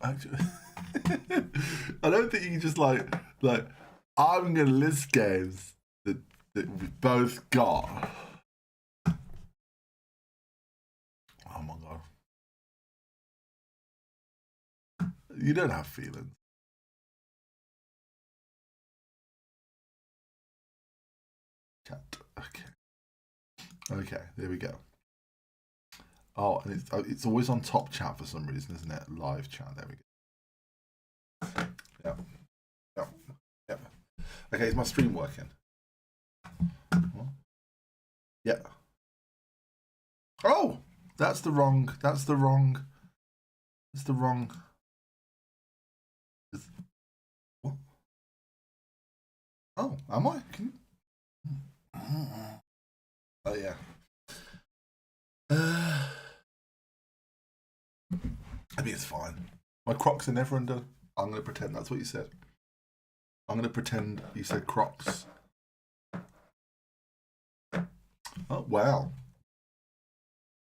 Actually, I don't think you can just like I'm gonna list games that we both got. Oh my god. You don't have feelings. Chat. Okay. Okay, there we go. Oh, and it's always on top chat for some reason, isn't it? Live chat. There we go. Yep. Yep. Yep. Okay, is my stream working? Yeah. Oh, that's the wrong. What? Oh, am I? Can you... Oh yeah. I mean, it's fine. My Crocs are never under. I'm gonna pretend that's what you said. I'm gonna pretend you said Crocs. Oh wow.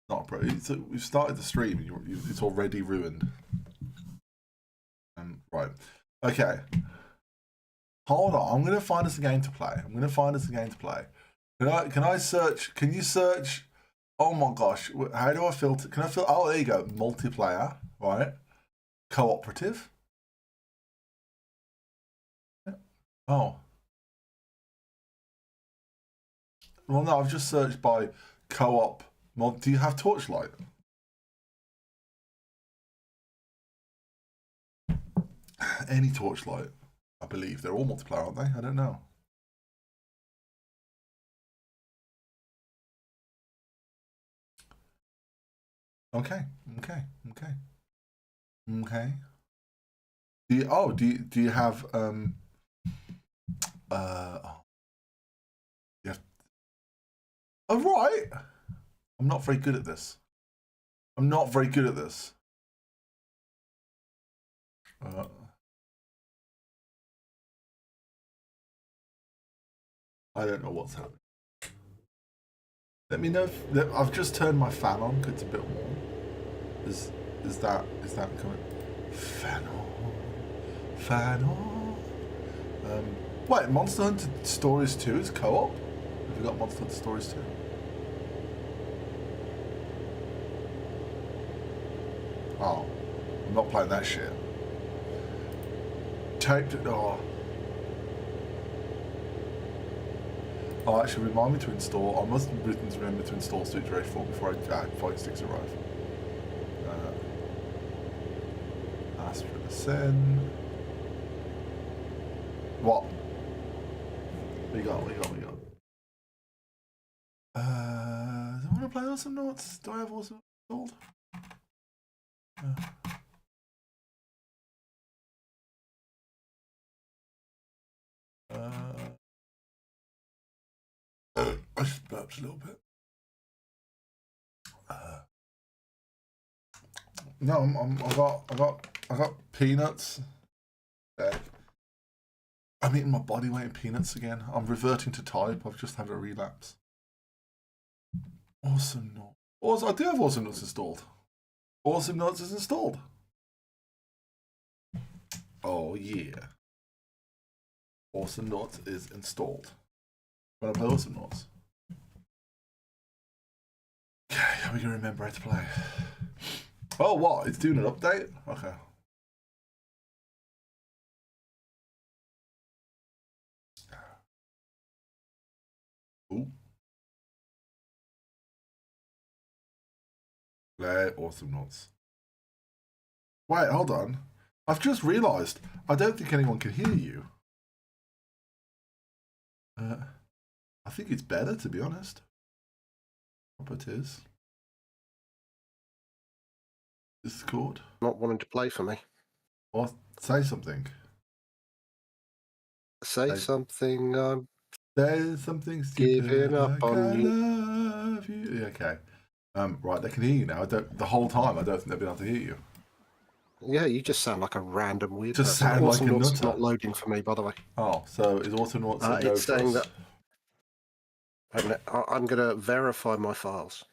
Not a pro. We've started the stream and it's already ruined. Right. Okay. Hold on. I'm gonna find us a game to play. Can I search? Can you search? Oh my gosh. How do I filter? Can I filter? Oh, there you go. Multiplayer. Right. Cooperative. Oh. Well, no. I've just searched by co-op. Do you have Torchlight? Any Torchlight, I believe. They're all multiplayer, aren't they? I don't know. Okay. Do you have yeah. Oh right. I'm not very good at this. I don't know what's happening. Let me know if I've just turned my fan on because it's a bit warm. Is that coming? Fan on. Wait, Monster Hunter Stories 2 is co-op? Have you got Monster Hunter Stories 2? Oh, I'm not playing that shit. Taped it. Oh, actually, remind me to install. I must have written to remember to install Street Race 4 before Fight Sticks arrive. Ask for the send. What? We got. Do I want to play Awesomenaughts? Do I have Awesomenaughts installed? I just burped a little bit. No, I got peanuts. I'm eating my body weight in peanuts again. I'm reverting to type. I've just had a relapse. Awesomenauts. I do have Awesomenauts installed. Awesomenauts is installed. Oh yeah. Awesomenauts is installed. I'm gonna play Awesomenauts. Okay, are we gonna remember how to play? Oh, what? It's doing an update? Okay. Ooh. Play Awesomenauts. Wait, hold on. I've just realised I don't think anyone can hear you. I think it's better, to be honest. Properties. Discord. Not wanting to play for me. Or say something. Say something. There's something stupid. Giving up on you. Love you. Okay. Right, they can hear you now. The whole time, I don't think they'll be able to hear you. Yeah, you just sound like a random weird just person. Sound like a nutter. It's not loading for me, by the way. Oh, so is Awesomenauts it's saying that I'm going to verify my files.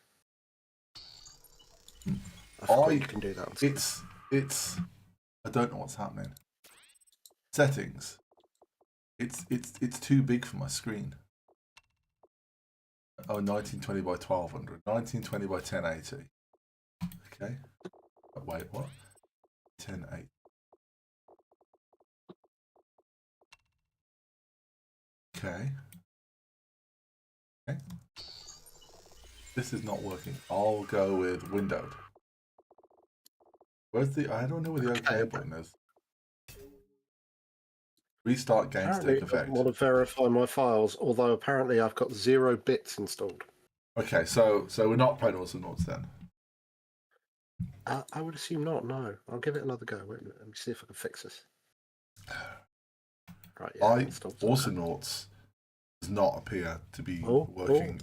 I forgot you can do that. It's I don't know what's happening. Settings. It's too big for my screen. Oh, 1920 by 1200. 1920 by 1080. Okay. Wait, what? 1080. Okay. Okay. This is not working. I'll go with windowed. Where's the... I don't know where the OK button is. Restart game to Apparently, take effect. I want to verify my files, although apparently I've got 0 bits installed. Okay, so we're not playing Awesomenaughts then. I would assume not. No, I'll give it another go. Wait a minute, let me see if I can fix this. Right, yeah. Awesomenaughts does not appear to be working.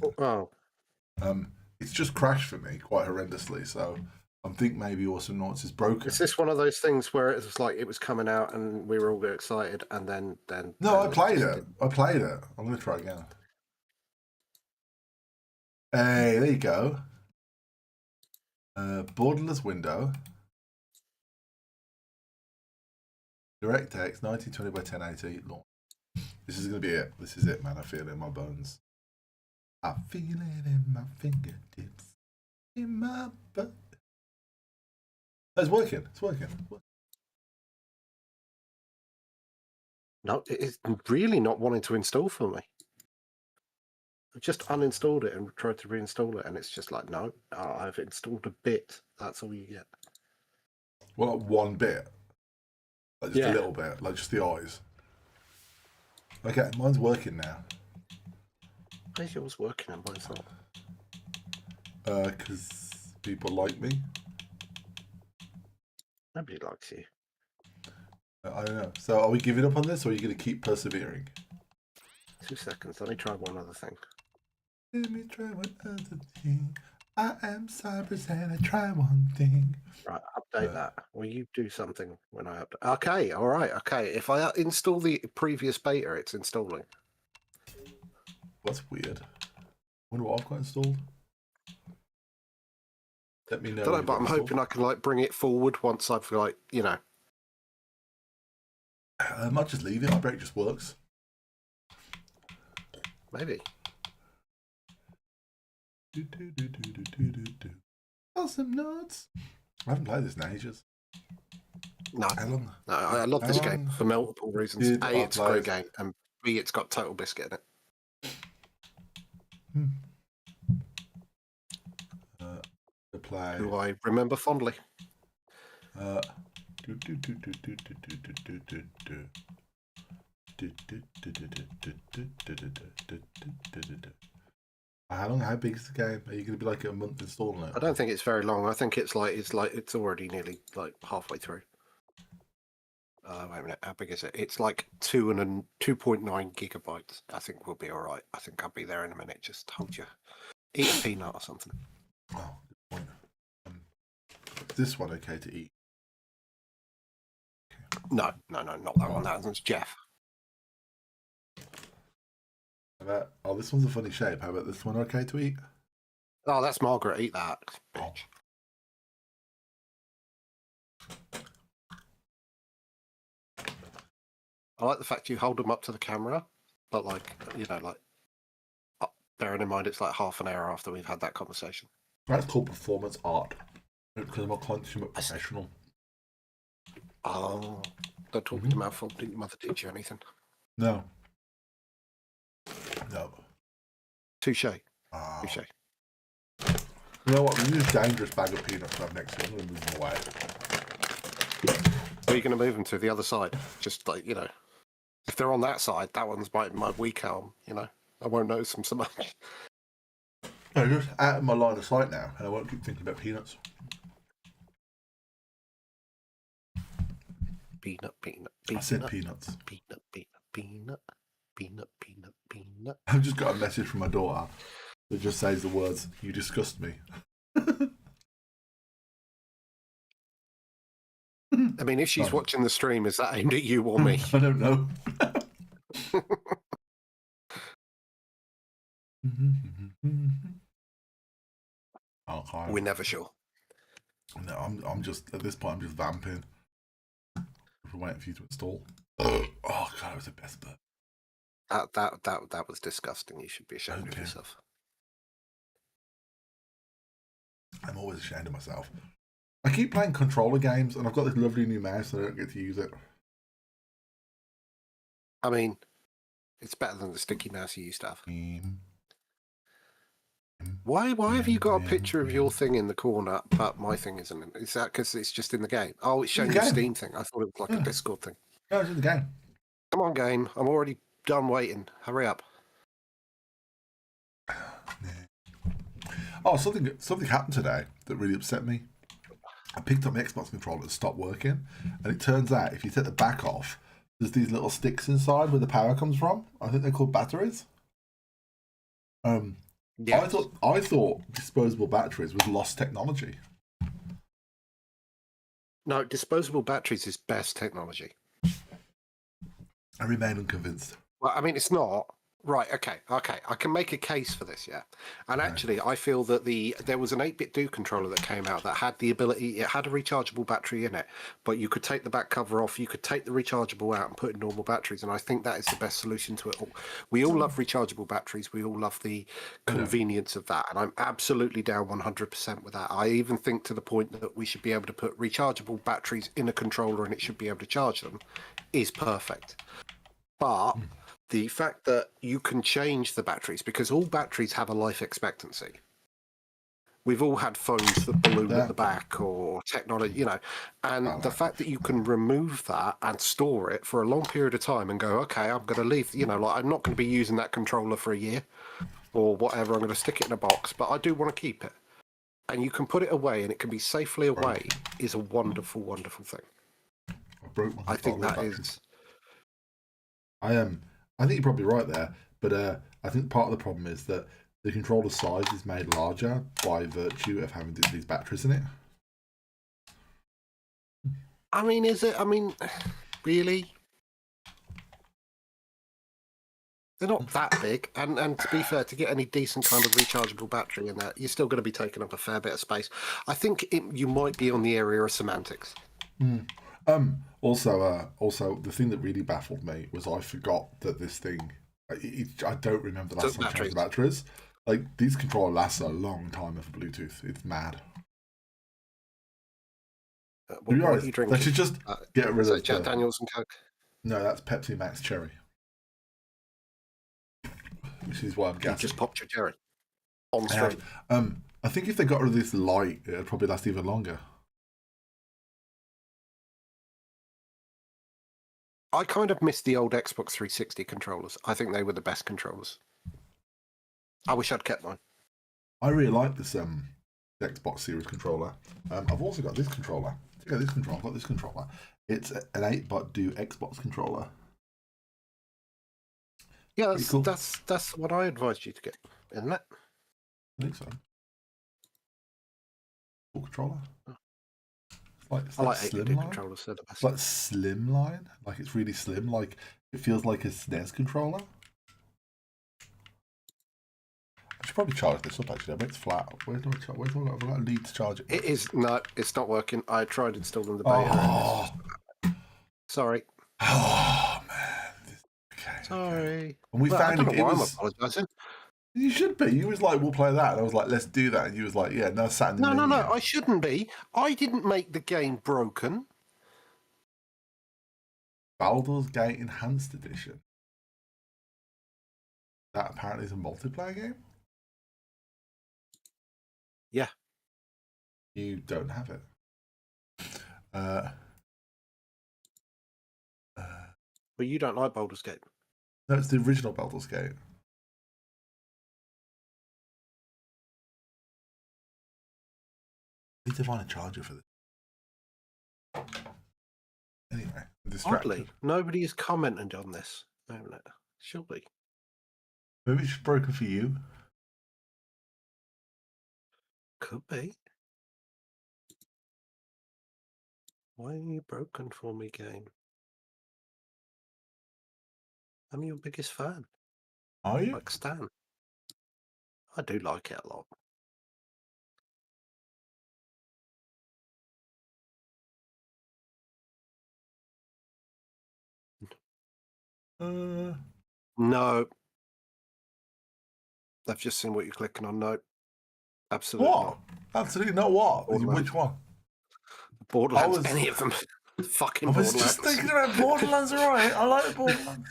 It's just crashed for me quite horrendously. So I think maybe Awesomenaughts is broken. Is this one of those things where it was like it was coming out and we were all excited, and then? No, I played it. I played it. I'm going to try again. Hey, there you go. Borderless window. DirectX 1920 by 1080 launch. This is going to be it. This is it, man. I feel it in my bones. I feel it in my fingertips. In my butt. It's working. It's working. No, it's really not wanting to install for me. I just uninstalled it and tried to reinstall it, and it's just like, no, I've installed a bit. That's all you get. Well, like one bit. Like just a little bit. Like just the eyes. Okay, mine's working now. Where's yours working and mine's not? Because people like me. Nobody likes you. I don't know. So are we giving up on this, or are you going to keep persevering? 2 seconds. Let me try one other thing. Let me try one other thing. I am Cyberus and I try one thing. Right, update that. Will you do something when I update? Okay, all right, okay. If I install the previous beta, it's installing. That's weird. Wonder what I've got installed. Let me know. Don't know, but I'm hoping I can like bring it forward once I've like, you know. I might just leave it. I bet it just works. Maybe. Awesomenaughts. I haven't played this in ages. No, How long? no, I love this game for multiple reasons. A, it's a great game, and B, it's got Total Biscuit in it. To play. Who I remember fondly. How long? How big is the game? Are you going to be like a month installing it? I don't think it's very long. I think it's already nearly like halfway through. Wait a minute, how big is it? It's like 2.9 gigabytes. I think we'll be all right. I think I'll be there in a minute. Just hold you. Eat a peanut or something. Oh, good point. Is this one okay to eat? Okay. No, not that one. That one's Jeff. Oh, this one's a funny shape. How about this one okay to eat? Oh, that's Margaret. Eat that, bitch. I like the fact you hold them up to the camera, but like, you know, like, bearing in mind it's like half an hour after we've had that conversation. That's called performance art. Because I'm a consummate professional. Oh, don't talk with your mouth full. Didn't your mother teach you anything? No. No. Touche. Oh. Touche. You know what? This is a dangerous bag of peanuts I have next to me. I'm going to move them away. Where are you going to move them to? The other side? Just like, you know, if they're on that side, that one's my weak arm, you know. I won't notice them so much. I'm just out of my line of sight now, and I won't keep thinking about peanuts. Peanut. I said peanuts. Peanut. I've just got a message from my daughter that just says the words, "You disgust me." I mean, if she's watching the stream, is that aimed at you or me? I don't know. Okay. We're never sure. No, I'm just at this point. I'm just vamping. been waiting for you to install. Oh god, it was the best bit. That was disgusting. You should be ashamed of Okay. yourself. I'm always ashamed of myself. I keep playing controller games, and I've got this lovely new mouse, and I don't get to use it. I mean, it's better than the sticky mouse you used to have. Why have you got a picture of your thing in the corner, but my thing isn't? Is that because it's just in the game? Oh, it's showing the Steam thing. I thought it was like a Discord thing. No, it's in the game. Come on, game. I'm already done waiting. Hurry up. Oh, something happened today that really upset me. I picked up my Xbox controller and stopped working, and it turns out if you take the back off, there's these little sticks inside where the power comes from. I think they're called batteries. Yes. I thought disposable batteries was lost technology. No, disposable batteries is best technology. I remain unconvinced. Well, I mean, it's not. Right, okay. I can make a case for this, yeah. And actually, I feel that there was an 8-bit Do controller that came out that had the ability, it had a rechargeable battery in it, but you could take the back cover off, you could take the rechargeable out and put in normal batteries, and I think that is the best solution to it all. We all love rechargeable batteries, we all love the convenience of that, and I'm absolutely down 100% with that. I even think to the point that we should be able to put rechargeable batteries in a controller and it should be able to charge them is perfect. But the fact that you can change the batteries, because all batteries have a life expectancy. We've all had phones that balloon at the back or technology, and the fact that you can remove that and store it for a long period of time and go, okay, I'm going to leave, I'm not going to be using that controller for a year or whatever. I'm going to stick it in a box, but I do want to keep it. And you can put it away and it can be safely away is a wonderful, wonderful thing. I think that is... I think you're probably right there, but I think part of the problem is that the controller size is made larger by virtue of having these batteries in it. I mean, is it? I mean, really? They're not that big, and to be fair, to get any decent kind of rechargeable battery in that, you're still going to be taking up a fair bit of space. I think you might be on the area of semantics. Also, the thing that really baffled me was I forgot that this thing. I don't remember the last time I changed the batteries. Like, these controller lasts a long time for Bluetooth. It's mad. What are you drinking? They should just get rid of Jack Daniels and Coke. No, that's Pepsi Max Cherry. Which is why I'm gassing. You just popped your cherry on stream. I think if they got rid of this light, it'd probably last even longer. I kind of miss the old Xbox 360 controllers. I think they were the best controllers. I wish I'd kept mine. I really like this Xbox Series controller. I've also got this controller. I've got this controller. It's an 8-bit Do Xbox controller. Yeah, that's what I advised you to get, isn't it? I think so. Full controller. I like 8-bit controllers. They're the best. It's like slimline. Like, it's really slim. Like, it feels like a SNES controller. I should probably charge this up, actually. I bet it's flat. Where do I need to charge it? It is not. It's not working. I tried installing the beta. Sorry. Oh, man. Okay. Sorry. And we found it was... I'm apologising. You should be. You was like, we'll play that. And I was like, let's do that. And you was like, yeah, no, sat in the No, I shouldn't be. I didn't make the game broken. Baldur's Gate Enhanced Edition. That apparently is a multiplayer game? Yeah. You don't have it. But you don't like Baldur's Gate. No, it's the original Baldur's Gate. I need to find a charger for this. Anyway, I'm distracted. Oddly, nobody has commented on this. Surely. Maybe it's broken for you. Could be. Why are you broken for me, game? I'm your biggest fan. Are you? Like Stan. I do like it a lot. No. I've just seen what you're clicking on. No. Absolutely What? not. Absolutely not. What? Borderlands. Which one? Borderlands. Any of them. Fucking I was Borderlands. just thinking about Borderlands, alright. I like Borderlands.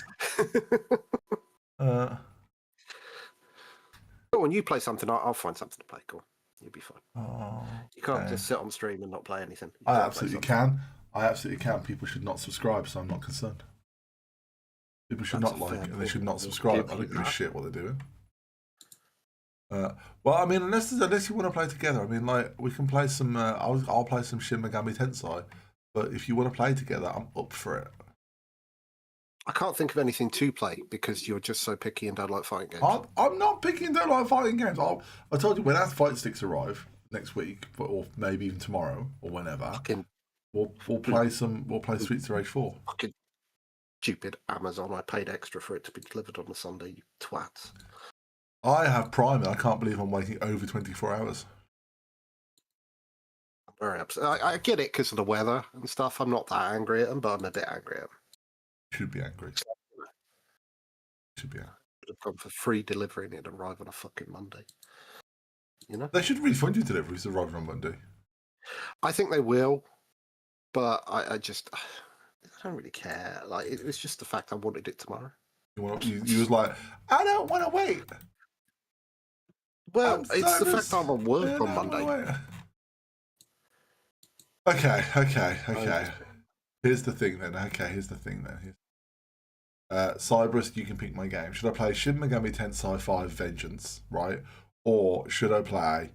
Go on, you play something. I'll find something to play. Go on. You'll be fine. Oh, You can't okay. just sit on stream and not play anything. You I gotta play absolutely something. can. I absolutely can. People should not subscribe, so I'm not concerned. People should That's not a like, fair and they point. should not I'll subscribe. give I you don't give a that. shit what they're doing. Well, I mean, unless you want to play together, I mean, like we can play some. I'll play some Shin Megami Tensai, but if you want to play together, I'm up for it. I can't think of anything to play because you're just so picky and don't like fighting games. I'm not picking. Don't like fighting games. I told you when our fight sticks arrive next week, or maybe even tomorrow or whenever. Fucking We'll play some. We'll play Streets of Rage 4. fucking stupid Amazon. I paid extra for it to be delivered on a Sunday, you twats. I have Prime and I can't believe I'm waiting over 24 hours. I'm very upset. I get it because of the weather and stuff. I'm not that angry at them, but I'm a bit angry at them. Should be angry. Should be angry. Should have gone for free delivery and it'd arrive on a fucking Monday. You know? They should refund you deliveries arriving on Monday. I think they will, but I just I don't really care. Like it was just the fact I wanted it tomorrow. You was like, I don't want to wait. Well, it's the fact I'm on work on Monday. Okay. Here's the thing then. Cyberus, you can pick my game. Should I play Shin Megami Tensai 5 Vengeance, right? Or should I play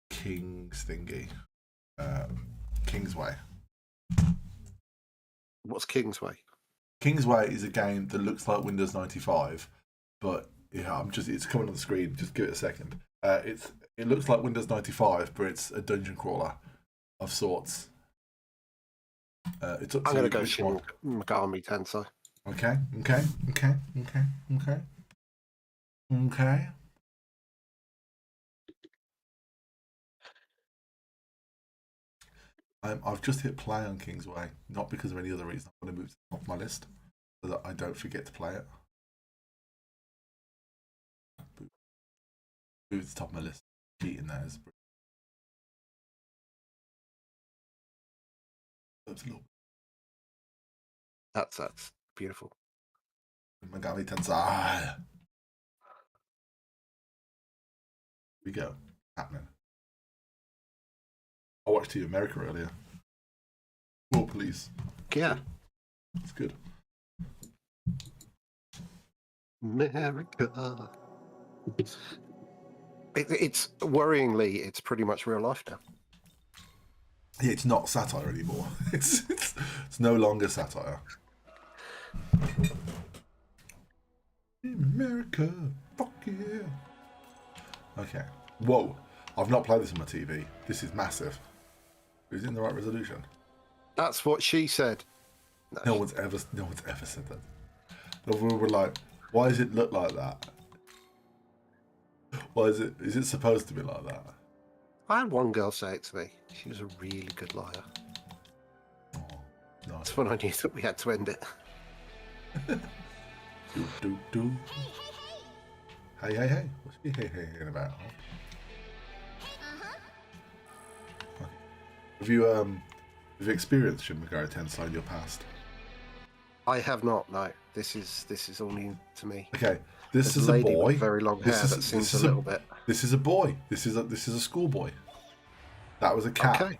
King's thingy? Kingsway. What's Kingsway? Kingsway is a game that looks like Windows 95, but yeah, it's coming on the screen. Just give it a second. It looks like Windows 95, but it's a dungeon crawler of sorts. It's up to I'm going to you go which Shin one. Megami Tensai. Okay. I've just hit play on Kingsway, not because of any other reason. I'm going to move to the top of my list so that I don't forget to play it. Move to the top of my list. Cheating there is That's beautiful. Megami Tensai. Here we go. Happening. I watched TV America earlier. Oh, please. Yeah. It's good. America. It's worryingly, it's pretty much real life now. Yeah, it's not satire anymore. It's no longer satire. America, fuck yeah. Okay. Whoa. I've not played this on my TV. This is massive. Is it in the right resolution? That's what she said. No one's ever said that. We were like, why does it look like that? Why is it supposed to be like that? I had one girl say it to me. She was a really good liar. Oh, nice. That's when I knew that we had to end it. Do. Hey. What's she hey about? Have you experienced Shin Megami Tensai in your past? I have not. No, this is all new to me. Okay, this There's is a a lady boy. with very long hair that seems a little bit. This is a boy. This is a schoolboy. That was a cat. Okay.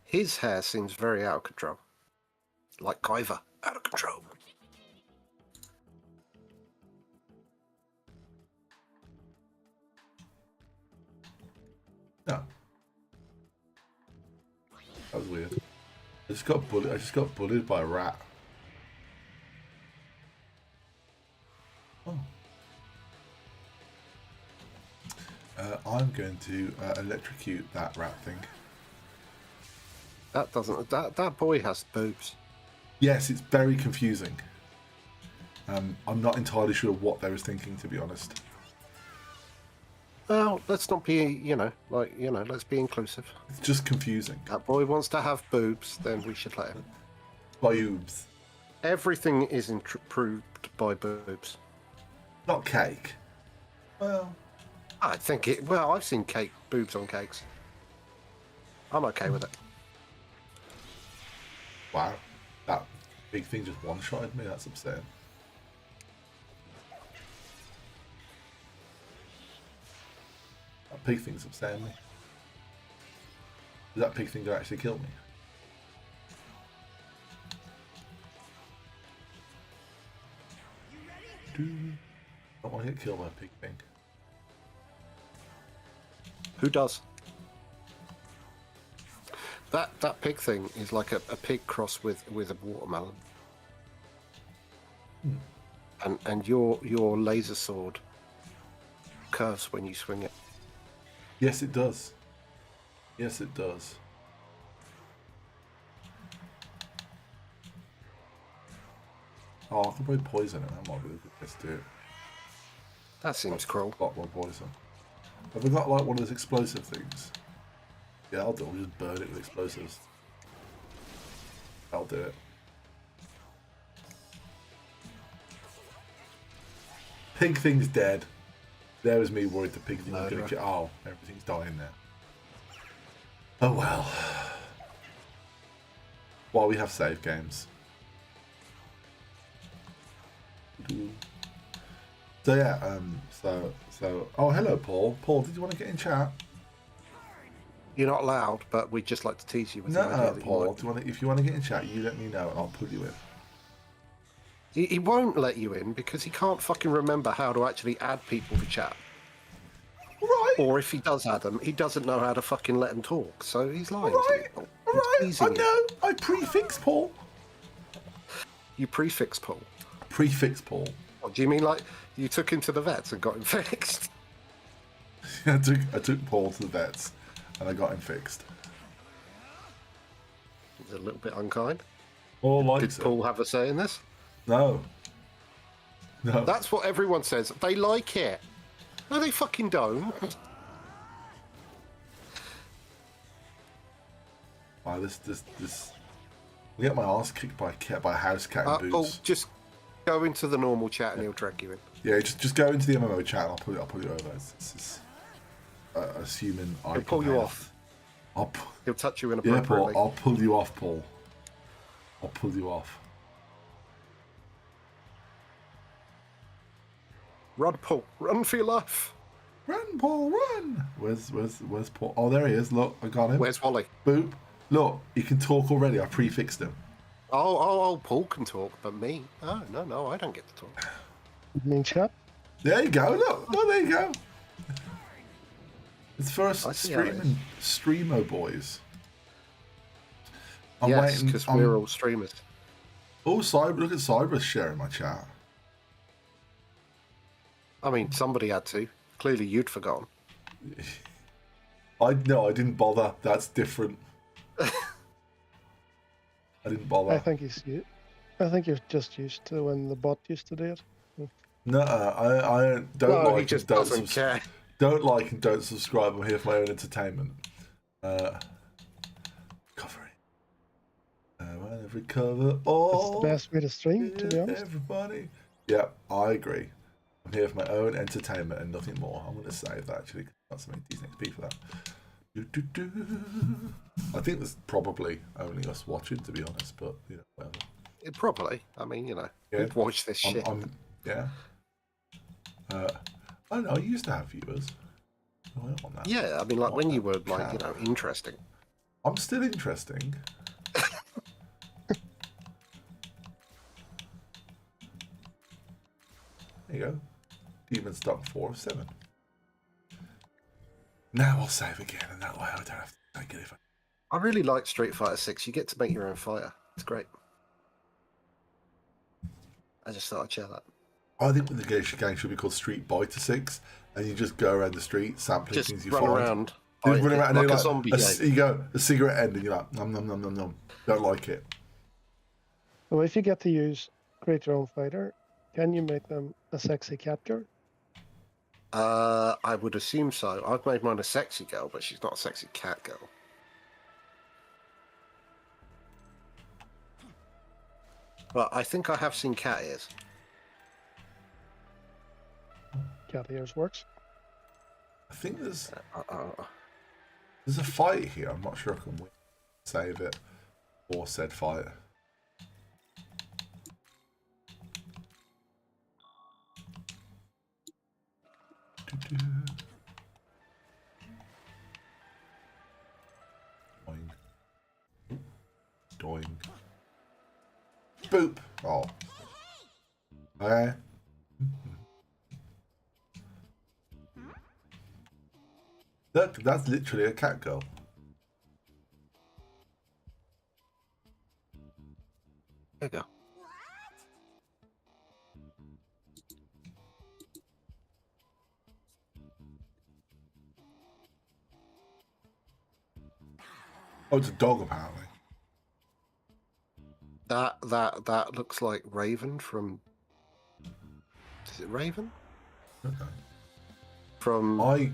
His hair seems very out of control. Like Guyver, out of control. No. That was weird. I just got bullied by a rat. Oh. I'm going to electrocute that rat thing. That doesn't. That boy has boobs. Yes, it's very confusing. I'm not entirely sure what they was thinking, to be honest. Well, let's not be, let's be inclusive. It's just confusing. That boy wants to have boobs, then we should let him. Boobs. Everything is improved by boobs. Not cake. Well, I think it. Well, I've seen boobs on cakes. I'm okay with it. wow. That big thing just one-shotted me. That's upsetting. That pig thing's upsetting me. Is that pig thing going to actually kill me? I don't want to get killed by a pig thing. Who does? That pig thing is like a pig cross with a watermelon. And your laser sword curves when you swing it. Yes, it does. Yes, it does. Oh, I can probably poison it. That might be the good place to do it. That seems cruel. Got one poison. Have we got like one of those explosive things? Yeah, I'll do it. We'll just burn it with explosives. I'll do it. Pig thing's dead. There was me worried the pig thing was going to kill. Oh, everything's dying there. Oh well. While we have save games. So yeah, so oh hello Paul. Paul, did you want to get in chat? You're not allowed, but we'd just like to tease you with No, the idea that Paul. Do you want to, if you want to get in chat, you let me know and I'll put you in. He won't let you in because he can't fucking remember how to actually add people to chat. Right. Or if he does add them, he doesn't know how to fucking let them talk. So he's lying to Right. you. Right. I know. I prefix Paul. You prefix Paul. Prefix Paul. What, do you mean like you took him to the vets and got him fixed? I took Paul to the vets and I got him fixed. It's a little bit unkind. Paul Did likes Paul have a say in this? No. No. That's what everyone says. They like it. No, they fucking don't. Wow, this. I get my ass kicked by a house cat in Oh, boots. just go into the normal chat and he'll drag you in. Yeah, just go into the MMO chat and I'll put you over. It's assuming I He'll pull can you have- off. I'll He'll touch you yeah, inappropriately. Paul. I'll pull you off, Paul. I'll pull you off. Run, Paul. Run for your life. Run, Paul, run! Where's Paul? Oh, there he is. Look, I got him. Where's Wally? Boop. Look, he can talk already. I prefixed him. Oh, Paul can talk, but me? Oh, no, I don't get to talk. You mean chat? There you go. Look, there you go. It's for us I see how it streamo boys. I'm Yes, waiting. because we're all streamers. Oh, look at Cyberus sharing my chat. I mean, somebody had to. Clearly, you'd forgotten. I didn't bother. That's different. I didn't bother. I think you're just used to when the bot used to do it. No, I don't No, like he just and don't doesn't care. Don't like and don't subscribe. I'm here for my own entertainment. Covering. Every cover. It's the best way to stream, to be honest. Everybody. Yeah, I agree. I'm here for my own entertainment and nothing more. I'm going to save that actually. Got some DXP for that. I think there's probably only us watching, to be honest, but you know, whatever. Probably. I mean, Yeah. we'd watch this shit. Yeah. I know, I used to have viewers. Oh, I don't want that. Yeah, I mean, like I when want you that were, like, cat. interesting. I'm still interesting. There you go. Demon Stock 4 of 7. Now I'll save again, and that way I don't have to take it if I... I really like Street Fighter 6. You get to make your own fighter. It's great. I just thought I'd share that. I think the game should be called Street Fighter 6, and you just go around the street sampling Just things you run find. around. You biting run it around and like you're a zombie game. you go, a cigarette end, and you're like, nom nom nom nom nom. Don't like it. So if you get to create your own fighter, can you make them a sexy cat girl? I would assume so. I've made mine a sexy girl, but she's not a sexy cat girl. But I think I have seen cat ears. Cat ears works. I think there's a fight here. I'm not sure I can win. Save it or said fight. Doing. Doing. Boop. Oh. Okay. Look, that's literally a cat girl. There you go. Oh, it's a dog apparently. That looks like Raven from. Is it Raven? Okay. From I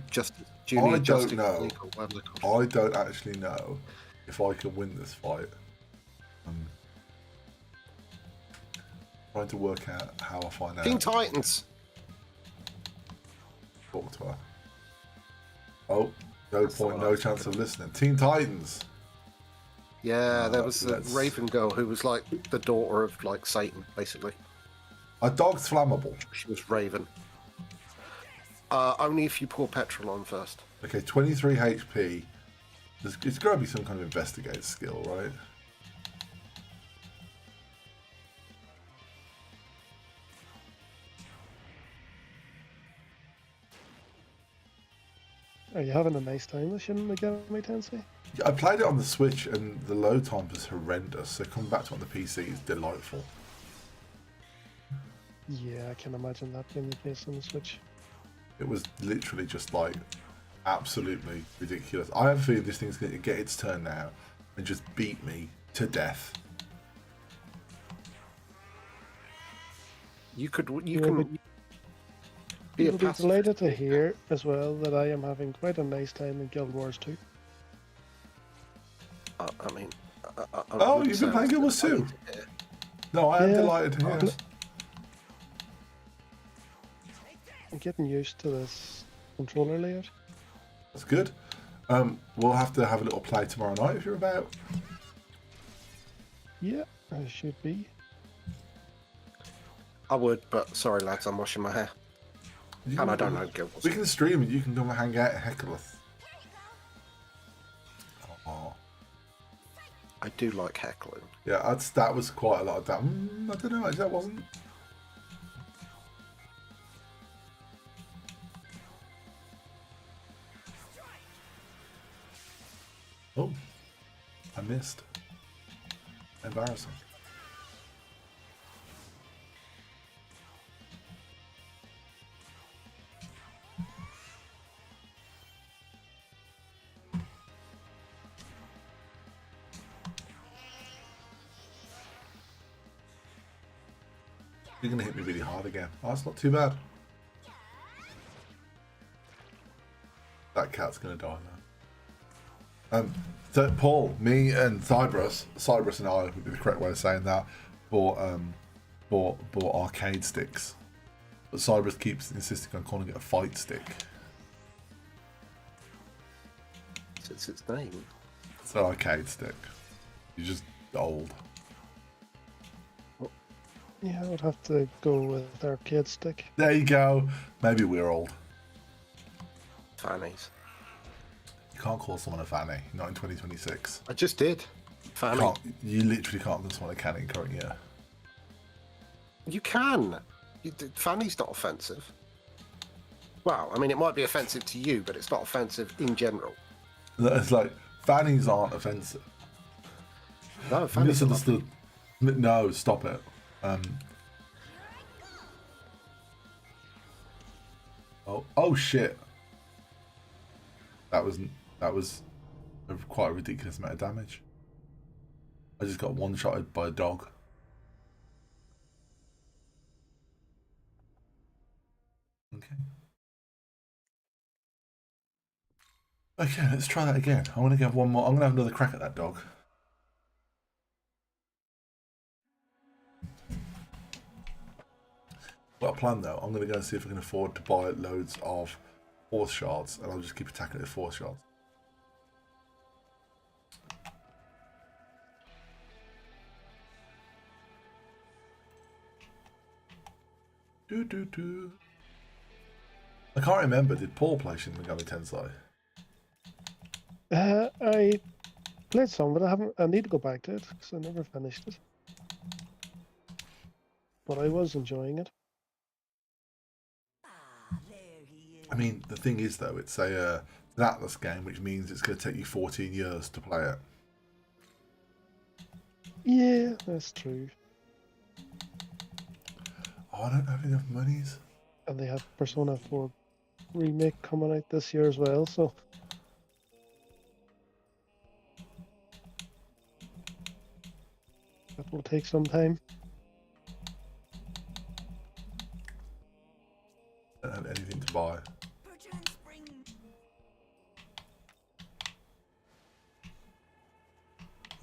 Junior don't Justice know. League or whatever they're called. I don't actually know if I can win this fight. I'm trying to work out how I find out. Teen Titans. Talk to her. Oh, no That's the point, one I no was chance of thinking of. listening. Teen Titans. Yeah, there was the let's- Raven girl who was like the daughter of like Satan, basically. Are dogs flammable? She was Raven. Only if you pour petrol on first. Okay, 23 HP. It's got to be some kind of investigate skill, right? Are you having a nice time with Shin Megami Tensai? I played it on the Switch and the load time was horrendous. So coming back to it on the PC is delightful. Yeah, I can imagine that being the case on the Switch. It was literally just like absolutely ridiculous. I have a feeling this thing's going to get its turn now and just beat me to death. You can You'll be a You'll be pacifist. delighted to hear as well that I am having quite a nice time in Guild Wars 2. I mean, Oh, wouldn't you've say been I playing Guild Wars 2? delighted to hear. No, I am Yeah. delighted to hear it. I'm getting used to this controller layout. That's good. We'll have to have a little play tomorrow night if you're about. Yeah, I should be. I would, but sorry lads, I'm washing my hair. You And I can- don't know Guild Wars. We can stream and you can come and hang out and heckle us. Oh. I do like heckling. Yeah, that was quite a lot of that. I don't know, that wasn't. Oh, I missed. Embarrassing. You're gonna hit me really hard again. Oh, that's not too bad. That cat's gonna die now. So Paul, me and Cyberus and I would be the correct way of saying that, bought arcade sticks. But Cyberus keeps insisting on calling it a fight stick. It's its name. It's an arcade stick. You're just old. Yeah, I would have to go with arcade stick. There you go. Maybe we're old. Fannies. You can't call someone a fanny, not in 2026. I just did. Fanny. You literally can't call someone a canny in current year. You can. Fanny's not offensive. Well, I mean, it might be offensive to you, but it's not offensive in general. It's like, fannies aren't offensive. No, fanny's not. Misunderstood. No, stop it. Oh shit. That was quite a ridiculous amount of damage. I just got one-shotted by a dog. Okay. Okay, let's try that again. I want to get one more. I'm going to have another crack at that dog. Got a plan though. I'm going to go and see if I can afford to buy loads of force shards, and I'll just keep attacking it with force shards. I can't remember. Did Paul play Shin Megami Tensai? I played some, but I need to go back to it because I never finished it. But I was enjoying it. I mean, the thing is though, it's an Atlas game, which means it's going to take you 14 years to play it. Yeah, that's true. Oh, I don't have enough monies. And they have Persona 4 remake coming out this year as well, so that will take some time. I don't have anything to buy.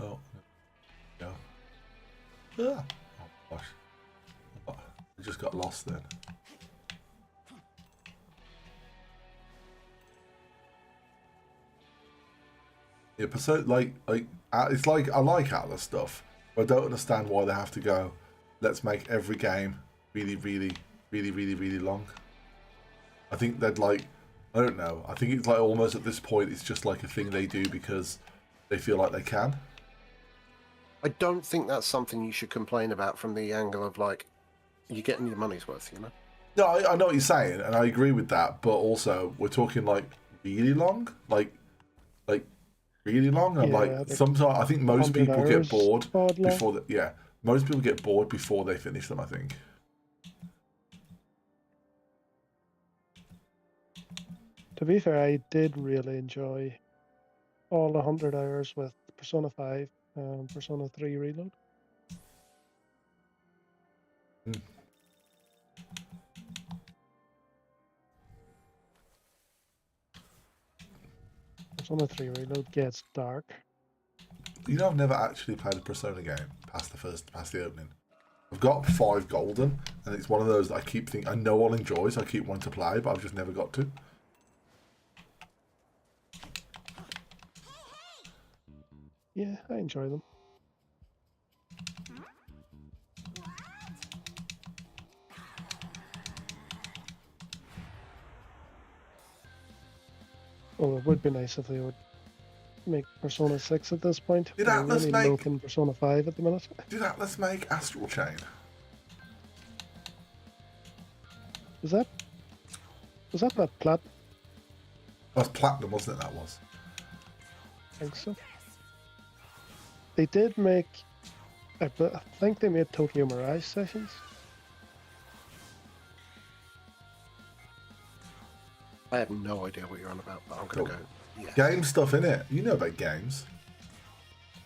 Oh, yeah. Ah. Oh gosh. I just got lost then. Yeah, Persona, it's like I like Atlas stuff, but I don't understand why they have to go. Let's make every game really, really, really, really, really long. I think they'd I don't know. I think it's like almost at this point, it's just like a thing they do because they feel like they can. I don't think that's something you should complain about from the angle of like you're getting your money's worth, you know. No, I know what you're saying, and I agree with that. But also, we're talking like really long, like really long. And Yeah, like sometimes I think most 100 people get hours bored odd long. before that. Yeah, most people get bored before they finish them. I think. To be fair, I did really enjoy all the 100 hours with Persona 5 and Persona 3 Reload. Mm. Persona 3 Reload gets dark. You know, I've never actually played a Persona game past the opening. I've got 5 golden, and it's one of those that I keep thinking I know I'll enjoy, so I keep wanting to play, but I've just never got to. Yeah, I enjoy them. Oh, it would be nice if they would make Persona 6 at this point. Did We're Atlas really make- milking Persona 5 at the minute. Did Atlas make Astral Chain? Was that not Plat? That was Platinum, wasn't it? That was. I think so. They did make, I think they made Tokyo Mirage Sessions. I have no idea what you're on about, but I'm going to go. Yes. Game stuff, innit? You know about games.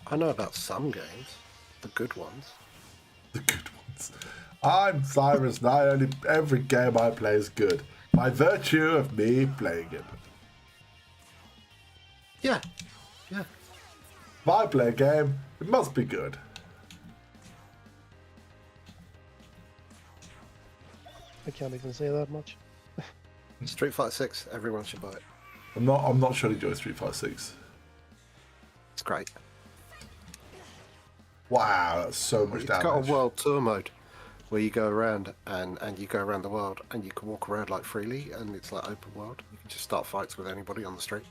I know about some games, the good ones. The good ones. I'm Cyrus, and every game I play is good, by virtue of me playing it. Yeah, yeah. If I play a game, it must be good. I can't even say that much. Street Fighter 6, everyone should buy it. I'm not sure to enjoy Street Fighter 6. It's great. Wow, that's so much It's damage. got a world tour mode where you go around and you go around the world and you can walk around like freely, and it's like open world. You can just start fights with anybody on the street.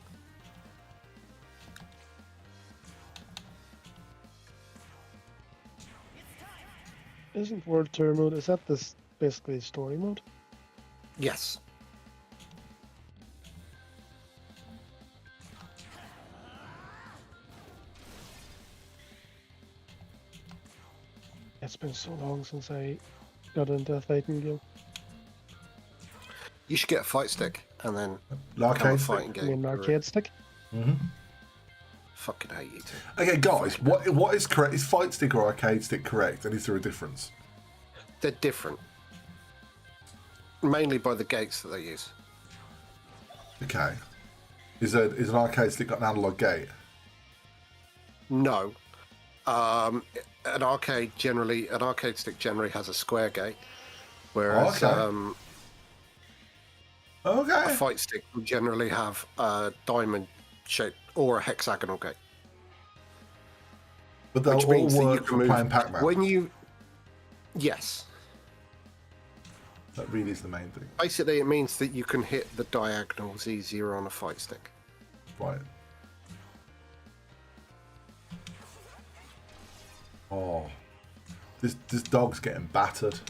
Isn't World Tour mode, is that this basically story mode? Yes. It's been so long since I got into a fighting game. You should get a fight stick and then Arcade have a stick? fighting I game. mean, an arcade stick. Mm-hmm. Fucking hate you two. Okay, guys, what is correct? Is fight stick or arcade stick correct? And is there a difference? They're different. Mainly by the gates that they use. Okay. Is an arcade stick got an analog gate? No. An arcade stick generally has a square gate, whereas Okay. a fight stick will generally have a diamond shape or a hexagonal gate. But they'll Which all means that you work can for move playing Pac-Man. Yes. That really is the main thing. Basically, it means that you can hit the diagonals easier on a fight stick. Right. Oh, this dog's getting battered.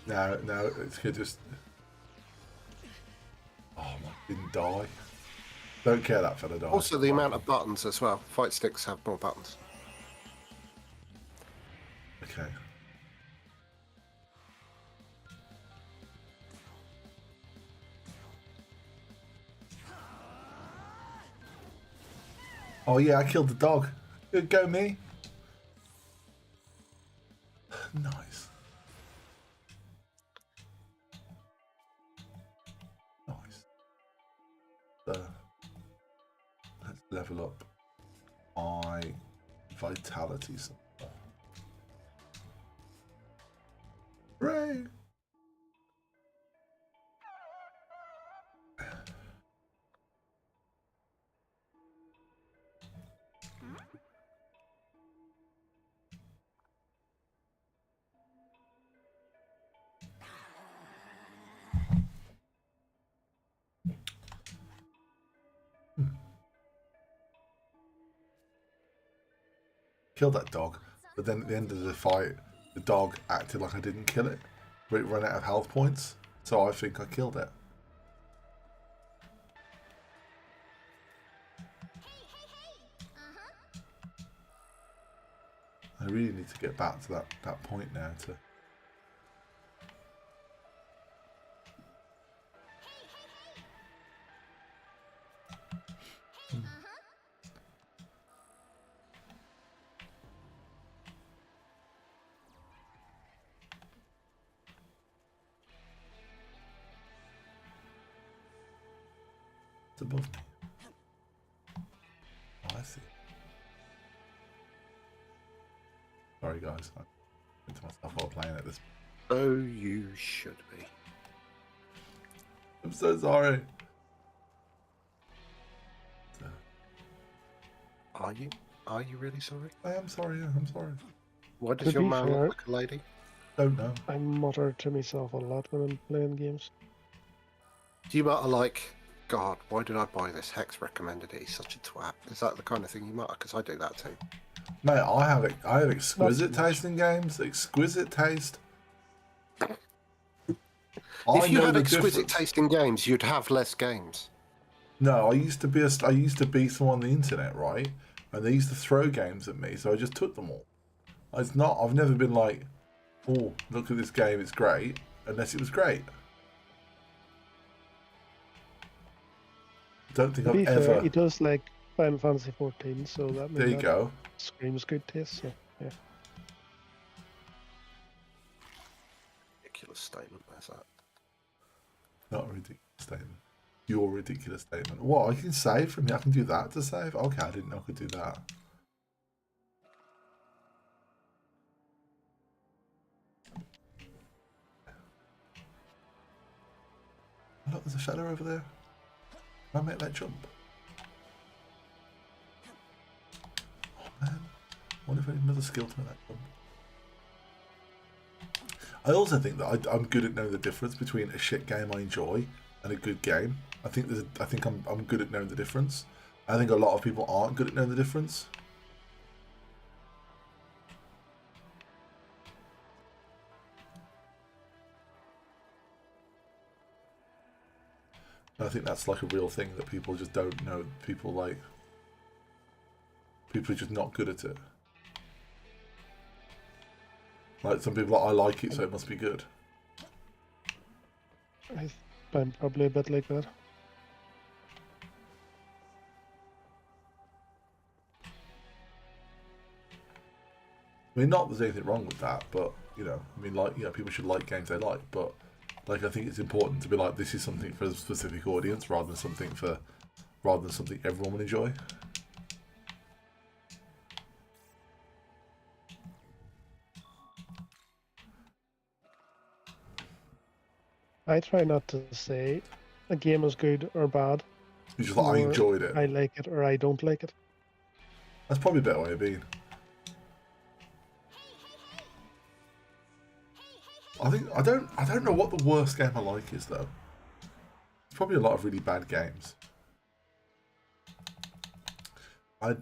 No, it's good. Just didn't die. Don't care that fella died. Also, the amount of buttons as well. Fight sticks have more buttons. Okay. Oh yeah, I killed the dog. Good go me. Nice. Nice. So, let's level up my vitality. Hooray! Killed that dog, but then at the end of the fight, the dog acted like I didn't kill it, but it ran out of health points, so I think I killed it. I really need to get back to that point now to... It's above me. Oh, I see. Sorry guys, I'm into myself while playing at this. Oh, you should be. I'm so sorry. Are you? Are you really sorry? I am sorry, yeah, I'm sorry. Why does To your be man fair- look like a lady? Don't know. I mutter to myself a lot when I'm playing games. Do you mutter like, God, why did I buy this? Hex recommended it. He's such a twat. Is that the kind of thing you mutter? Because I do that too. Mate, I have exquisite Not too much. taste in games. Exquisite taste. If you know had the exquisite difference. taste in games, you'd have less games. No, I used to be someone on the internet, right? And they used to throw games at me, so I just took them all. I've never been like, oh, look at this game, it's great, unless it was great. I don't think To be I've fair, ever. he does like Final Fantasy 14, so that There you that go. screams good taste. So yeah, Ridiculous statement, where's that? Not a ridiculous statement. Your ridiculous statement. What? I can save from here. I can do that to save. Okay, I didn't know I could do that. Oh, look, there's a fella over there. Can I make that jump? Oh man, I wonder if I need another skill to make that jump. I also think that I'm good at knowing the difference between a shit game I enjoy and a good game. I think I'm good at knowing the difference. I think a lot of people aren't good at knowing the difference. And I think that's like a real thing that people just don't know. People are just not good at it. Like some people, I like it, so it must be good. I'm probably a bit like that. I mean, not that there's anything wrong with that, but you know, I mean, like, you know, people should like games they like, but like, I think it's important to be like, this is something for a specific audience rather than something everyone will enjoy. I try not to say a game is good or bad. It's just like, I enjoyed it. I like it or I don't like it. That's probably a better way of being. I don't know what the worst game I like is though. It's probably a lot of really bad games. I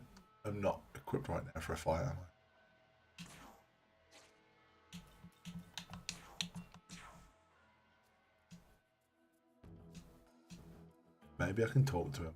am not equipped right now for a fight, am I? Maybe I can talk to him.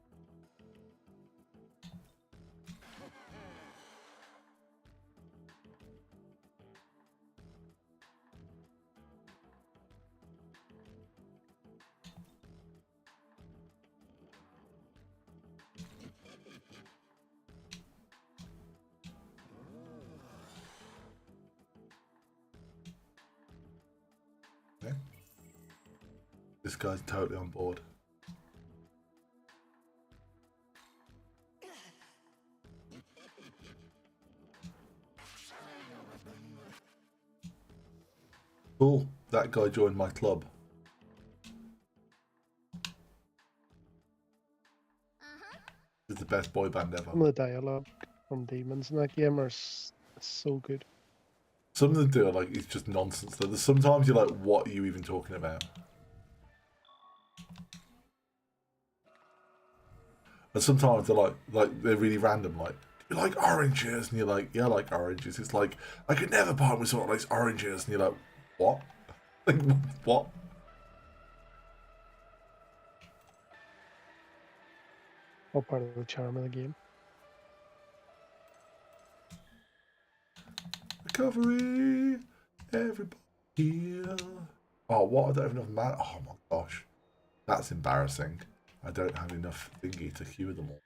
Okay. This guy's totally on board. Cool, that guy joined my club. This is the best boy band ever. Some of the dialogue from demons in that game are so good. Some of them do are like, it's just nonsense though. There's sometimes you're like, what are you even talking about? And sometimes they're like they're really random, like, you like oranges? And you're like, yeah, I like oranges. It's like, I could never part with someone that likes oranges. And you're like, what? Like, what? All part of the charm of the game. Recovery! Everybody heal. Oh, what? I don't have enough mana. Oh my gosh. That's embarrassing. I don't have enough thingy to cure them all.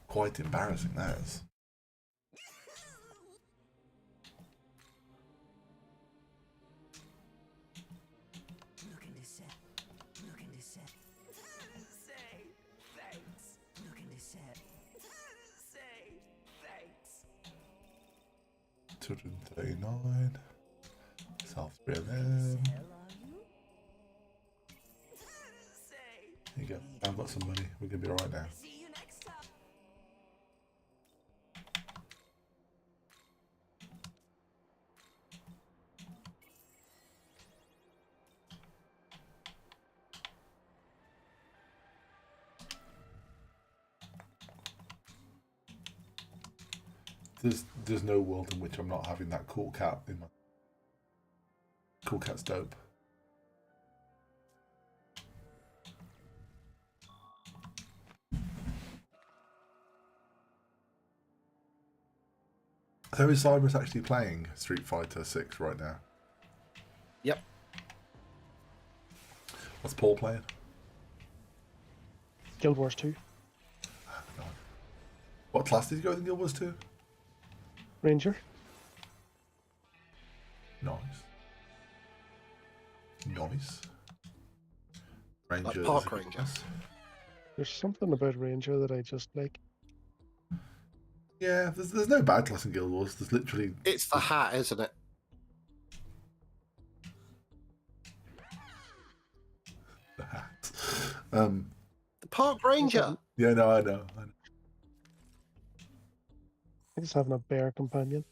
Quite embarrassing, that is. Say thanks. Looking to set. Say thanks. 239. South 3 of them. Say There you go. I've got some money. We're going to be alright now. see you next time. There's no world in which I'm not having that cool cat in my... Cool cat's dope. So is Cyberus actually playing Street Fighter 6 right now? Yep. What's Paul playing? Guild Wars 2. No. What class did you go with in Guild Wars 2? Ranger. Nice. Nice. Ranger. Like Park is a good Ranger. class. There's something about Ranger that I just like. Yeah, there's no bad class in Guild Wars. There's literally... It's the hat, isn't it? the hat. The Park Ranger. Yeah, no, I know. I just having a bear companion.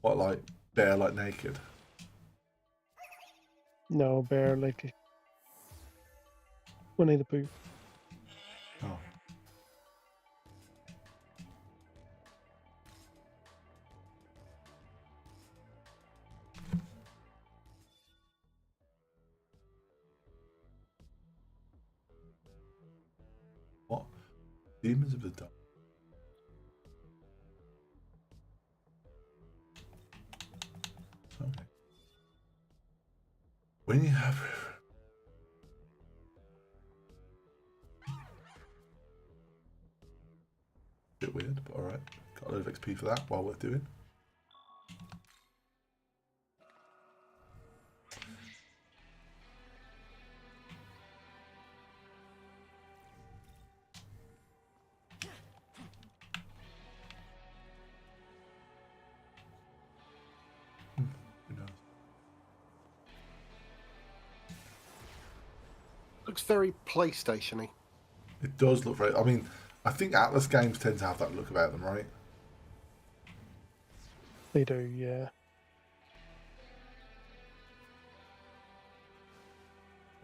What, like, bear, like, naked? No, bear like Winnie the Pooh. Oh. What? Demons of the Dark. Okay. When you have... Bit weird, but alright. Got a load of XP for that while we're doing. Who knows? Looks very PlayStation-y. It does look very. I mean, I think Atlas games tend to have that look about them, right? They do, yeah.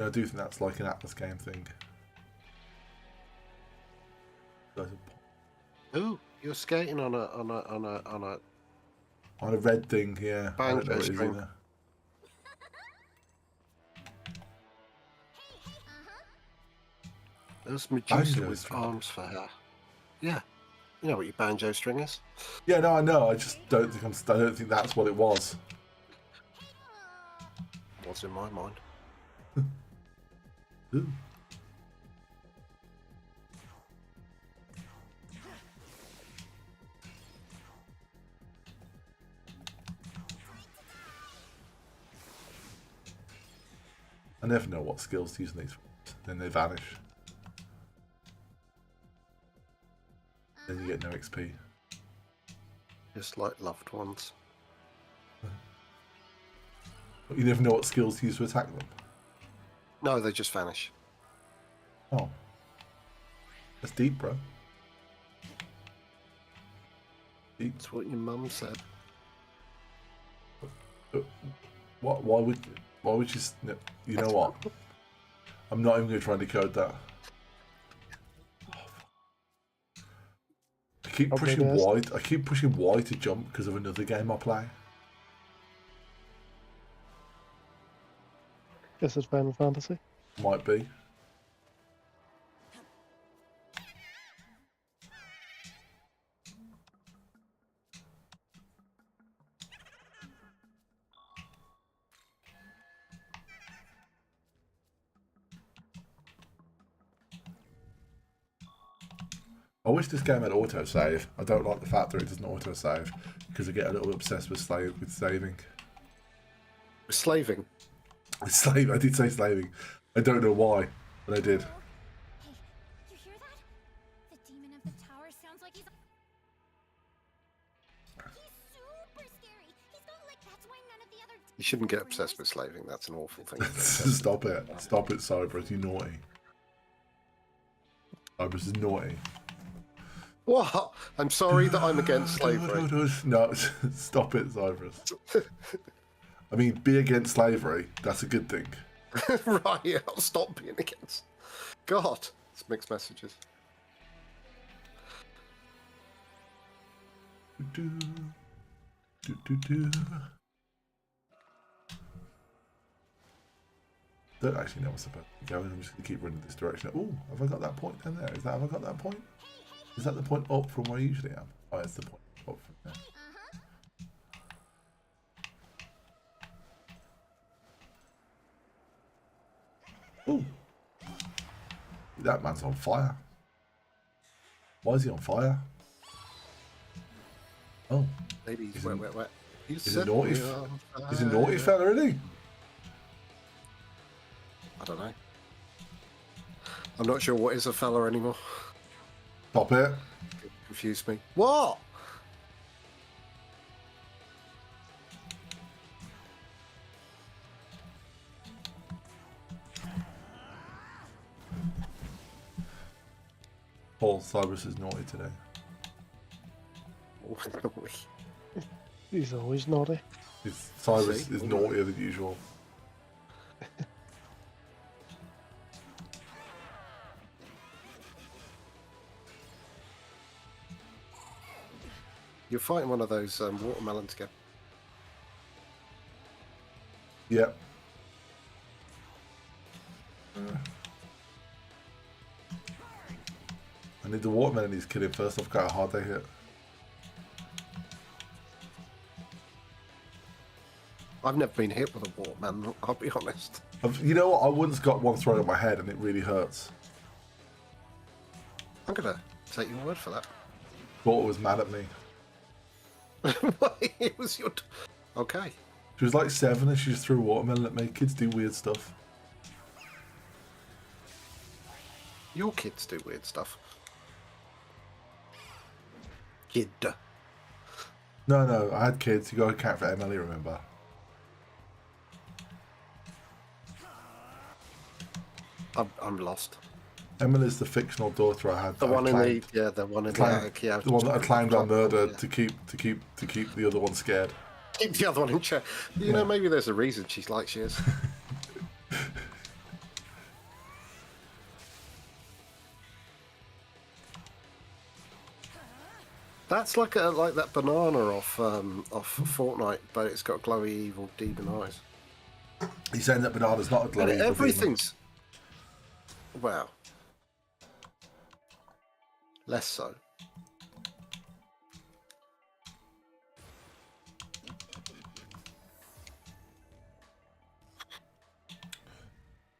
I do think that's like an Atlas game thing. Ooh, you're skating on a On a red thing, yeah. I don't know what it is string. either. There's Medusa Banjo with string. arms for her. Yeah, you know what your banjo string is. Yeah, no, I know. I just don't think I don't think that's what it was. What's in my mind? Ooh. I never know what skills to use in these ones. Then they vanish. Then you get no XP. Just like loved ones. But you never know what skills to use to attack them. No, they just vanish. Oh. That's deep, bro. Deep. That's what your mum said. What? Why would you? You know what? I'm not even going to try and decode that. I keep Probably pushing best. Y. I keep pushing Y to jump because of another game I play. Guess it's Final Fantasy. Might be. I wish this game had autosave. I don't like the fact that it doesn't autosave because I get a little bit obsessed with saving. Slaving. Slave. I did say slaving. I don't know why, but I did. Hey, you hear that? The demon of the tower sounds like he's super scary. He's got like that's why none of the other You shouldn't get obsessed with slaving. That's an awful thing. Stop it. Stop it, Cyberus. You naughty. Cyberus is naughty. What? I'm sorry that I'm against slavery. No, stop it, Cyberus. I mean, be against slavery. That's a good thing. Right, yeah, I'll stop being against. God, it's mixed messages. Do, do, do, do. Don't actually know what's supposed to be going. I'm just going to keep running this direction. Oh, have I got that point down there? Have I got that point? Is that the point up from where I usually am? Oh, it's the point up from there. Ooh. That man's on fire. Why is he on fire? Oh. Maybe he's He's wet, a- wet, wet. He's a naughty fella, isn't he? I don't know. I'm not sure what is a fella anymore. Stop it. Confused me. What? Paul Cyberus is naughty today. He's always naughty. Cyrus See? is naughtier than usual. You're fighting one of those watermelons again. Yep. I need the watermelon he's killing first. I've got how hard they hit. I've never been hit with a watermelon, I'll be honest. You know what? I once got one thrown at my head and it really hurts. I'm gonna take your word for that. daughter was mad at me. It was your. Okay. She was like 7 and she just threw watermelon at me. Kids do weird stuff. Your kids do weird stuff. Kid. No, I had kids. You got to account for Emily, remember? I'm lost. Emily's the fictional daughter I had. The one in the the one in the attic, yeah. The one that I claimed I murdered Yeah. to keep the other one scared. Keep the other one in check. You know, maybe there's a reason she's like she is. That's like that banana off Fortnite, but it's got glowy evil demon eyes. He's saying that banana's not a glowy And evil everything's well, less so.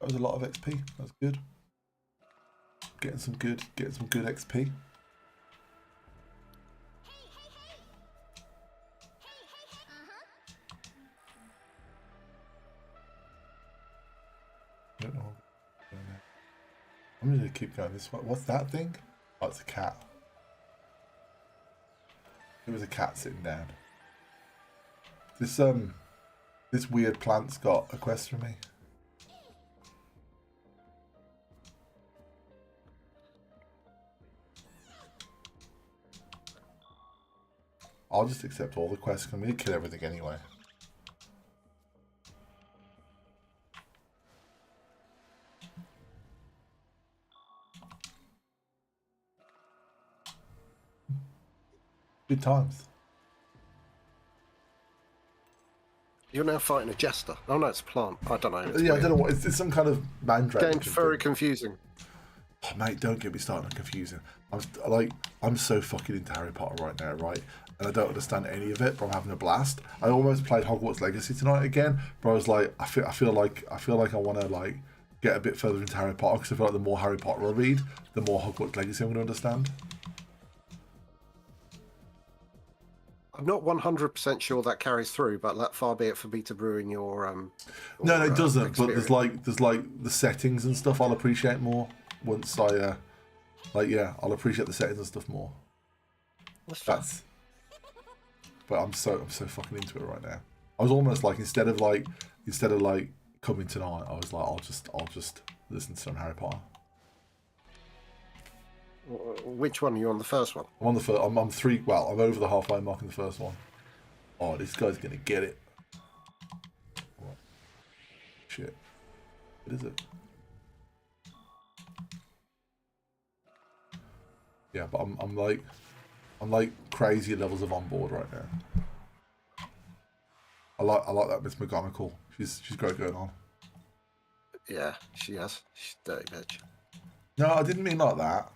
That was a lot of XP. That's good. Getting some good XP. I don't know. I'm gonna keep going this way. What's that thing? Oh, it's a cat. It was a cat sitting down. This weird plant's got a quest for me. I'll just accept all the quests. I'm gonna kill everything anyway. Good times. You're now fighting a jester. Oh no, it's a plant. I don't know. It's Yeah, I weird. don't know what. It's some kind of mandrake. Getting very confusing. Oh, mate, don't get me started on confusing. I'm so fucking into Harry Potter right now, right? And I don't understand any of it, but I'm having a blast. I almost played Hogwarts Legacy tonight again, but I was like, I feel like I want to like get a bit further into Harry Potter because I feel like the more Harry Potter I read, the more Hogwarts Legacy I'm going to understand. I'm not 100% sure that carries through, but that far be it for me to ruin your No, it doesn't. experience. But there's like the settings and stuff I'll appreciate more once I I'll appreciate the settings and stuff more. That's. But I'm so fucking into it right now. I was almost like instead of coming tonight, I was like I'll just listen to some Harry Potter. Which one are you on? The first one? I'm on the first. I'm 3. Well, I'm over the halfway mark in the first one. Oh, this guy's gonna get it. What? Shit. What is it? Yeah, but I'm like crazy levels of on board right now. I like that Miss McGonagall. She's great going on. Yeah, she has. She's a dirty bitch. No, I didn't mean like that.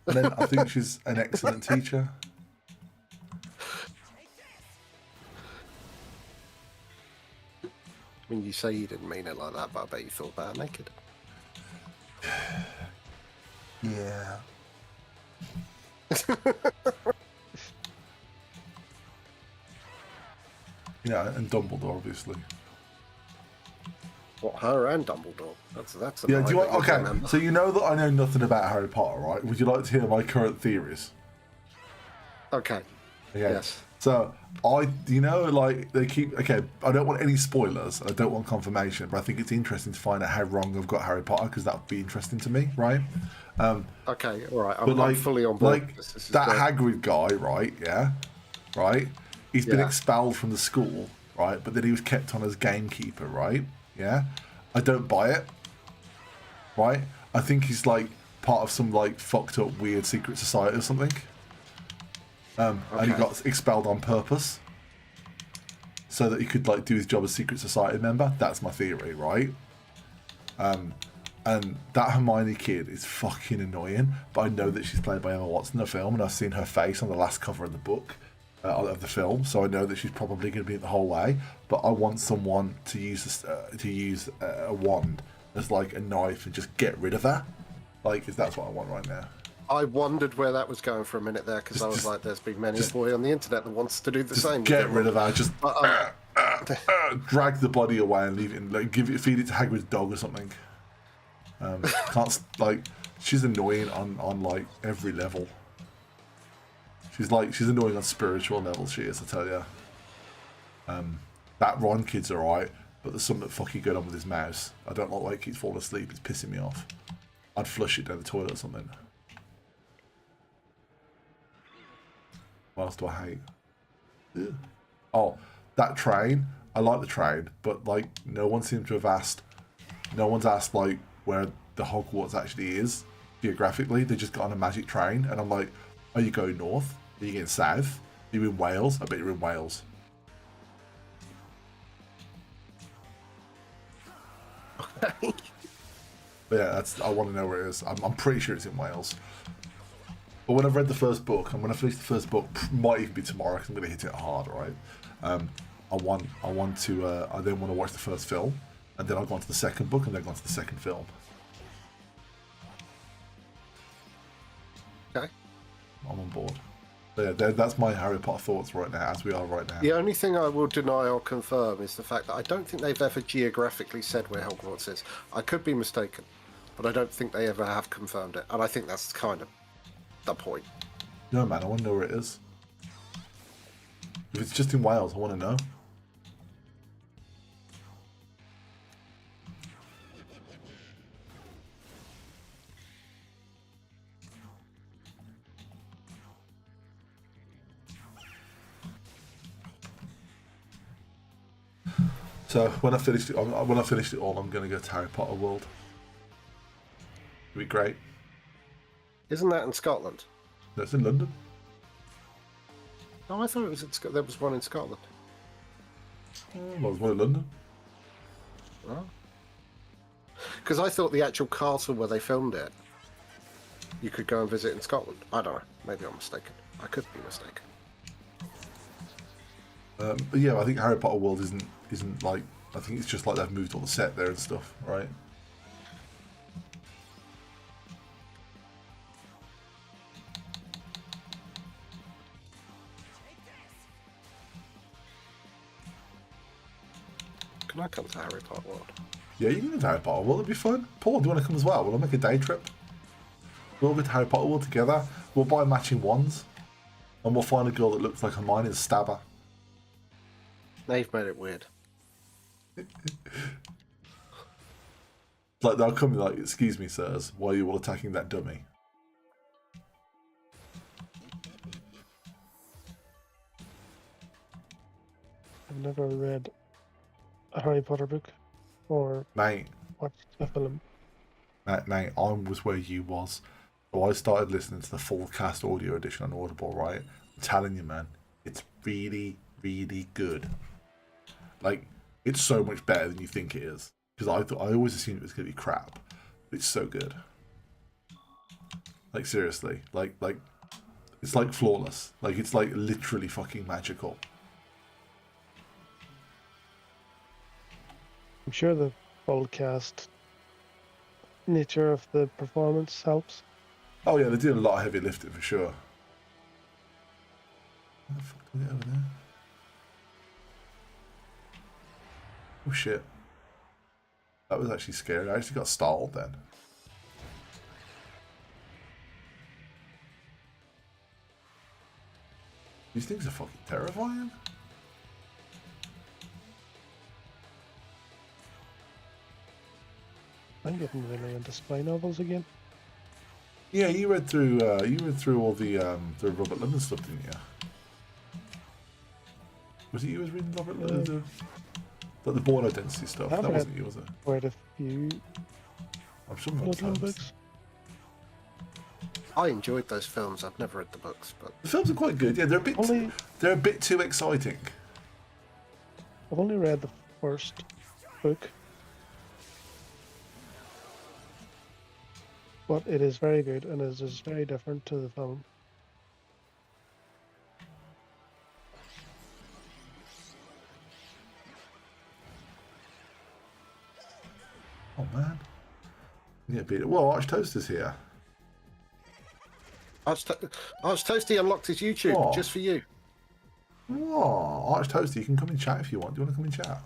And then I think she's an excellent teacher. I mean, you say you didn't mean it like that, but I bet you thought about it naked. Yeah. Yeah, and Dumbledore, obviously. What, her and Dumbledore? That's a Yeah, night do you want? that Okay, remember. so you know that I know nothing about Harry Potter, right? Would you like to hear my current theories? Okay. Okay. Yes. So like they keep. Okay, I don't want any spoilers. I don't want confirmation, but I think it's interesting to find out how wrong I've got Harry Potter because that would be interesting to me, right? Okay. All right. But I'm like, fully on board. like This is that great. Hagrid guy, right? Yeah, right. He's been Yeah. expelled from the school, right? But then he was kept on as gamekeeper, right? Yeah. I don't buy it, right? I think he's like part of some like fucked up weird secret society or something. And he Okay. got expelled on purpose so that he could like do his job as secret society member. That's my theory, right? And that Hermione kid is fucking annoying, but I know that she's played by Emma Watson in the film, and I've seen her face on the last cover of the book of the film, so I know that she's probably going to be the whole way. But I want someone to use a wand as like a knife and just get rid of her. Like, that's what I want right now. I wondered where that was going for a minute there because I was like, "There's been many a boy on the internet that wants to do the same." Get rid of her. Just But, drag the body away and leave it. And, like, feed it to Hagrid's dog or something. Like, she's annoying on like every level. She's annoying on spiritual levels. She is, I tell you. That Ron kid's alright, but there's something fucking going on with his mouse. I don't like the way it keeps falling asleep. It's pissing me off. I'd flush it down the toilet or something. What else do I hate? Ugh. Oh, that train. I like the train, but like no one seems to have asked. No one's asked like where the Hogwarts actually is geographically. They just got on a magic train, and I'm like, are you going north? Are you going south? Are you in Wales? I bet you're in Wales. okay. But yeah, I want to know where it is. I'm pretty sure it's in Wales. But when I've read the first book, and when I finish the first book, might even be tomorrow because I'm going to hit it hard, right? I then want to watch the first film, and then I'll go on to the second book, and then go on to the second film. Okay. I'm on board. But yeah, that's my Harry Potter thoughts right now, as we are right now. The only thing I will deny or confirm is the fact that I don't think they've ever geographically said where Hogwarts is. I could be mistaken, but I don't think they ever have confirmed it, and I think that's kind of the point. No, man, I want to know where it is. If it's just in Wales, I want to know. So when I finish it all, I'm going to go to Harry Potter World. It'll be great. Isn't that in Scotland? No, it's in London. No, I thought it was there was one in Scotland. Well, there's one in London. Oh. Because I thought the actual castle where they filmed it, you could go and visit in Scotland. I don't know. Maybe I'm mistaken. I could be mistaken. But yeah, I think Harry Potter World isn't like, I think it's just like they've moved all the set there and stuff, right? Can I come to Harry Potter World? Yeah, you can go to Harry Potter World, it'd be fun. Paul, do you want to come as well? We'll make a day trip. We'll go to Harry Potter World together. We'll buy matching wands. And we'll find a girl that looks like Hermione and stab her. They've made it weird. Like, they'll come like, excuse me, sirs, why are you all attacking that dummy? I've never read a Harry Potter book or Mate, watched a film. mate, I was where you was. So I started listening to the full cast audio edition on Audible, right? I'm telling you, man, it's really, really good. Like, it's so much better than you think it is. Because I always assumed it was going to be crap. It's so good. Like, seriously. Like, it's like flawless. Like, it's like literally fucking magical. I'm sure the full cast nature of the performance helps. Oh yeah, they did a lot of heavy lifting for sure. Where the fuck did I get over there? Oh shit. That was actually scary. I actually got startled then. These things are fucking terrifying. I'm getting really into spy novels again. Yeah, you read through all the Robert London stuff, didn't you? Was it you was reading Robert London? Like the born identity stuff. I've That read wasn't you, was it? quite a few I'm sure not. London books. I enjoyed those films. I've never read the books, but The films are quite good. Yeah, they're a bit too exciting. I've only read the first book, but it is very good and it is very different to the film. Oh man. Yeah, beat it. Well, Arch Toaster's here. Arch Toasty unlocked his YouTube Oh. just for you. Oh, Arch Toasty, you can come and chat if you want. Do you want to come and chat?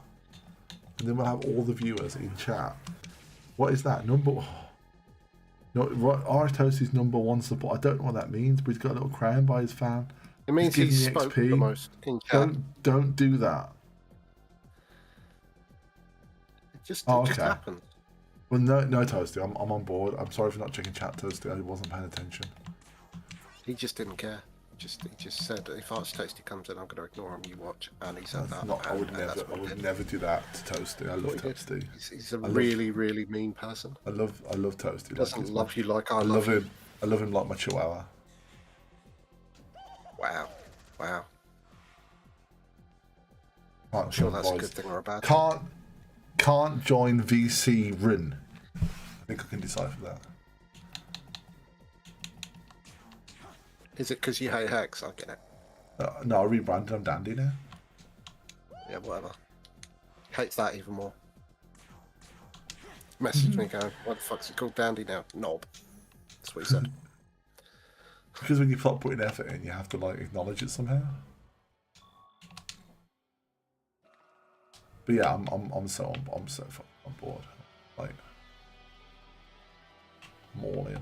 And then we'll have all the viewers in chat. What is that? No, Arch Toasty's #1 support. I don't know what that means, but he's got a little crown by his fan. It means he giving you spoke XP. the most in chat. Don't do that. It just Oh, just okay. happens. Well, no, Toasty. I'm on board. I'm sorry for not checking chat, Toasty. I wasn't paying attention. He just didn't care. He just said, if Arch Toasty comes in, I'm going to ignore him. You watch, and he said That's that. not, I and- would and never. that's I what he would did. never do that to Toasty. I love What he did. Toasty. He's a really, really mean person. I love Toasty. He doesn't he's love my- you like I I love love you. him. I love him like my Chihuahua. Wow. Can't I'm sure join that's a Voice. good thing or a bad thing. Can't join VC Run. I think I can decipher that. Is it because you hate Hex? I get it. No, I rebranded. I'm Dandy now. Yeah, whatever. Hates that even more. Message me going, what the fuck's it called Dandy now? Knob. That's what he said. Because when you start putting effort in, you have to like acknowledge it somehow. But yeah, I'm so fucking on board. Like, I'm all in.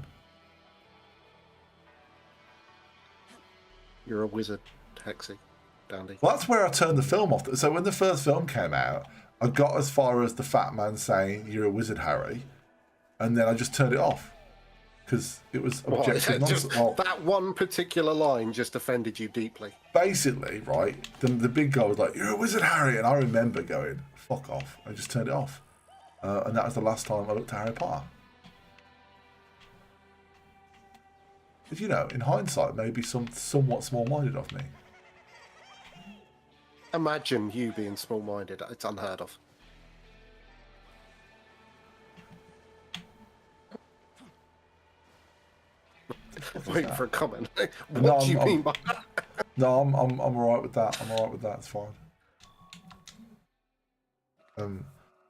You're a wizard, Hexy. Dandy. Well, that's where I turned the film off. So when the first film came out, I got as far as the fat man saying, "You're a wizard, Harry," and then I just turned it off because it was What, objective just, nonsense. Well, that one particular line just offended you deeply. basically, right, the big guy was like, "You're a wizard, Harry," and I remember going, "Fuck off!" I just turned it off, and that was the last time I looked at Harry Potter. But you know, in hindsight, maybe somewhat small-minded of me. Imagine you being small-minded. It's unheard of. Wait for a comment. What No, do you I'm- mean by that? No, I'm alright with that. I'm alright with that. It's fine.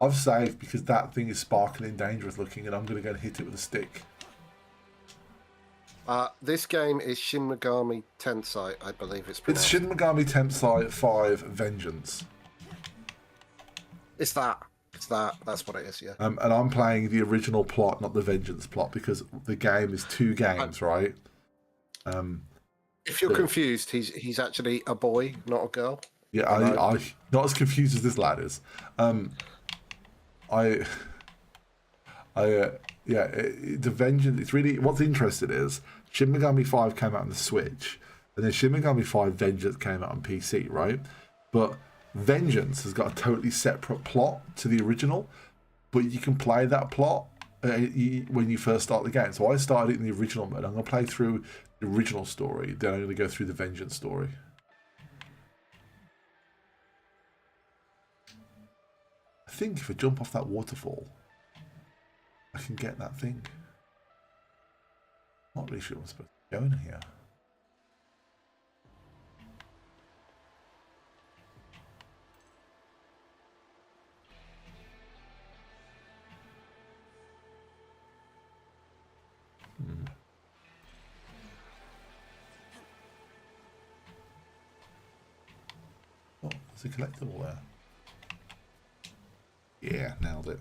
I've saved because that thing is sparkling, dangerous looking, and I'm gonna go and hit it with a stick. This game is Shin Megami Tensai, I believe it's It's pronounced. Shin Megami Tensai 5 Vengeance, It's that. That's what it is, yeah. and I'm playing the original plot, not the Vengeance plot, because the game is 2 games, right? If you're confused, he's actually a boy, not a girl. Yeah, I not as confused as this lad is. The Vengeance. It's really what's interesting is Shin Megami 5 came out on the Switch, and then Shin Megami 5 Vengeance came out on PC, right? But Vengeance has got a totally separate plot to the original, but you can play that plot when you first start the game. So I started it in the original mode. I'm going to play through the original story, then I'm going to go through the Vengeance story. I think if I jump off that waterfall, I can get that thing. Not really sure I'm supposed to go in here. Oh, there's a collectible there. Yeah, nailed it.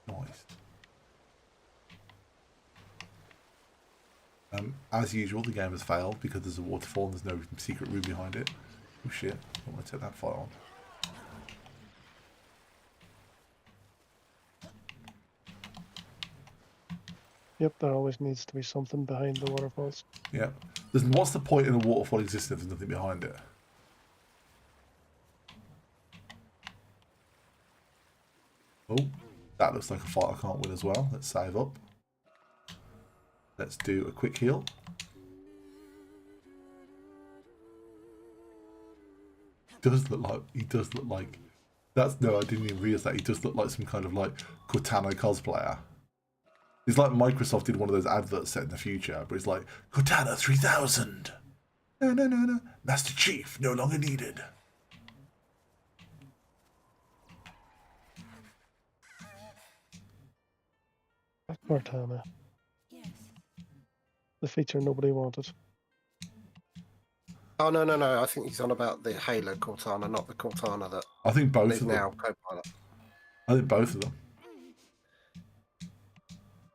Nice. As usual, the game has failed because there's a waterfall and there's no secret room behind it. Oh shit, I don't want to take that fire on. Yep, there always needs to be something behind the waterfalls. Yeah. What's the point in a waterfall existing if there's nothing behind it? Oh, that looks like a fight I can't win as well. Let's save up. Let's do a quick heal. He does look like that's no, I didn't even realize that. He does look like some kind of like Cortana cosplayer. It's like Microsoft did one of those adverts set in the future, but it's like Cortana 3000. No. Master Chief no longer needed. Cortana, Yes. the feature nobody wanted. Oh no! I think he's on about the Halo Cortana, not the Cortana that I think both is of them. now Copilot. I think both of them.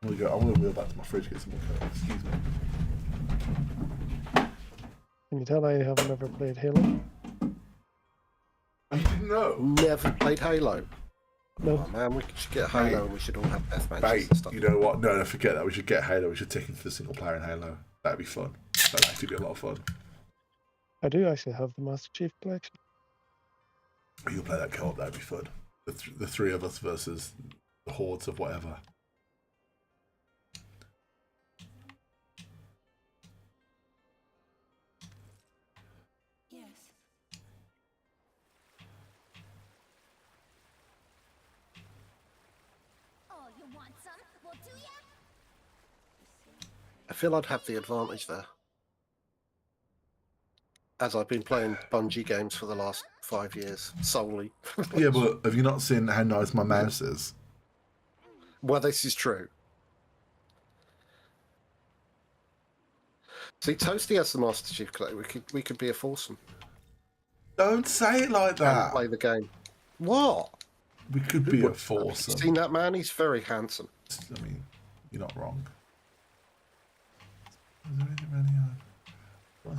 I'm gonna wheel back to my fridge, get some more Coke. Excuse me. Can you tell I haven't ever played Halo? You didn't know? Never played Halo. No. Oh man, we should get Halo Mate. and we should all have deathmatches Mate, and stuff. you know what? No, forget that. We should get Halo. We should take into the single player in Halo. That'd be fun. That'd actually be a lot of fun. I do actually have the Master Chief collection. You'll play that co-op. That'd be fun. The three of us versus the hordes of whatever. Yes. Oh, you want some? Well, do ya? I feel I'd have the advantage there. As I've been playing Bungie games for the last 5 years, solely. Yeah, but have you not seen how nice my mouse is? Well, this is true. See, Toasty has the Master Chief collection. We could be a foursome Don't say it like and that. play the game. What? We could be a Have you foursome. seen that man? He's very handsome. I mean, you're not wrong. Is there anything really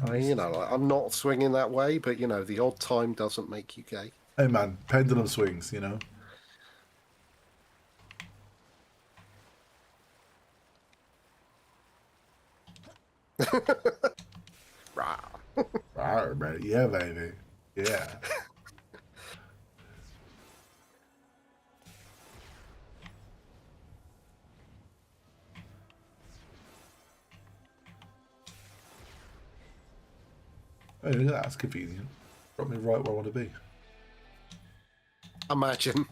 I mean, you know, like, I'm not swinging that way, but you know, the odd time doesn't make you gay. Hey man, pendulum swings, you know. Rah. Rawr, man. Yeah, baby. Yeah. Oh, look at that. That's convenient. Got me right where I want to be. Imagine.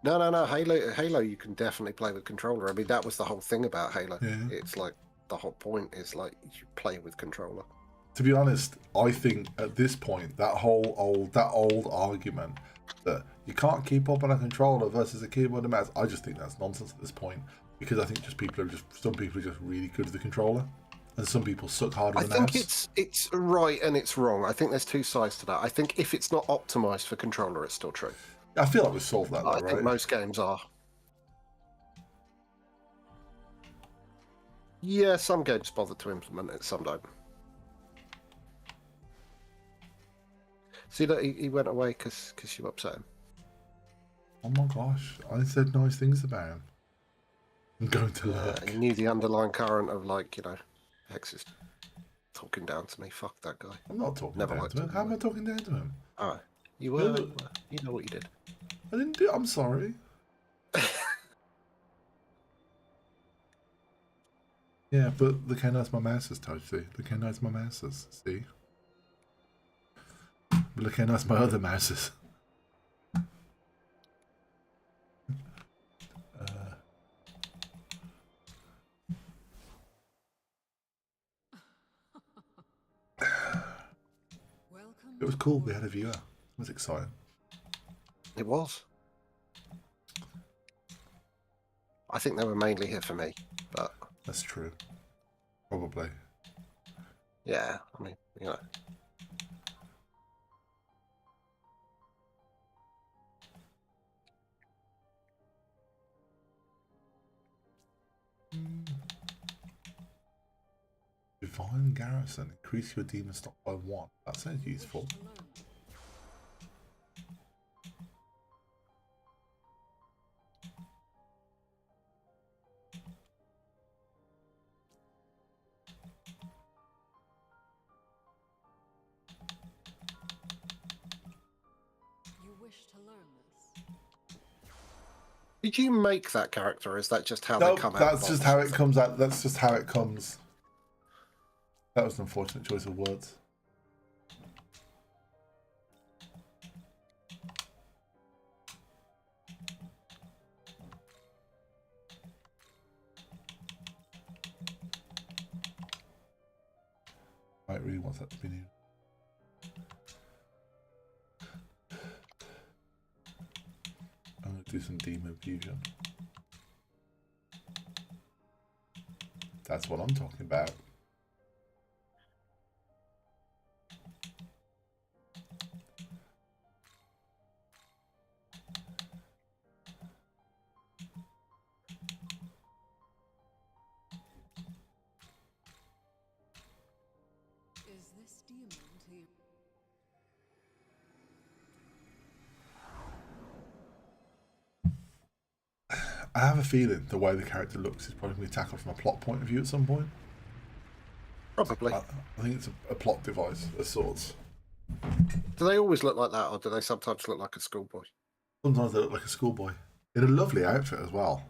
No. Halo, you can definitely play with controller. I mean, that was the whole thing about Halo. Yeah. It's like the whole point is like you play with controller. To be honest, I think at this point that old argument that you can't keep up on a controller versus a keyboard and mouse, I just think that's nonsense at this point, because I think some people are just really good with the controller, and some people suck harder I than think mouse. it's right and it's wrong. I think there's two sides to that. I think if it's not optimized for controller, it's still true. I feel like we've solved that, though, I right? think most games are. Yeah, some games bother to implement it, some don't. See that he went away because you upset him. Oh my gosh, I said nice things about him. I'm going to look. He knew the underlying current of, like, you know, Hex is talking down to me. Fuck that guy. I'm not talking Never down liked to him. him, How am I anyway. talking down to him? Oh, you were. No. You know what you did. I didn't do. I'm sorry. Yeah, but look how nice my mouse is, Toasty. Look how nice my mouse is. See? But look how nice my other mouse is. Welcome. It was cool. We had a viewer. It was exciting. It was. I think they were mainly here for me, but That's true. Probably. yeah, I mean, you know. Divine Garrison. Increase your demon stock by 1. That sounds useful. You wish to learn this. Did you make that character, or is that just how No, they come out? that's of just box? how it comes out. That's just how it comes. That was an unfortunate choice of words. really wants that to be new. I'm going to do some demon fusion. That's what I'm talking about. Is this demon to you? I have a feeling the way the character looks is probably going to be tackled from a plot point of view at some point. Probably. I think it's a plot device of sorts. Do they always look like that, or do they sometimes look like a schoolboy? Sometimes they look like a schoolboy. In a lovely outfit as well.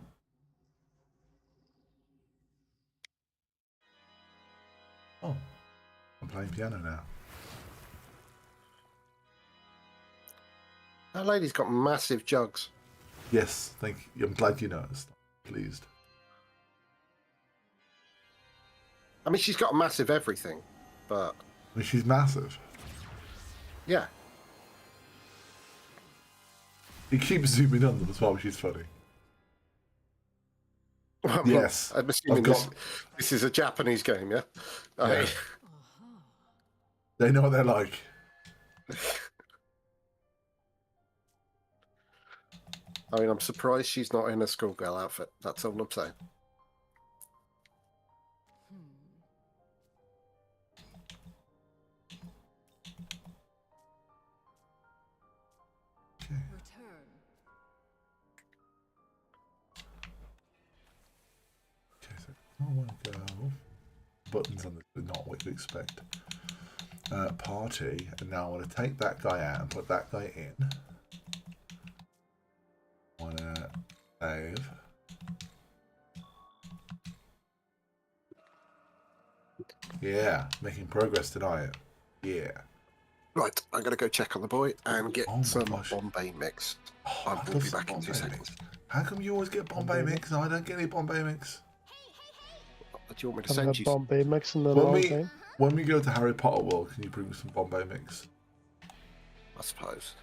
Oh, I'm playing piano now. That lady's got massive jugs. Yes, thank you. I'm glad you noticed. Pleased. I mean, she's got a massive everything, but I mean, she's massive. yeah. He keeps zooming on them as well, which is funny. Yes, I'm assuming this is a Japanese game, yeah? Yeah. They know what they're like. I mean, I'm surprised she's not in a schoolgirl outfit. That's all I'm saying. Okay. Return. Okay, so I want to go. Buttons on this are not what you expect. Party, and now I want to take that guy out and put that guy in. I want to save. Yeah, making progress tonight. Yeah. Right, I'm going to go check on the boy and get Oh my some gosh. Bombay mix. Oh, I I will love be some back in 2 Bombay seconds. mix. How come you always get Bombay Bombay mix and I don't get any Bombay mix? Do you want me to Haven't send had you? Bombay mix in a When long we time. when we go to Harry Potter World, can you bring me some Bombay mix? I suppose.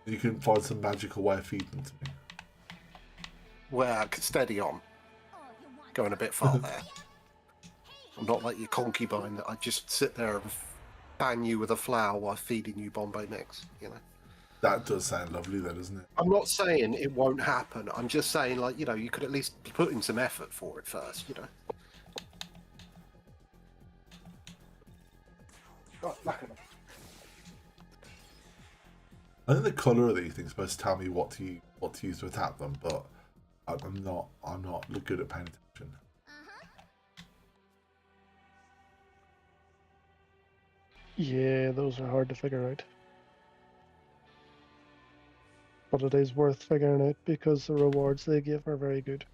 You can find some magical way of feeding them to me. Well, I could steady on. Going a bit far there. I'm not like your concubine that I just sit there and fan you with a flower while feeding you Bombay mix, you know? That does sound lovely though, doesn't it? I'm not saying it won't happen. I'm just saying, like, you know, you could at least put in some effort for it first, you know? Right, back in. I think the colour of these things is supposed to tell me what to use to attack them, but I'm not good at paying attention. Yeah, those are hard to figure out. But it is worth figuring out because the rewards they give are very good.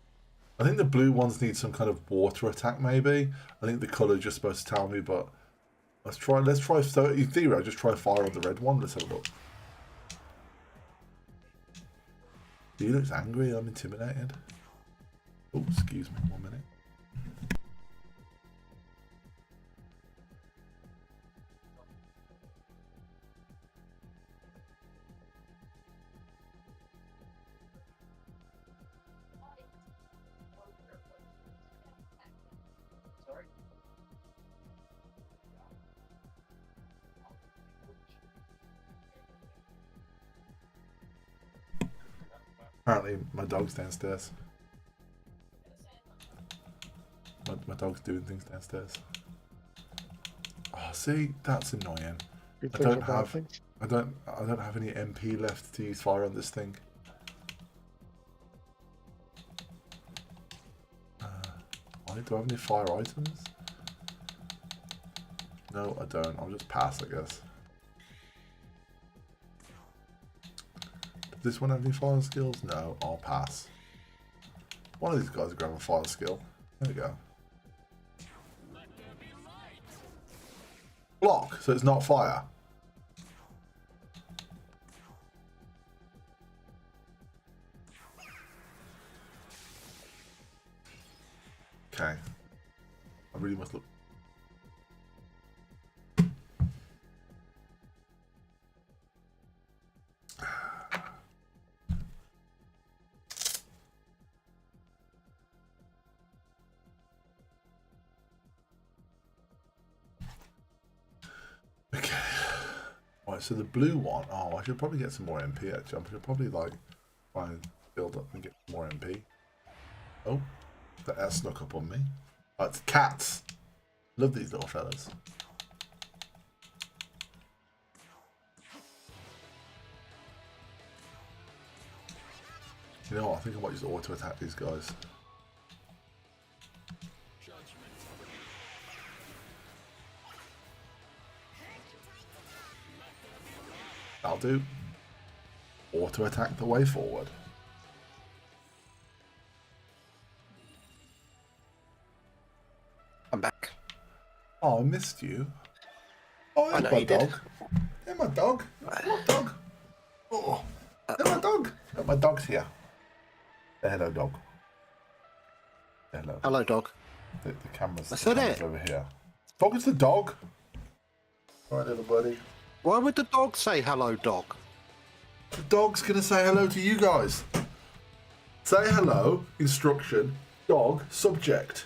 I think the blue ones need some kind of water attack, maybe. I think the colour is just supposed to tell me, but let's try. So in theory, I just try fire on the red one. Let's have a look. He looks angry. I'm intimidated. Oh, excuse me. 1 minute. Apparently, my dog's downstairs. My dog's doing things downstairs. Oh, see, that's annoying. Good I things or don't bad have. things. I don't have any MP left to use fire on this thing. Do I have any fire items? No, I don't. I'll just pass, I guess. Does this one have any fire skills? No, I'll pass. One of these guys will grab a fire skill. There we go. Block, so it's not fire. Okay. I really must look. Right, so the blue one. Oh, I should probably get some more MP actually. I should probably like try and build up and get more MP. Oh, that snuck up on me. Oh, it's cats. Love these little fellas. You know what? I think I might just auto attack these guys. That'll do. Auto attack the way forward. I'm back. Oh, I missed you. Oh, I there's know my you did. dog. There's my dog. What dog? Oh, there's my dog. Oh, my dog's here. Say hello, dog. Say hello. Hello, dog. The camera's, That's the it. camera's over here. Dog is the dog. All right, little buddy. Why would the dog say hello, dog? The dog's gonna say hello to you guys. Say hello. Instruction. Dog. Subject.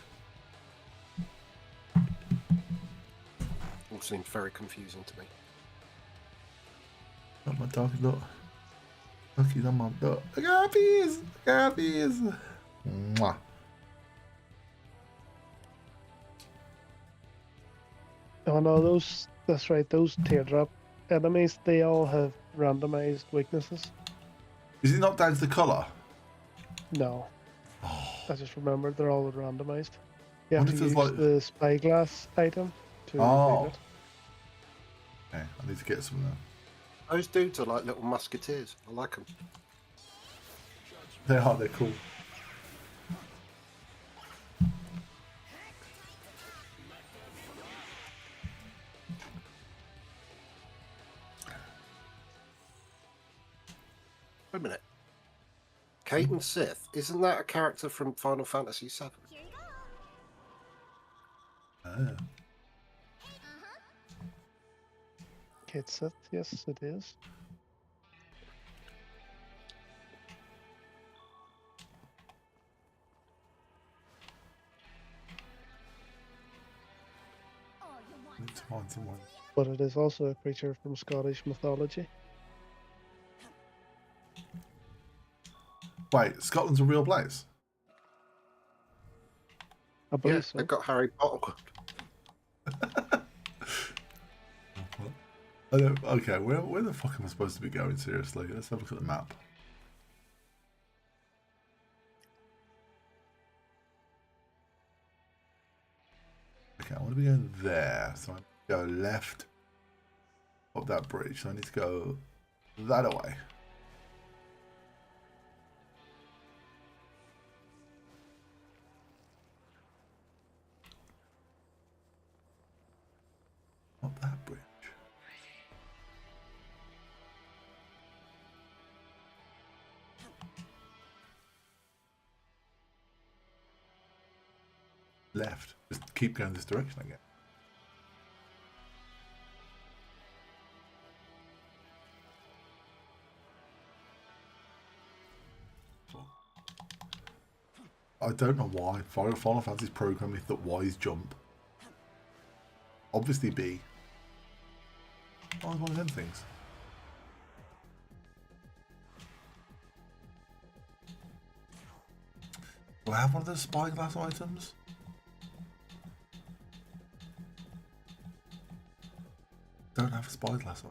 All seems very confusing to me. Look, my dog. Look. Look, he's on my dog. Look how happy he is. Look how happy he is. Mwah. Oh no, that's right, those teardrop enemies, they all have randomized weaknesses. Is it not down to the colour? No. I just remembered they're all randomized. You What have if to use there's like- the spyglass item to Oh. read it. Okay, I need to get some of them. Those dudes are like little musketeers. I like them. They are, they're cool. Wait a minute. Kate and Sith, isn't that a character from Final Fantasy VII? Here you go. Ah. Kate Sith, yes it is. Oh, you want Need to find someone. But it is also a creature from Scottish mythology. Wait, Scotland's a real place? I believe Yeah, so. they've got Harry Potter. I don't, okay, where the fuck am I supposed to be going, seriously? Let's have a look at the map. Okay, I want to be going there, so I go left up that bridge, so I need to go that way. Up that bridge. Left. Just keep going this direction, I guess. I don't know why. Final Fantasy's programming that Y is jump. Obviously B. Oh, it's one of them things. Do I have one of those spyglass items? Don't have a spyglass item.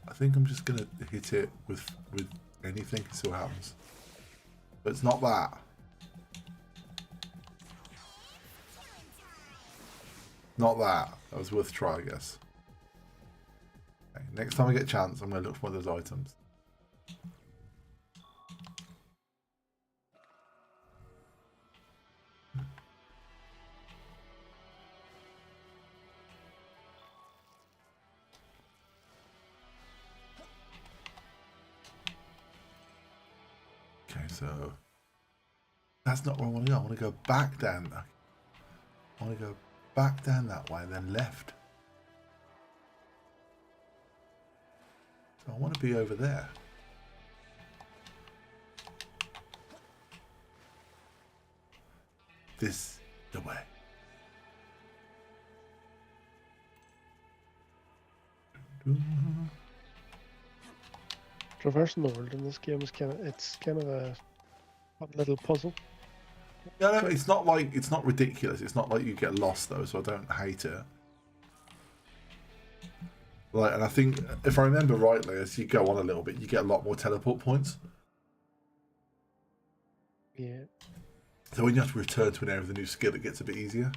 I think I'm just gonna hit it with anything and see what happens. But it's not that. Not that. That was worth a try, I guess. Okay, next time I get a chance, I'm gonna look for one of those items. Okay, so that's not where I want to go. I want to go back down. I want to go back down that way and then left. So I want to be over there. The way. Traversing the world in this game is kind of a fun little puzzle. No, it's not ridiculous. It's not like you get lost though, so I don't hate it. Like, and I think if I remember rightly, as you go on a little bit, you get a lot more teleport points. Yeah. So when you have to return to an area with a new skill, it gets a bit easier.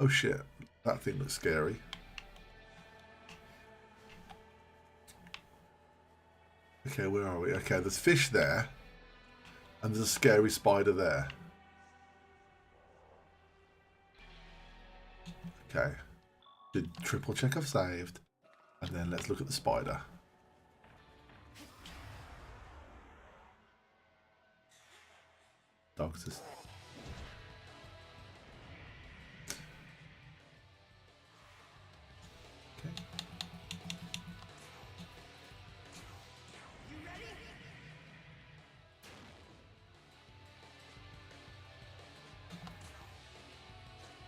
Oh shit, that thing looks scary. Okay, where are we? Okay, there's fish there, and there's a scary spider there. Okay, did triple check I've saved, and then let's look at the spider. Dogs just... Okay.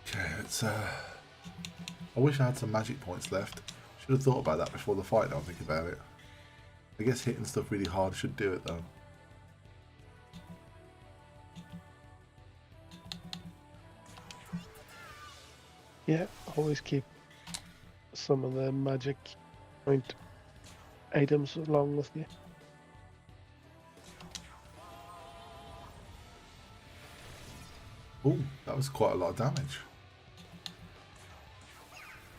Okay, it's I wish I had some magic points left. Should have thought about that before the fight now I think about it. I guess hitting stuff really hard should do it though. Yeah, always keep some of the magic point items along with you. Oh, that was quite a lot of damage.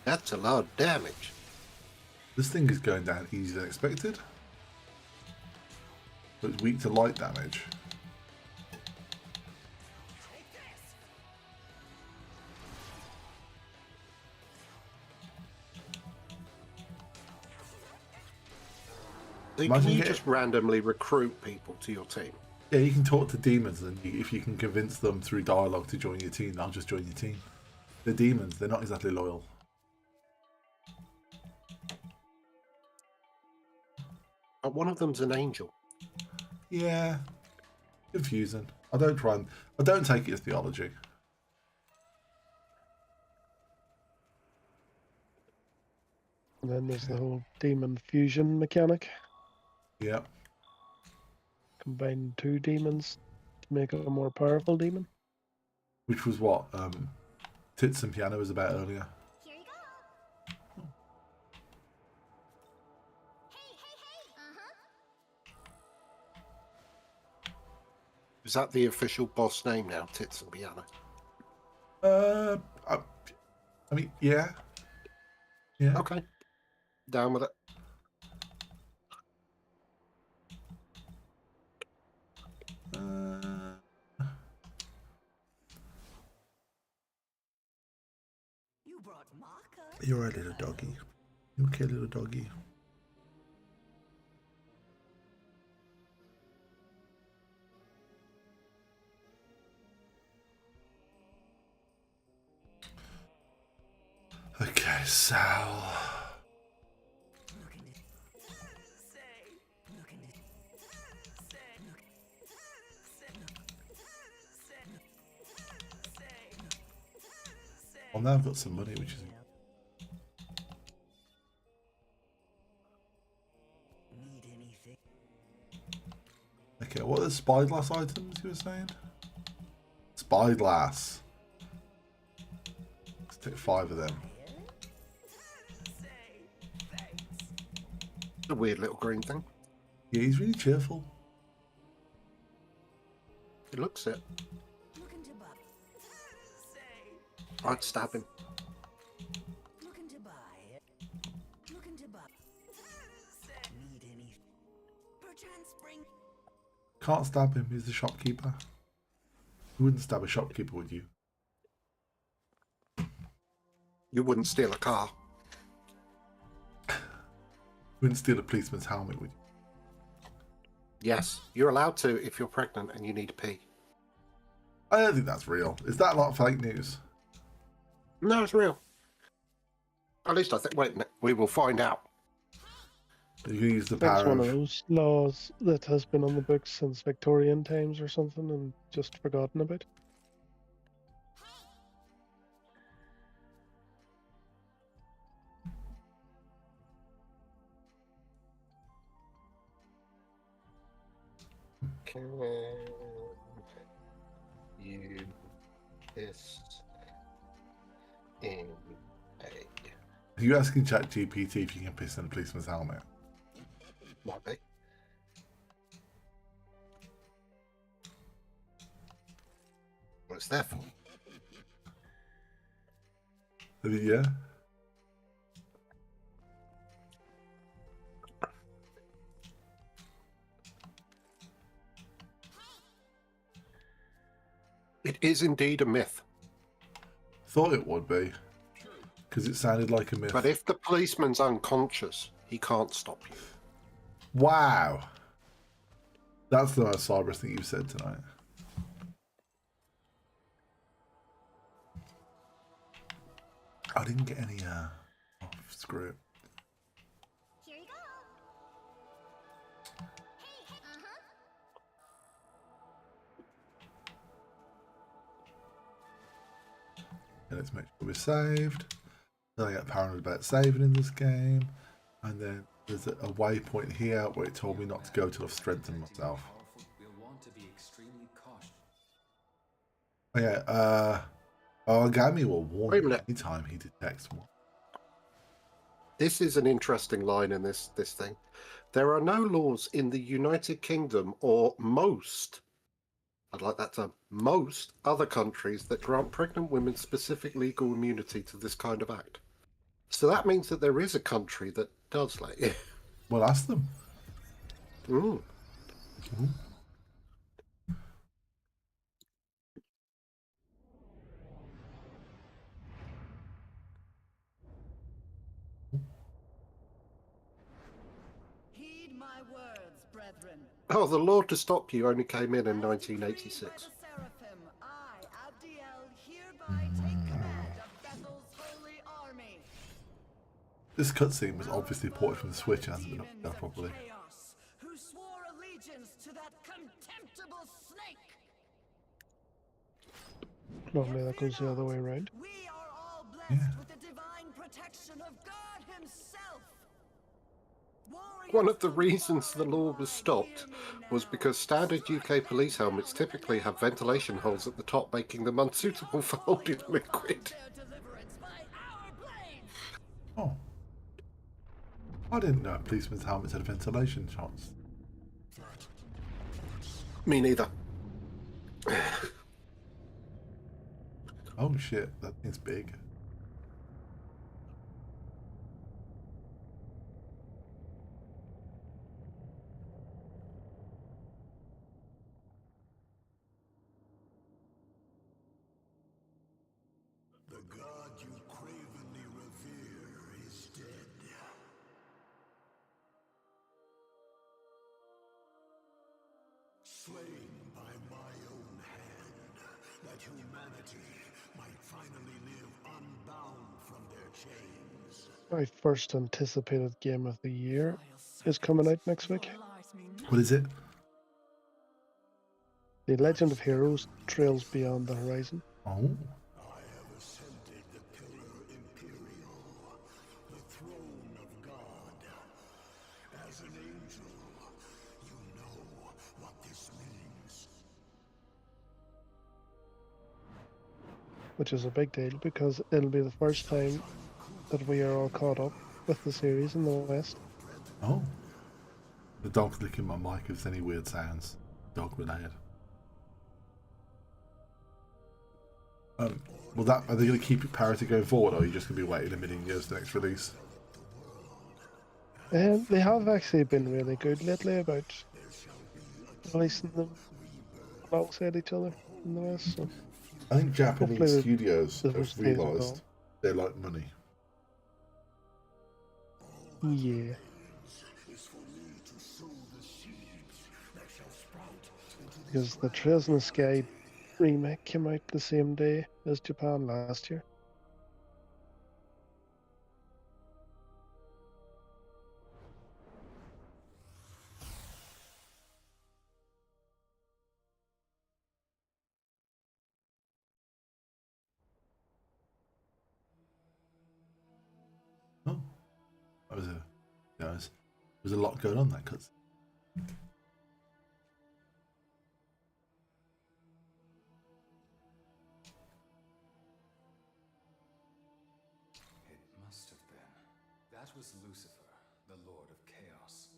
That's a lot of damage. This thing is going down easier than expected. But it's weak to light damage. So Imagine can you get- just randomly recruit people to your team? Yeah, you can talk to demons, and if you can convince them through dialogue to join your team, they'll just join your team. They're demons, they're not exactly loyal. But one of them's an angel. Yeah, confusing. I don't take it as theology. And then there's the whole demon fusion mechanic. Yeah. Combine two demons to make a more powerful demon. Which was what Tits and Piano was about earlier. Here you go. Hey. Is that the official boss name now, Tits and Piano? I mean, yeah. Yeah. Okay. Down with it. You brought marker. You're right, little doggy. You okay, little doggy? Okay, so... Well, now I've got some money, which is... Okay, what are the spyglass items you were saying? Spyglass. Let's take 5 of them. A weird little green thing. Yeah, he's really cheerful. It looks it. Looking to buy. I'd stab him. Looking to buy. Looking to buy. Need any? Perchance bring. Can't stab him, he's the shopkeeper. You wouldn't stab a shopkeeper, would you? You wouldn't steal a car. You wouldn't steal a policeman's helmet, would you? Yes, you're allowed to if you're pregnant and you need to pee. I don't think that's real. Is that like fake news? No, it's real. At least I think. Wait a minute. We will find out. You can use the That's power one of of... those laws that has been on the books since Victorian times or something and just forgotten about. Can you piss in a... Are you asking ChatGPT if you can piss in a policeman's helmet? Might be. What it's there for. I mean, yeah. It is indeed a myth. Thought it would be. Because it sounded like a myth. But if the policeman's unconscious, he can't stop you. Wow. That's the most Cyberus thing you've said tonight. I didn't get any screw it. Here you go. Hey, And let's make sure we're saved. Then I get paranoid about saving in this game. And then there's a waypoint here where it told me not to go till I've strengthened myself. Oh yeah, Origami will warn Wait a me minute. anytime he detects one. This is an interesting line in this thing. There are no laws in the United Kingdom or most, I'd like that term, most other countries that grant pregnant women specific legal immunity to this kind of act. So that means that there is a country that does let you. Well, ask them. Mm. Heed my words, brethren. Oh, the law to stop you only came in 1986. I, Abdiel, hereby take command of Bethel's holy army. This cutscene was obviously ported from the Switch and hasn't been Demons updated of properly. chaos, who swore allegiance to that contemptible snake. Normally that goes the other way around. We are all blessed Yeah. with the divine protection of God himself. One of the reasons the law was stopped was because standard UK police helmets typically have ventilation holes at the top, making them unsuitable for holding liquid. Oh. I didn't know policemen's helmets had ventilation shots. Me neither. Oh shit, that thing's big. The god you cravenly revere is dead. Slain by my own hand, that humanity might finally live unbound from their chains. My first anticipated game of the year is coming out next week. What is it? The Legend of Heroes Trails Beyond the Horizon. Oh. I have ascended the Pillar Imperial, the throne of God. As an angel, you know what this means. Which is a big deal because it'll be the first time that we are all caught up with the series in the West. Oh. The dog's licking my mic if there's any weird sounds. Dog related. Well, are they going to keep it parity going forward, or are you just going to be waiting a million years for the next release? They have actually been really good lately about releasing them alongside each other in the West. So I think Japanese hopefully studios those have days are realised they like money. yeah. Because the Trails in the Sky remake came out the same day as Japan last year. Oh. That was there was a lot going on that cutscene. That was Lucifer, the Lord of Chaos.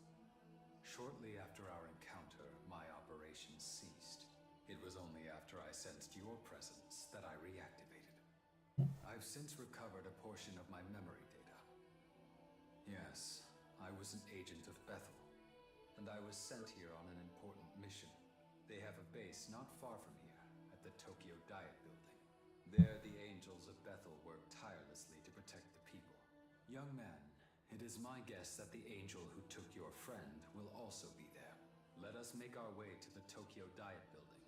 Shortly after our encounter, my operations ceased. It was only after I sensed your presence that I reactivated. I've since recovered a portion of my memory data. Yes, I was an agent of Bethel, and I was sent here on an important mission. They have a base not far from here, at the Tokyo Diet Building. There, the angels of Bethel work tirelessly to protect the people. Young man, it is my guess that the angel who took your friend will also be there. Let us make our way to the Tokyo Diet Building.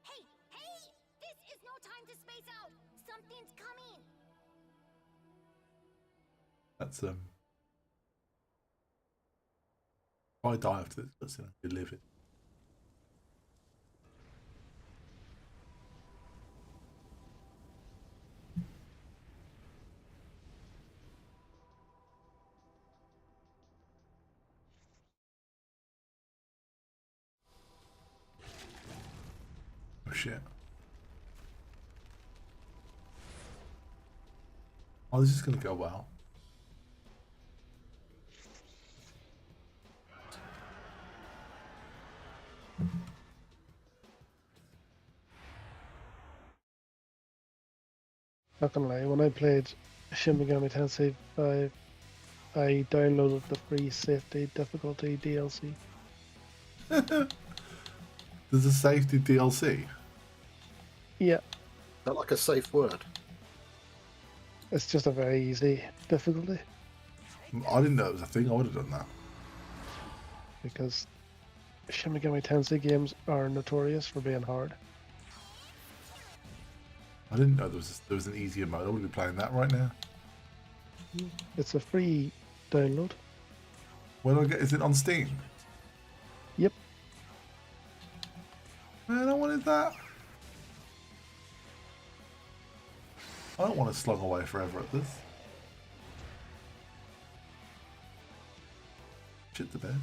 Hey! Hey! This is no time to space out! Something's coming! That's if I die after this, that's you live it. Oh shit. Oh, this is gonna go well. Not gonna lie, when I played Shin Megami Tensei 5, I downloaded the free safety difficulty DLC. There's a safety DLC. Yeah, Is that like a safe word? it's just a very easy difficulty I didn't know it was a thing. I would have done that. because Shin Megami Tensei games are notorious for being hard. I didn't know there was an easier mode. I would be playing that right now. It's a free download. Where do I get? Is it on Steam? Yep. Man, I wanted that. I don't want to slug away forever at this. Shit the bed.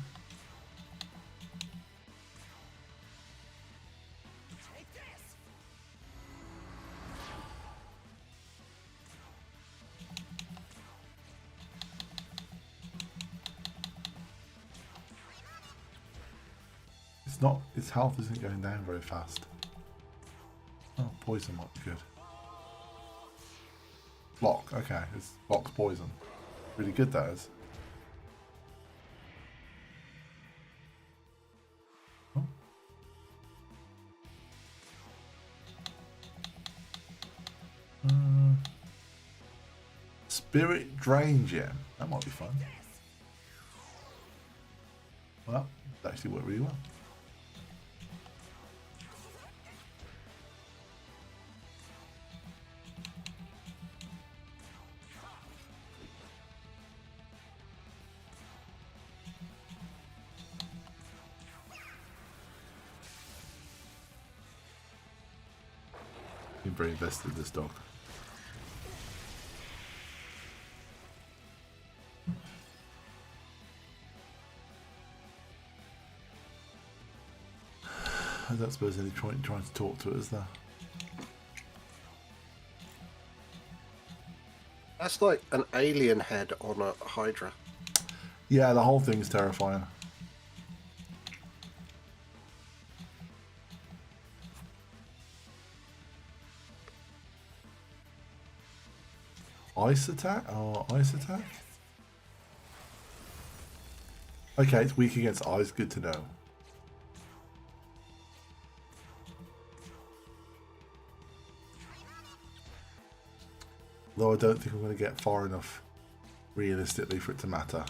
It's not. Its health isn't going down very fast. Oh, poison might be good. Block. Okay, it's blocks poison. Really good that is. Oh. Spirit Drain Gem. That might be fun. Well, that actually worked really well. Been very invested in this dog. I don't suppose any trying to talk to it, is there? That's like an alien head on a Hydra. Yeah, the whole thing's terrifying. Ice attack? Oh, ice attack? Okay, it's weak against ice. Good to know. Though I don't think I'm going to get far enough realistically for it to matter.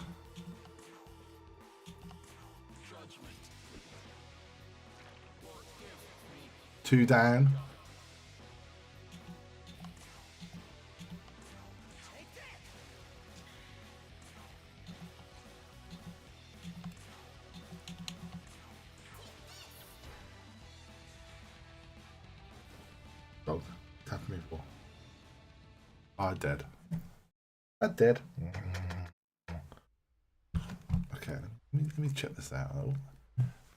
Two down. Dog, tap me for. Ah, dead. I'm dead. Okay, let me check this out.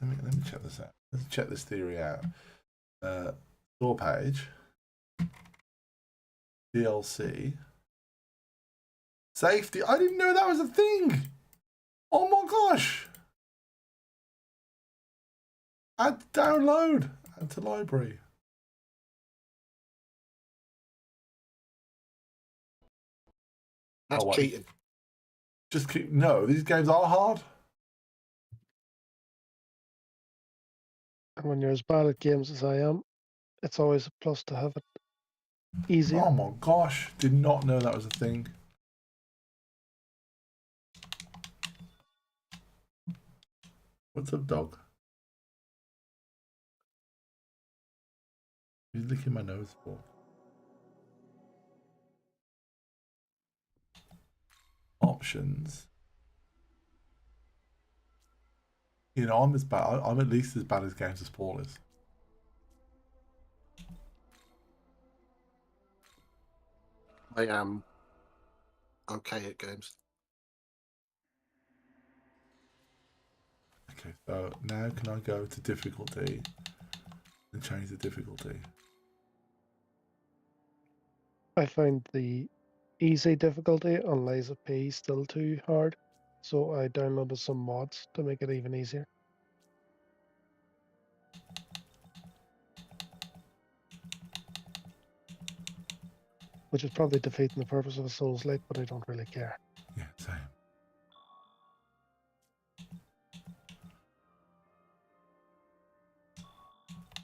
Let me check this out. Let's check this theory out. Store page. DLC. Safety. I didn't know that was a thing. Oh my gosh. Add to download. Add to library. That's wait. cheating. Just keep. No, these games are hard. And when you're as bad at games as I am, it's always a plus to have it easier. Oh my gosh. Did not know that was a thing. What's up, dog? He's licking my nose for. Options. You know, I'm as bad. I'm at least as bad as games as Paul is. I am okay at games. Okay, so now can I go to difficulty and change the difficulty? I find the easy difficulty on Lies of P still too hard, so I downloaded some mods to make it even easier. Which is probably defeating the purpose of a Souls-like, but I don't really care. Yeah, same. I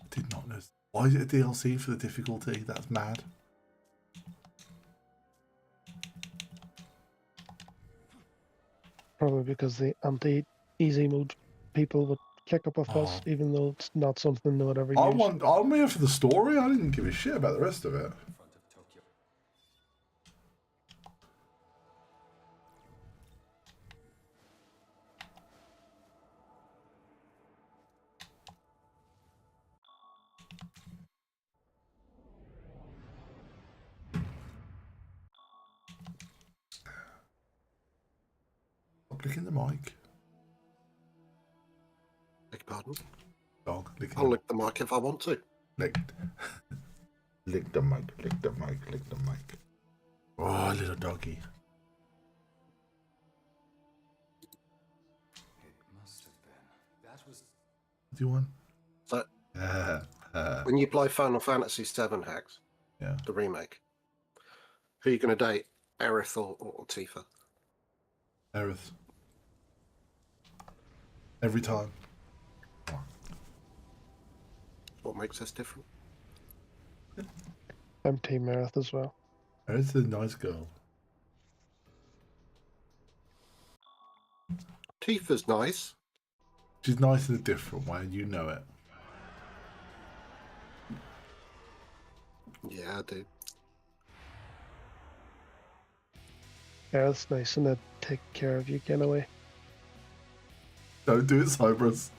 did not know. Why is it a DLC for the difficulty? That's mad. Probably because the anti-easy mode people would kick up a fuss, even though it's not something they would ever use. I'm here for the story. I didn't give a shit about the rest of it. In front of Tokyo. Stop licking the mic. Beg your pardon? Dog, licking I'll the lick the mic if I want to. lick. Lick the mic, lick the mic, lick the mic. Oh, little doggy. It must have been. That was. Do you want? So Yeah. when you play Final Fantasy VII Hacks, Yeah. the remake, who are you going to date, Aerith or Tifa? Aerith. Every time. What makes us different? I'm Team Aerith as well. Aerith's a nice girl. Tifa's nice. She's nice in a different way, and you know it. Yeah, I do. Aerith's nice and they take care of you kind of way. Don't do it, Cyberus.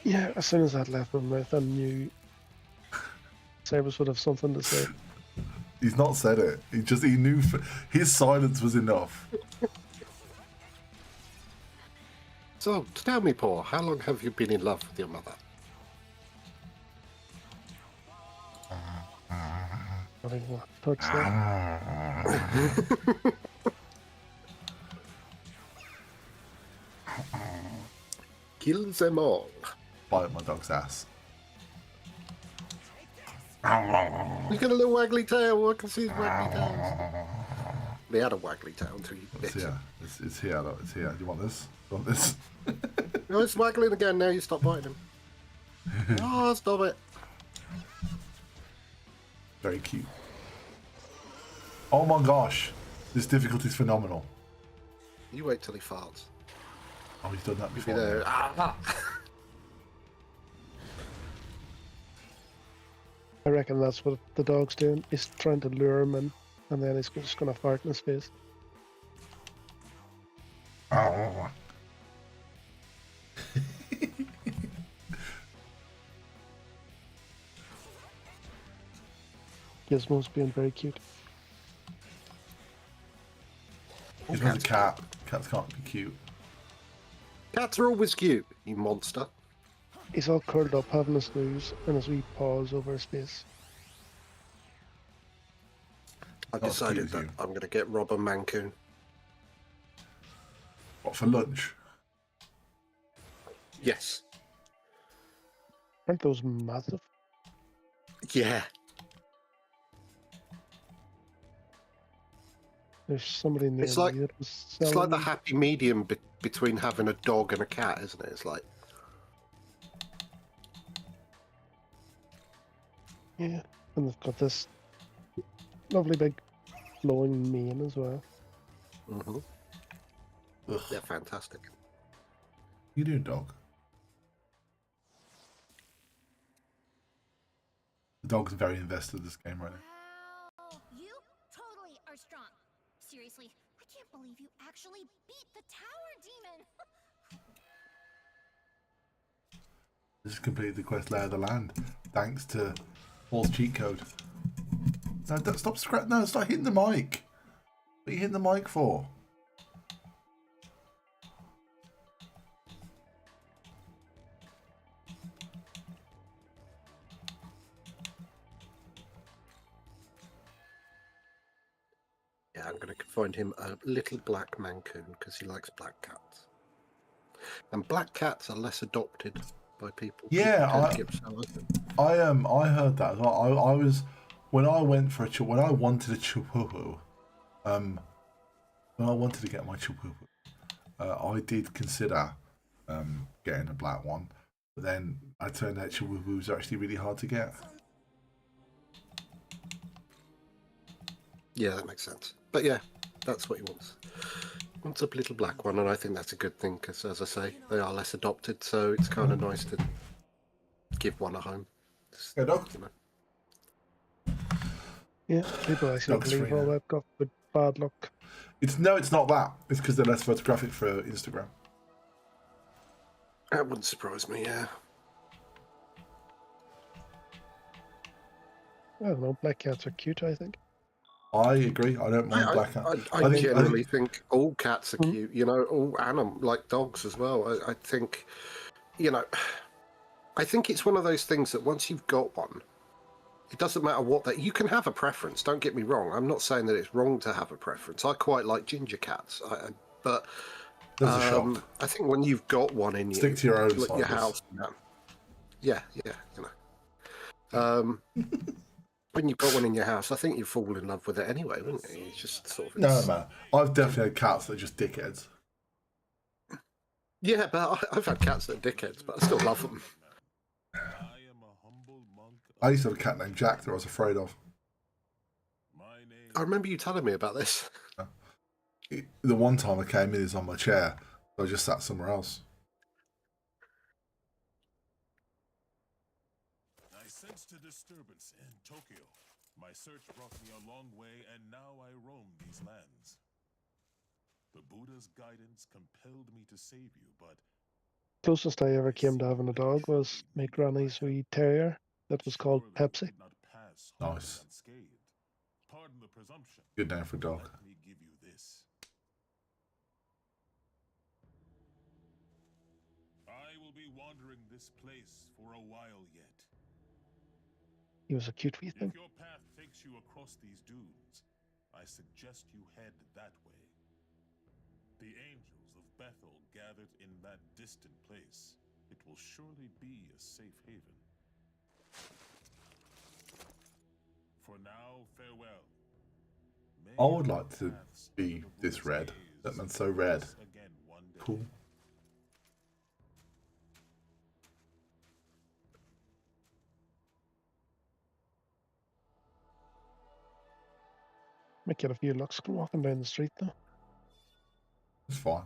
Yeah, as soon as that left my mouth, I knew Cyberus would have something to say. He's not said it. He knew his silence was enough. So, tell me, Paul, how long have you been in love with your mother? I don't want to touch that. Kill them all. Bite my dog's ass. He's got a little waggly tail. I can see his waggly tails. They had a waggly tail until you bit It's it. here. It's here. Look, it's here. Do you want this? Do you want this? No, it's waggling again now. You stop biting him. Oh, stop it. Very cute. Oh my gosh. This difficulty is phenomenal. You wait till he farts. Oh, he's done that Be before. there. I reckon that's what the dog's doing. He's trying to lure him in, and then he's just going to fart in his face. Oh. Gizmo's being very cute. He's not a cat. Cats can't be cute. Cats are always cute, you monster. He's all curled up having a snooze and his wee paws over his face. I've Not as cute decided as that you. I'm going to get Rob a Mancoon. What, for lunch? Yes. Aren't those massive? Yeah. There's somebody near It's like me that was it's like selling the them. happy medium between having a dog and a cat, isn't it? It's like, Yeah, and they've got this lovely big flowing mane as well. mhm. Ugh. They're fantastic. You do, dog. The dog's very invested in this game right now. Wow, you totally are strong. Seriously, I can't believe you actually beat the tower demon. This is completed the quest Layer of the Land, thanks to Paul's cheat code. No, don't stop no, stop hitting the mic. What are you hitting the mic for? Yeah, I'm going to find him a little black Mancoon because he likes black cats. And black cats are less adopted by people. Yeah, People tend to get so open. I heard that as well. I was when I went for when I wanted a chihuahua, when I wanted to get my chihuahua, I did consider getting a black one, but then I turned out chihuahuas are actually really hard to get. Yeah, that makes sense. But yeah, that's what he wants. He wants a little black one, and I think that's a good thing because, as I say, they are less adopted, so it's kind of nice to give one a home. Just, Yeah, dog. you know. Yeah, people actually Dog's believe free all now. that got good bad luck. It's not that. It's because they're less photographic for Instagram. That wouldn't surprise me, yeah. I don't know, black cats are cute, I think. I agree. I don't mind black cat. I generally think all cats are cute, you know, all animals, like dogs as well. I think, you know, I think it's one of those things that once you've got one, it doesn't matter what that you can have a preference. Don't get me wrong. I'm not saying that it's wrong to have a preference. I quite like ginger cats, but There's a shock. I think when you've got one in Stick to your own your Cybers. house, yeah, you know. When you've got one in your house, I think you'd fall in love with it anyway, wouldn't you? It's just sort of No, man. I've definitely had cats that are just dickheads. Yeah, but I've had cats that are dickheads, but I still love them. I used to have a cat named Jack that I was afraid of. I remember you telling me about this. The one time I came in, he was on my chair, so I just sat somewhere else. I sensed a disturbance in Tokyo. My search brought me a long way, and now I roam these lands. The Buddha's guidance compelled me to save you, but Closest I ever came to having a dog was my granny's wee terrier that was called Pepsi. Nice. Pardon the presumption. Good name for a dog. Let me give you this. I will be wandering this place for a while yet. He was a cute wee thing. If your path takes you across these dunes, I suggest you head that way. The angels of Bethel gathered in that distant place. It will surely be a safe haven. For now, farewell. I would like to be this red. That man's so red. Cool. Might get a few looks walking down the street though. It's fine.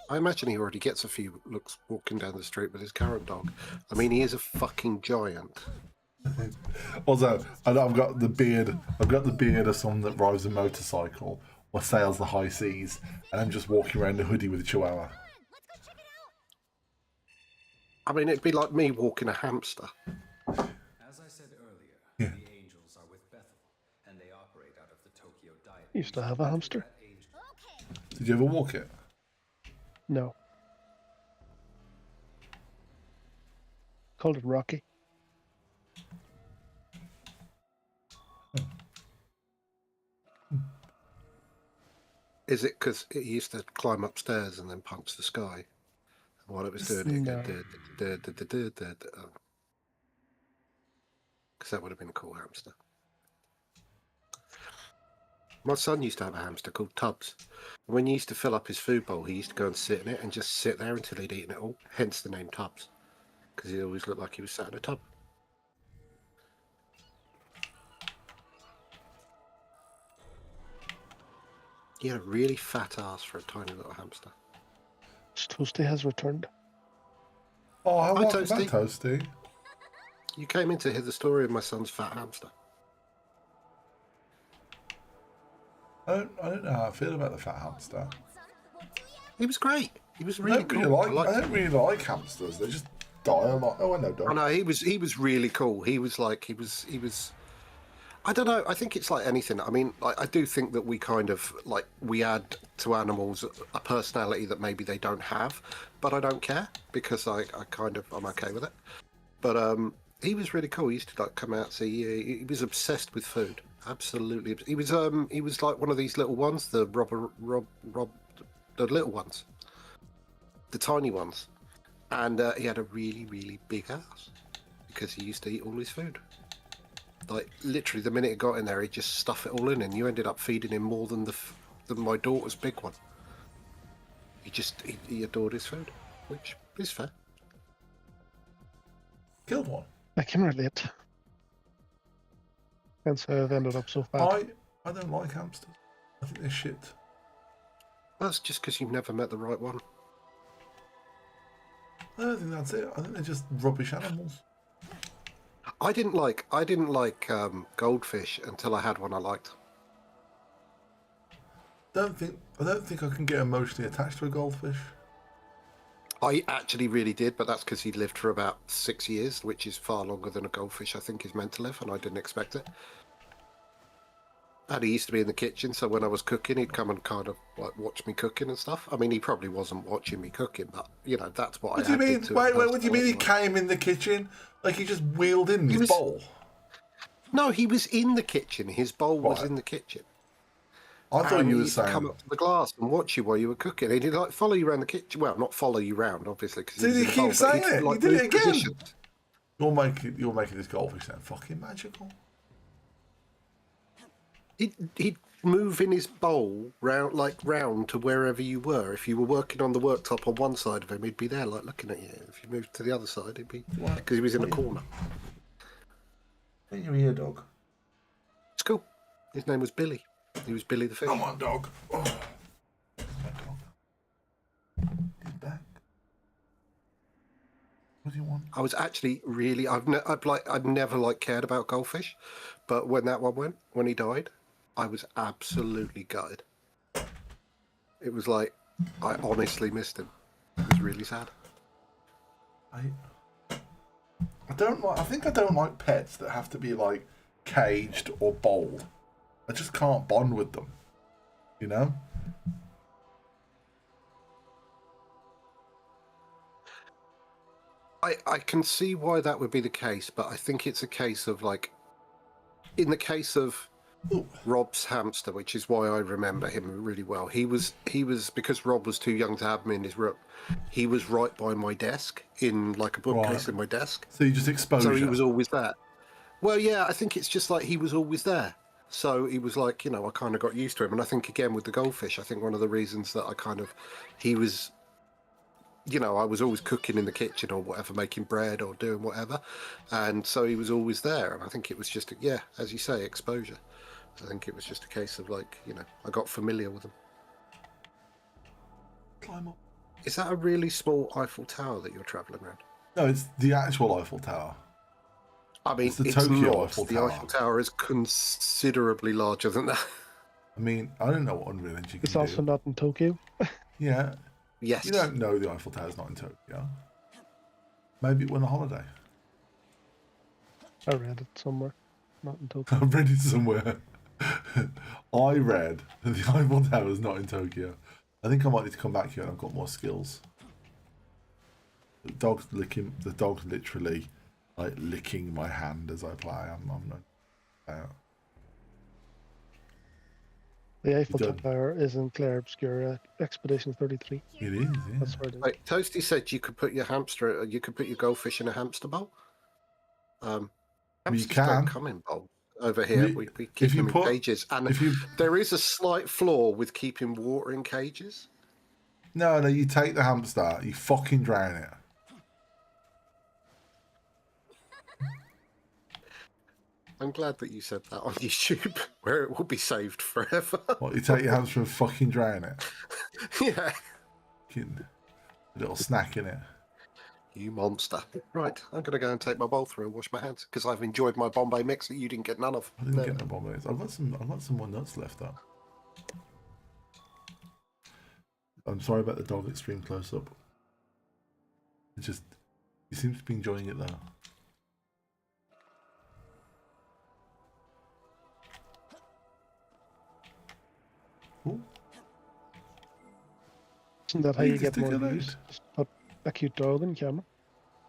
I imagine he already gets a few looks walking down the street with his current dog. I mean, he is a fucking giant. Also, I've got the beard. I've got the beard of someone that rides a motorcycle or sails the high seas, and I'm just walking around the hoodie with a chihuahua. I mean, it'd be like me walking a hamster. As I said earlier, Yeah. Used to have a hamster. Okay. Did you ever walk it? No. Called it Rocky. Is it because it used to climb upstairs and then punch the sky? And while it was doing it, No. because that would have been a cool hamster. My son used to have a hamster called Tubbs. When he used to fill up his food bowl, he used to go and sit in it and just sit there until he'd eaten it all. Hence the name Tubbs, because he always looked like he was sat in a tub. He had a really fat ass for a tiny little hamster. Toasty has returned. Oh, how Hi, welcome back, Toasty. Toasty. You came in to hear the story of my son's fat hamster. I don't know how I feel about the fat hamster. He was great. He was I really don't really cool. like. I don't really like hamsters. They just die a lot. Oh, I know, Oh dog. no, he was really cool. He was. I don't know. I think it's like anything. I mean, I do think that we kind of like we add to animals a personality that maybe they don't have, but I don't care because I'm okay with it. But he was really cool. He used to like come out, see. He was obsessed with food. Absolutely. He was like one of these little ones, the the little ones, the tiny ones, and he had a really, really big ass because he used to eat all his food. Like literally, the minute it got in there, he'd just stuff it all in, and you ended up feeding him more than than my daughter's big one. He adored his food, which is fair. Killed one. I can relate. Hence how I've ended up so fat. I don't like hamsters. I think they're shit. That's just because you've never met the right one. I don't think that's it. I think they're just rubbish animals. I didn't like goldfish until I had one I liked. I don't think I can get emotionally attached to a goldfish. I actually really did, but that's because he lived for about 6 years, which is far longer than a goldfish I think is meant to live, and I didn't expect it. And he used to be in the kitchen, so when I was cooking, he'd come and kind of like watch me cooking and stuff. I mean, he probably wasn't watching me cooking, but you know, that's what What do you mean? Wait, what do you mean he came in the kitchen? Like he just wheeled in his bowl? No, he was in the kitchen. His bowl was in the kitchen. I thought And you he were used to saying. come up to the glass and watch you while you were cooking. He'd like follow you around the kitchen. Well, not follow you around, obviously. Cause Did he keep saying it? Like, he did it move again. positions. You're making this goldfish sound fucking magical. He'd move in his bowl round to wherever you were. If you were working on the worktop on one side of him, he'd be there, like looking at you. If you moved to the other side, he'd be because he was in a corner. Ain't you here, dog? It's cool. His name was Billy. He was Billy the fish. Come on, dog. Oh. Where's my dog? He's back. What do you want? I was actually really I've never like cared about goldfish, but when he died, I was absolutely gutted. It was like I honestly missed him. It was really sad. I think I don't like pets that have to be like caged or bowled. I just can't bond with them. You know? I can see why that would be the case, but I think it's a case of like, in the case of Rob's hamster, which is why I remember him really well. He was because Rob was too young to have him in his room. He was right by my desk in like a bookcase in my desk. So you just exposure. So he was always there. Well, yeah, I think it's just like he was always there. So he was like, you know, I kind of got used to him. And I think again with the goldfish, I think one of the reasons that he was, you know, I was always cooking in the kitchen or whatever, making bread or doing whatever. And so he was always there. And I think it was just, as you say, exposure. I think it was just a case of like, you know, I got familiar with him. Climb up. Is that a really small Eiffel Tower that you're travelling around? No, it's the actual Eiffel Tower. I mean, it's the Tokyo not. Eiffel The Tower. Eiffel Tower is considerably larger than that. I mean, I don't know what Unreal Engine can It's do. also not in Tokyo. Yeah. Yes. You don't know the Eiffel Tower's not in Tokyo. Maybe it went on a holiday. I read it somewhere. Not in Tokyo. I've read it somewhere. I read that the Eiffel Tower is not in Tokyo. I think I might need to come back here and I've got more skills. The dog's licking. The dog's literally like licking my hand as I play. I'm not. The Eiffel done. Tower is in Claire Obscura, Expedition 33. It is. Yeah. That's where it is. Wait, Toasty said you could put your goldfish in a hamster bowl. Hamsters can. don't come in bowls over here. We keep them in cages, and there is a slight flaw with keeping water in cages. No, you take the hamster, you fucking drown it. I'm glad that you said that on YouTube, where it will be saved forever. What, you take your hamster and fucking drown it? Yeah. A little snack in it. You monster. Right, I'm going to go and take my bowl through and wash my hands, because I've enjoyed my Bombay mix that you didn't get none of. I didn't get no bombays. I've got some more nuts left though. I'm sorry about the dog extreme close up. It just, he seems to be enjoying it though. Ooh. Isn't that how you get stick more it out. views? Just put a cute dog in camera.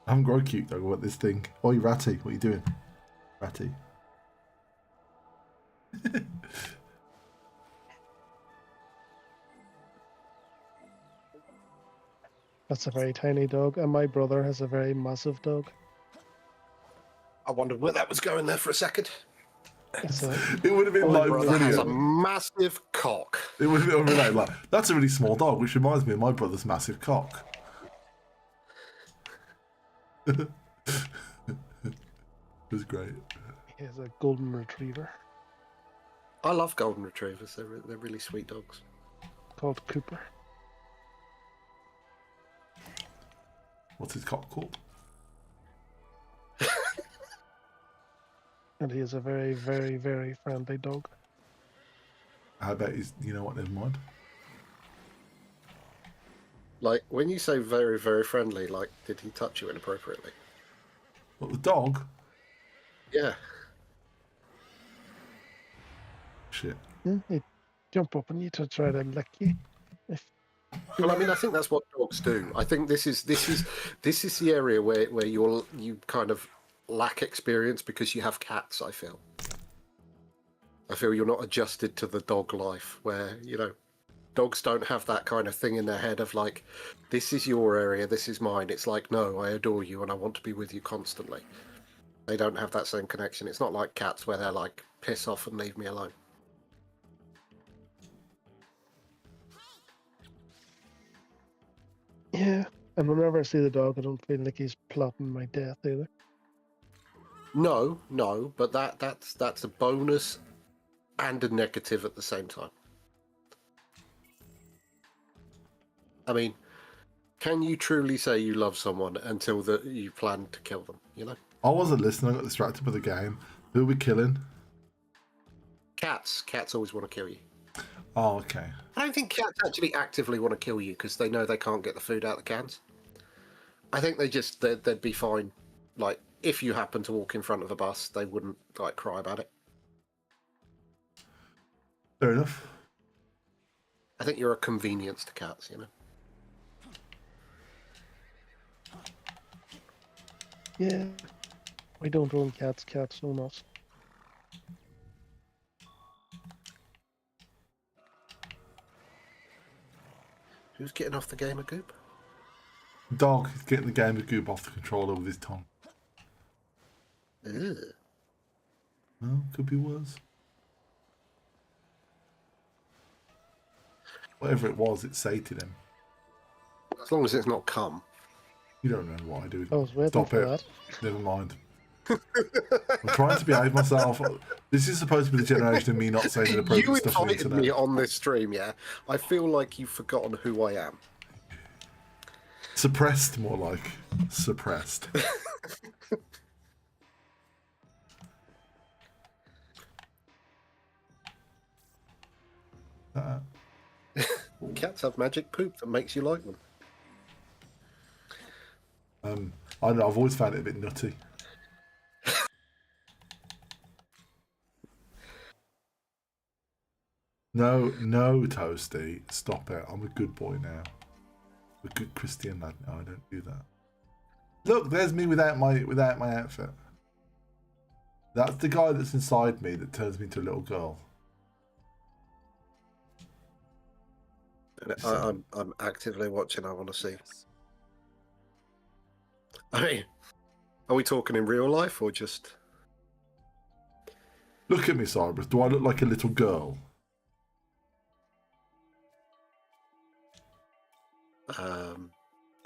I haven't got a cute dog. What this thing? Oi, Ratty, what are you doing? Ratty. That's a very tiny dog, and my brother has a very massive dog. I wondered where that was going there for a second. It's a, It would have been My like brother has a brilliant. massive cock. It would have been really like, that's a really small dog, which reminds me of my brother's massive cock. It was great. he has a golden retriever I love golden retrievers. They're really sweet dogs. called Cooper. What's his cock called? And he is a very, very, very friendly dog. I bet he's, you know what, never mind. Like, when you say very, very friendly, like, did he touch you inappropriately? What, the dog? Yeah. Shit. He'd jump up on you to try to lick you. Well, I mean, I think that's what dogs do. I think this is the area where you kind of lack experience because you have cats. I feel you're not adjusted to the dog life, where dogs don't have that kind of thing in their head of like, this is your area, this is mine. It's like, no, I adore you and I want to be with you constantly. They don't have that same connection. It's not like cats where they're like, piss off and leave me alone. Yeah, and whenever I see the dog, I don't feel like he's plotting my death either. No, but that's a bonus and a negative at the same time. I mean, can you truly say you love someone until you plan to kill them, I wasn't listening, I got distracted by the game. Who are we killing? Cats always want to kill you. Oh, okay. I don't think cats actually actively want to kill you because they know they can't get the food out of the cans. I think they'd be fine. Like, if you happen to walk in front of a bus, they wouldn't like cry about it. Fair enough. I think you're a convenience to cats, Yeah, I don't own cats. Cats own us. Who's getting off the game of Goop? Dog is getting the game of Goop off the controller with his tongue. Ugh. Well, could be worse. Whatever it was, it sated him. As long as it's not cum. You don't know what I do. I was waiting Stop for it. that. Never mind. I'm trying to behave myself. This is supposed to be the generation of me not saying You inappropriate stuff on the invited internet. me on this stream, yeah? I feel like you've forgotten who I am. Suppressed, more like. Suppressed. Cats have magic poop that makes you like them. I don't know, I've always found it a bit nutty. No, no, Toasty. Stop it. I'm a good boy now. A good Christian lad. No, I don't do that. Look, there's me without my outfit. That's the guy that's inside me that turns me into a little girl. I'm actively watching. I want to see. I mean, are we talking in real life or just? Look at me, Cyberus. Do I look like a little girl?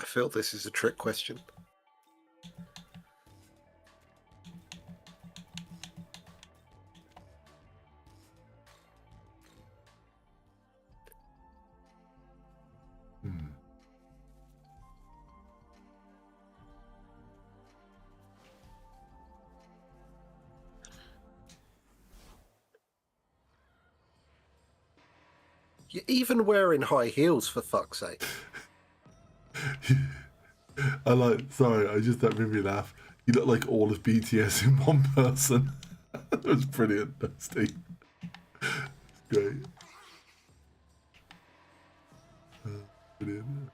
I feel this is a trick question. You're even wearing high heels, for fuck's sake. Sorry, that made me laugh. You look like all of BTS in one person. That was brilliant, Steve. Great. Brilliant.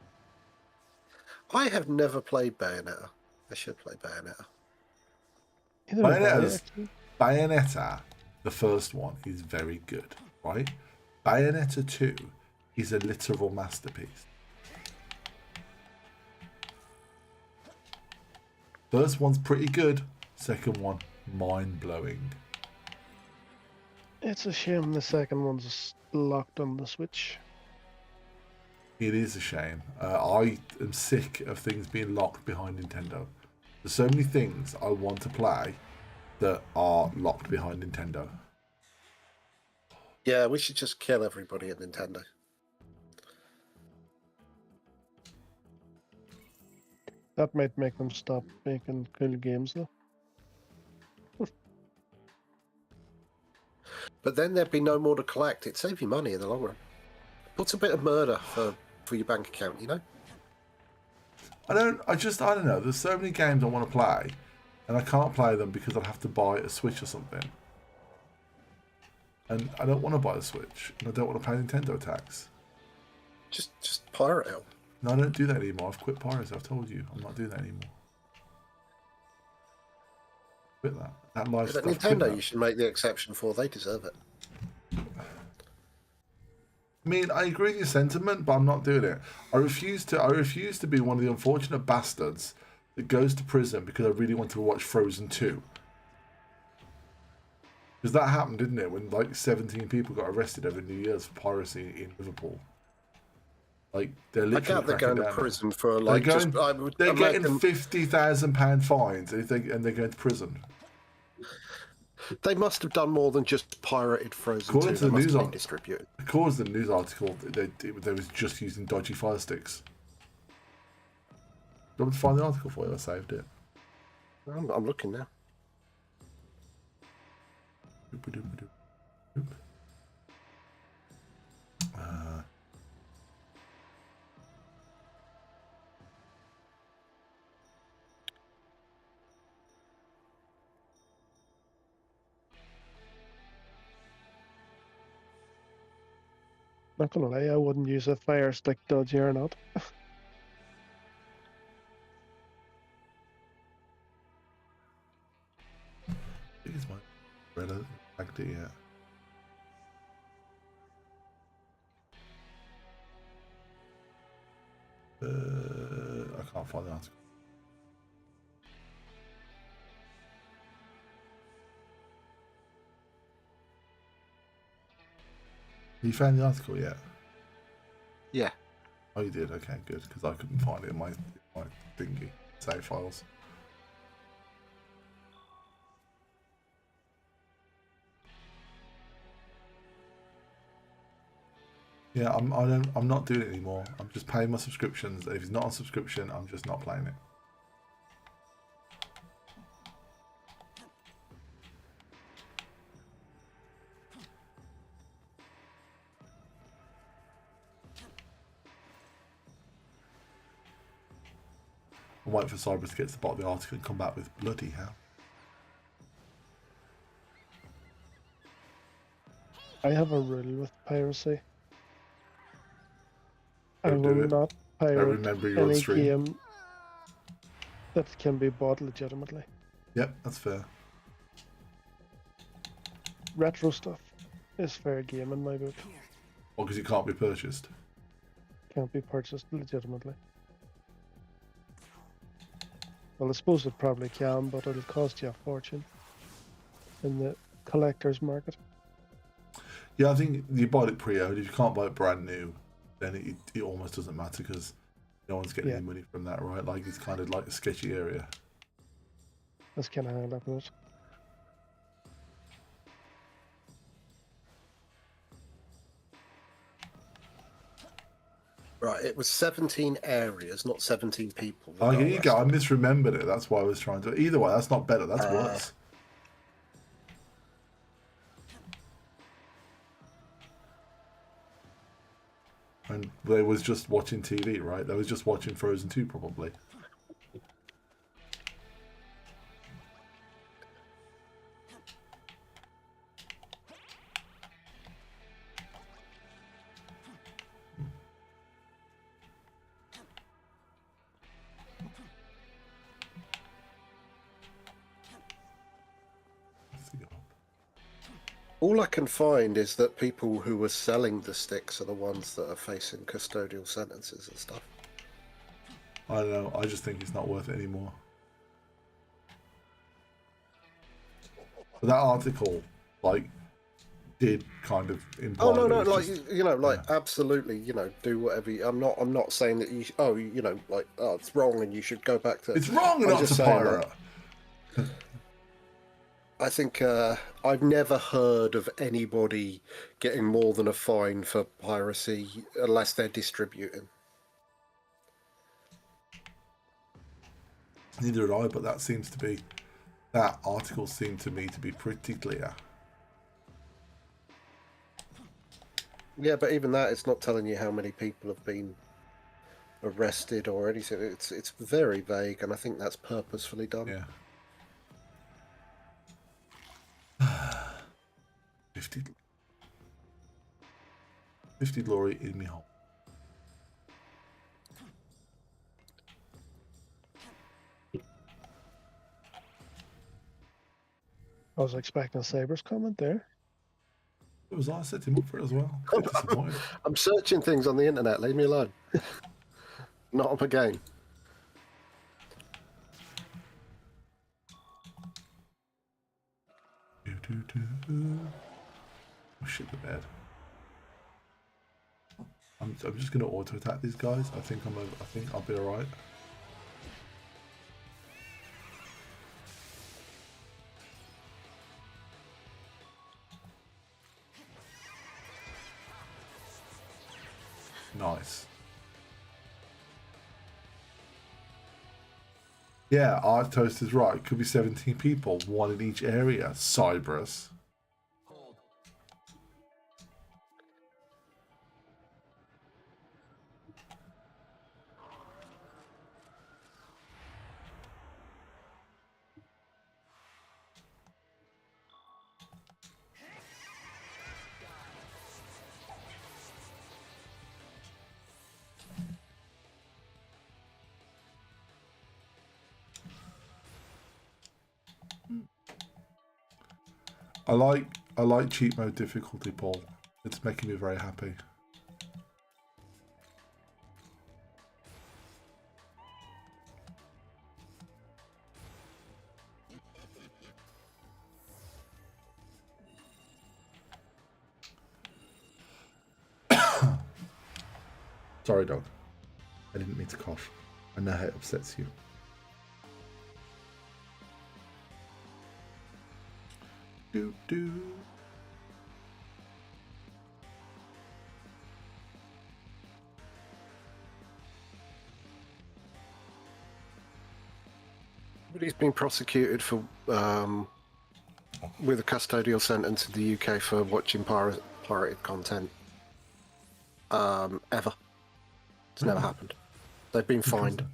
I have never played Bayonetta. I should play Bayonetta. Bayonetta, the first one, is very good, right? Bayonetta 2 is a literal masterpiece. First one's pretty good. Second one, mind-blowing. It's a shame the second one's locked on the Switch. It is a shame. I am sick of things being locked behind Nintendo. There's so many things I want to play that are locked behind Nintendo. Yeah, we should just kill everybody at Nintendo. That might make them stop making cool games, though. But then there'd be no more to collect. It'd save you money in the long run. What's a bit of murder for your bank account, you know? I don't know. There's so many games I want to play, and I can't play them because I'd have to buy a Switch or something. And I don't want to buy a Switch, and I don't want to pay Nintendo tax. Just pirate it. No, I don't do that anymore. I've quit piracy. I've told you. I'm not doing that anymore. Quit that. That lifestyle. But Nintendo, you should make the exception for. They deserve it. I mean, I agree with your sentiment, but I'm not doing it. I refuse to be one of the unfortunate bastards that goes to prison because I really wanted to watch Frozen 2. Because that happened, didn't it? When like 17 people got arrested over New Year's for piracy in Liverpool. Like they're literally. I doubt they're going to prison for like. They're getting £50,000 fines, and they're going to prison. They must have done more than just pirated Frozen 2. They must have been distributed. According to the news article, they was just using dodgy fire sticks. Do you want me to find the article for you? I saved it. I'm looking now. Not gonna lie, I wouldn't use a fire stick, dodgy or not. Here's my Reddit. Back to yet. I can't find the article. You found the article yet? Yeah. Oh, you did? Okay, good. Because I couldn't find it in my thingy save files. Yeah, I'm not doing it anymore. I'm just paying my subscriptions. If it's not on subscription, I'm just not playing it. I'm waiting for Cyberus to get to the bottom of the article and come back with bloody hell. Hey, I have a rule with piracy. I Don't will do it. not I pirate remember you're on any stream. game that can be bought legitimately. Yep, that's fair. Retro stuff is fair game in my book. Or because it can't be purchased. Can't be purchased legitimately. Well, I suppose it probably can, but it'll cost you a fortune in the collector's market. Yeah, I think you buy it pre-owned. If you can't buy it brand new, then it almost doesn't matter because no one's getting Yeah. any money from that, right? Like it's kind of like a sketchy area. That's kind of how I look at it. Right, it was 17 areas, not 17 people. that Oh, got here you go. I arrested. misremembered it. That's why I was trying to. Either way, that's not better. That's worse. And they was just watching TV, right? They was just watching Frozen 2, probably. All I can find is that people who were selling the sticks are the ones that are facing custodial sentences and stuff. I don't know. I just think it's not worth it anymore. But that article, like, did kind of imply. Oh no, that no, it's like just- you know, like absolutely, you know, do whatever. I'm not saying that you. Oh, you know, like it's wrong and you should go back to. It's wrong I'm not just to saying pirate. that I think I've never heard of anybody getting more than a fine for piracy unless they're distributing. Neither did I, but that seems to be. That article seemed to me to be pretty clear. Yeah, but even that, it's not telling you how many people have been arrested or anything. It's very vague, and I think that's purposefully done. Yeah. 50 glory in me hole. I was expecting a Cyberus comment there. It was I set him up for it as well. A bit disappointed. I'm searching things on the internet. Leave me alone. Not up a game. Oh shit, the bed. I'm just gonna auto attack these guys. I think I'll be alright. Nice. Yeah, Art Toast is right. It could be 17 people, one in each area. Cyberus. I like cheat mode difficulty, Paul. It's making me very happy. Sorry, dog. I didn't mean to cough. I know how it upsets you. Do. But he's been prosecuted for with a custodial sentence in the UK for watching pirated content. Ever. It's never happened. They've been fined.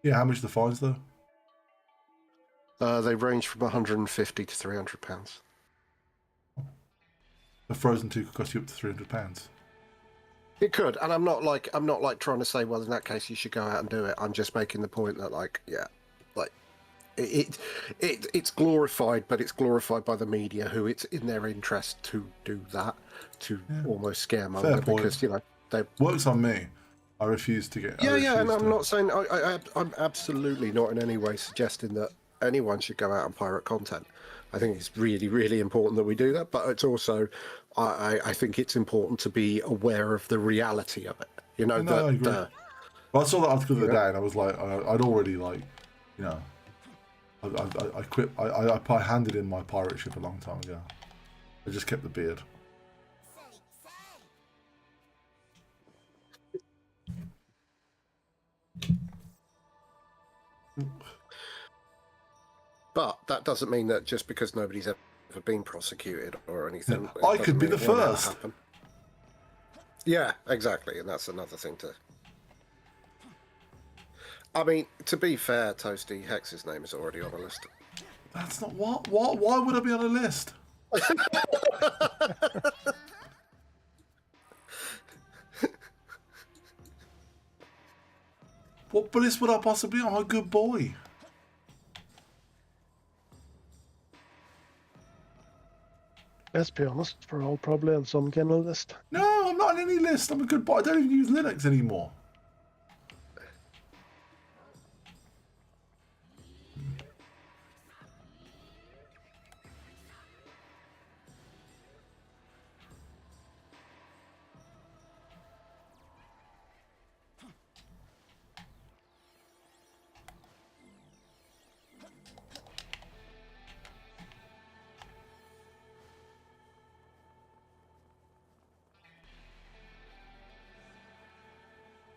Yeah, how much are the fines though? They range from 150 to 300 pounds. A Frozen 2 could cost you up to £300. It could, and I'm not like trying to say, well, in that case you should go out and do it. I'm just making the point that like it's glorified, but it's glorified by the media, who it's in their interest to do that, to almost scaremonger, because they works on me. I refuse to get. And I'm not saying I'm absolutely not in any way suggesting that anyone should go out and pirate content. I think it's really, really important that we do that, but it's also I think it's important to be aware of the reality of it. You know, I agree. Well, I saw that article the other day, and I was like, I'd already like, you know, I quit. I handed in my pirate ship a long time ago. I just kept the beard. But that doesn't mean that just because nobody's ever been prosecuted or anything, I could be the first. Yeah, exactly, and that's another thing to. I mean, to be fair, Toasty, Hex's name is already on a list. That's not what. Why would I be on a list? What list would I possibly? I'm a good boy. Let's be honest, we're all probably on some kind of list. No, I'm not on any list. I'm a good boy. I don't even use Linux anymore.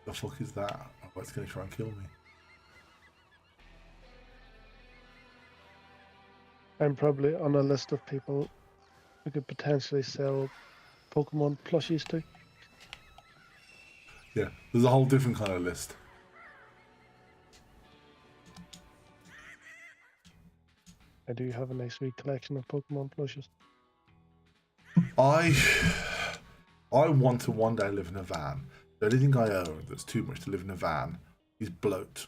The fuck is that? Oh, it's going to try and kill me. I'm probably on a list of people who could potentially sell Pokemon plushies to. Yeah, there's a whole different kind of list. I do have a nice wee collection of Pokemon plushies. I want to one day live in a van. The only thing I own that's too much to live in a van is bloat.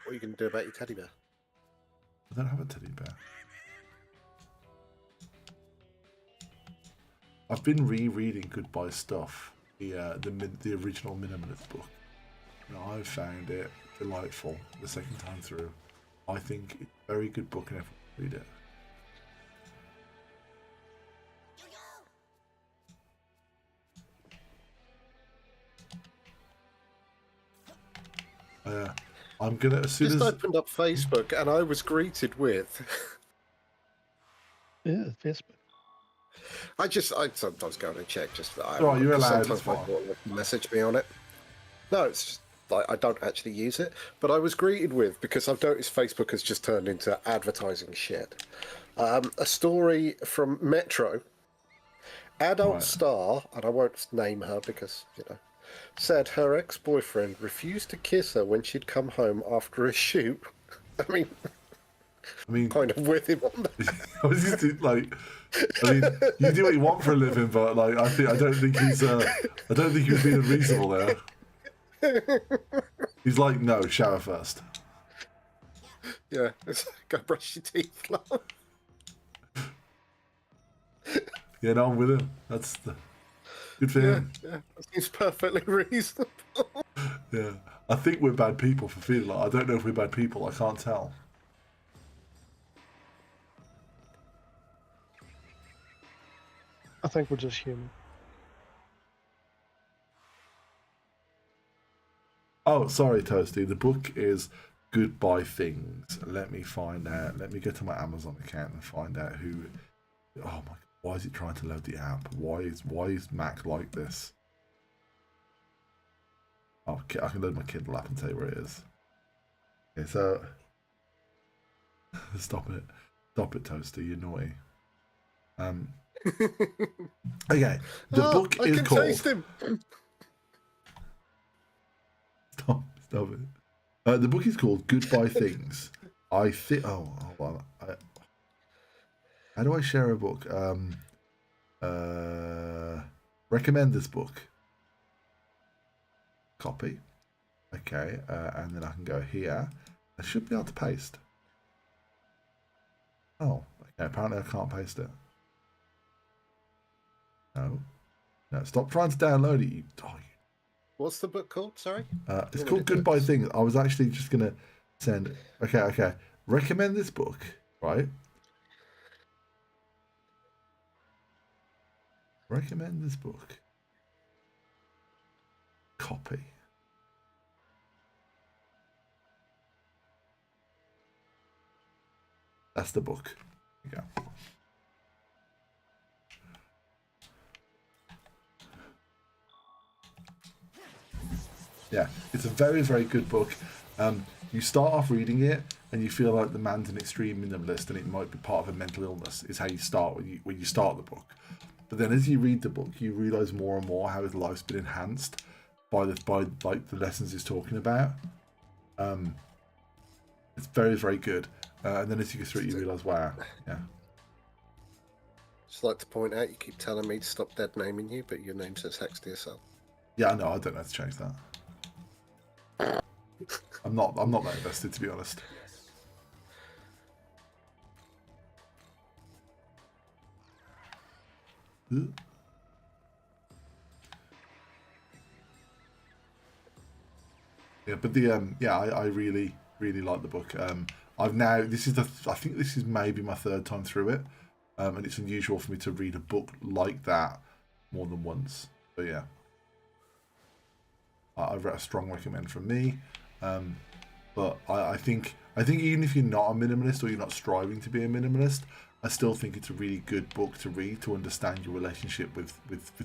What are you going to do about your teddy bear? I don't have a teddy bear. I've been rereading Goodbye Stuff, the original Minimalist book. And I found it delightful the second time through. I think it's a very good book and everyone should read it. I'm gonna as soon Just as opened up Facebook and I was greeted with. Yeah, Facebook. I sometimes go and check just that. Oh, you're allowed. Sometimes my daughter will message me on it. No, it's just like I don't actually use it, but I was greeted with, because I've noticed Facebook has just turned into advertising shit. A story from Metro. Adult star, and I won't name her because, you know, said her ex-boyfriend refused to kiss her when she'd come home after a shoot. I mean, kind of with him on that. I was just like, I mean, you do what you want for a living, but like, I don't think he was being unreasonable there. He's like, no, shower first. Yeah, it's like, go brush your teeth, love. Yeah, no, I'm with him. That's good for him. Yeah, that seems perfectly reasonable. Yeah, I think we're bad people for feeling like. I don't know if we're bad people. I can't tell. I think we're just human. Oh, sorry, Toasty. The book is Goodbye Things. Let me find out. Let me go to my Amazon account and find out who. Oh my God! Why is it trying to load the app? Why is Mac like this? Oh, I can load my Kindle app and tell you where it is. Okay, so stop it, Toasty. You're naughty. Okay, the book is called. I can taste him. Stop it. The book is called Goodbye Things. I think. Oh, hold on. How do I share a book? Recommend this book. Copy. Okay, and then I can go here. I should be able to paste. Oh, okay. Apparently I can't paste it. No. No, stop trying to download it. What's the book called? Sorry. It's called Goodbye Things. I was actually just going to send... Okay. Recommend this book, right? Recommend this book. Copy. That's the book. There you go. Yeah, it's a very, very good book. You start off reading it and you feel like the man's an extreme minimalist and it might be part of a mental illness, is how you start when you start the book. But then as you read the book, you realise more and more how his life's been enhanced by the lessons he's talking about. It's very, very good. And then as you go through it, you realise, wow, yeah. Just like to point out, you keep telling me to stop dead naming you, but your name says Hex to yourself. Yeah, I know. I don't know how to change that. I'm not that invested, to be honest. Yeah, but I really like the book. I've now I think this is maybe my third time through it, and it's unusual for me to read a book like that more than once. But yeah, I've read a strong recommend from me. But I think even if you're not a minimalist or you're not striving to be a minimalist, I still think it's a really good book to read to understand your relationship with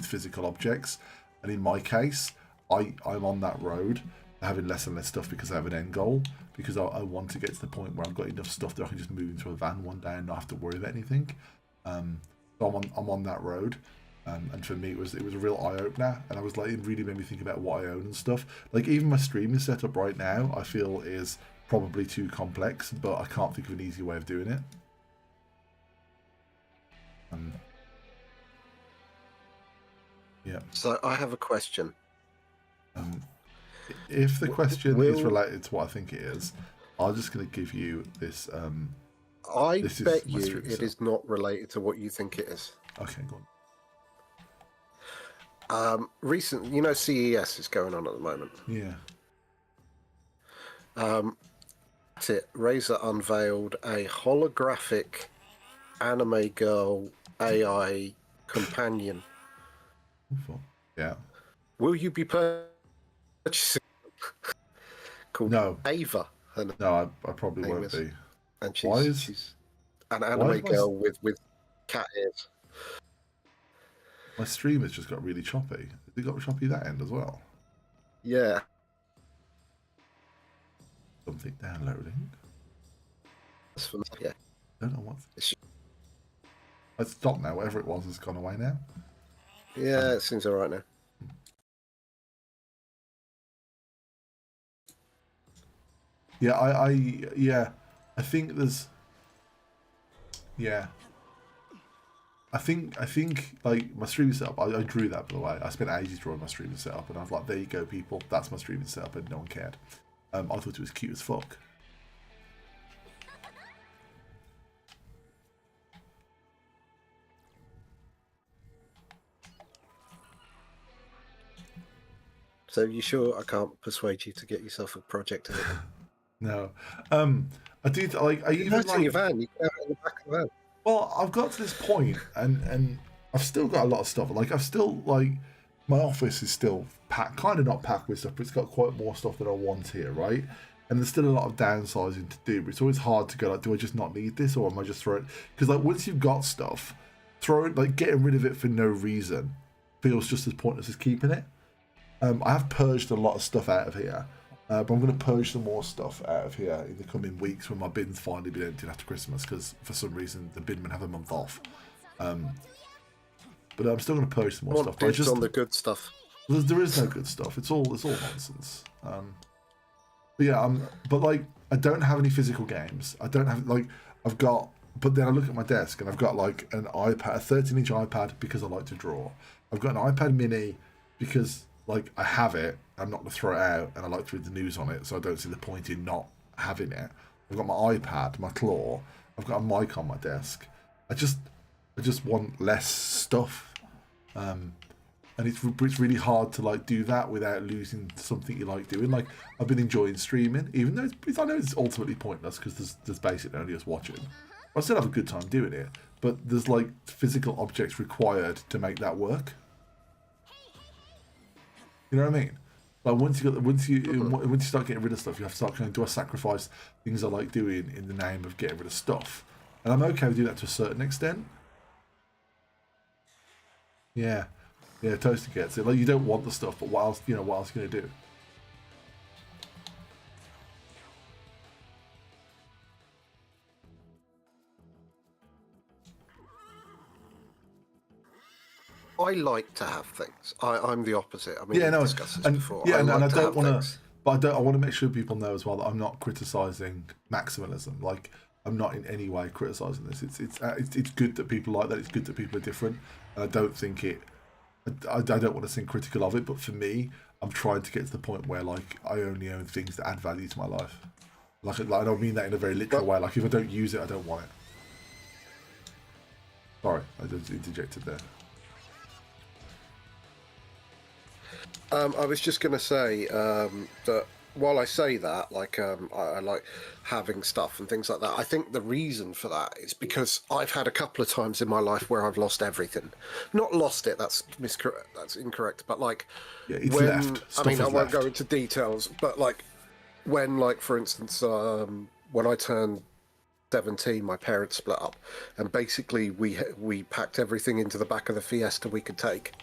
physical objects. And in my case, I'm on that road, having less and less stuff because I have an end goal, because I want to get to the point where I've got enough stuff that I can just move into a van one day and not have to worry about anything. So I'm on that road. And for me, it was a real eye opener, and I was like, it really made me think about what I own and stuff. Like even my streaming setup right now, I feel is probably too complex, but I can't think of an easy way of doing it. Yeah. So I have a question. If the question is related to what I think it is, I'm just going to give you this. I bet you it is not related to what you think it is. Okay, go on. Recently, CES is going on at the moment. Yeah. Razer unveiled a holographic anime girl AI companion. Yeah. Will you be purchasing called Ava? No, I probably won't be. And she's an anime girl with cat ears. My stream has just got really choppy. Has it got choppy that end as well? Yeah. Something downloading. Yeah. I don't know what. It's stopped now. Whatever it was has gone away now. Yeah, it seems alright now. Yeah, I think there's. Yeah. I think like my streaming setup, I drew that, by the way. I spent ages drawing my streaming setup, and I was like, there you go, people. That's my streaming setup, and no one cared. I thought it was cute as fuck. So you sure I can't persuade you to get yourself a project? No. I do like. I even like your van. You can have it in the back of the van. Well, I've got to this point, and I've still got a lot of stuff. Like I've still like my office is still packed, kind of not packed with stuff, but it's got quite more stuff than I want here, right? And there's still a lot of downsizing to do. But it's always hard to go like, do I just not need this, or am I just throwing? Because like once you've got stuff, getting rid of it for no reason feels just as pointless as keeping it. I have purged a lot of stuff out of here. But I'm going to purge some more stuff out of here in the coming weeks when my bin's finally been emptied after Christmas, because for some reason the binmen have a month off. But I'm still going to purge some more stuff. But on the good stuff. There is no good stuff. It's all nonsense. But yeah, but like I don't have any physical games. I don't have I've got But then I look at my desk and I've got like an iPad, a 13-inch iPad because I like to draw. I've got an iPad mini because like I have it, I'm not going to throw it out, and I like to read the news on it, so I don't see the point in not having it. I've got my iPad, my claw. I've got a mic on my desk. I just want less stuff, and it's really hard to like do that without losing something you like doing. Like I've been enjoying streaming, even though I know it's ultimately pointless because there's basically only us watching. I still have a good time doing it, but there's like physical objects required to make that work. You know what I mean? Like once you start getting rid of stuff, you have to start going, do I sacrifice things I like doing in the name of getting rid of stuff? And I'm okay with doing that to a certain extent. Yeah, Toasty gets it. Like you don't want the stuff, but what else? What else are you gonna do? I like to have things. I'm the opposite. I mean, Yeah, no, we've discussed this and before. yeah, and I like to don't have want things. to, but I want to make sure people know as well that I'm not criticizing maximalism. Like I'm not in any way criticizing this. It's good that people like that. It's good that people are different, and I don't think it. I don't want to seem critical of it, but for me, I'm trying to get to the point where like I only own things that add value to my life. Like I don't mean that in a very literal way. Like if I don't use it, I don't want it. Sorry, I just interjected there. I was just going to say that while I say that, like, I like having stuff and things like that, I think the reason for that is because I've had a couple of times in my life where I've lost everything. Not lost it, that's incorrect, but like, It's when, left. I mean, I won't left. go into details, but like, when, like, for instance, when I turned 17, my parents split up, and basically we packed everything into the back of the Fiesta we could take.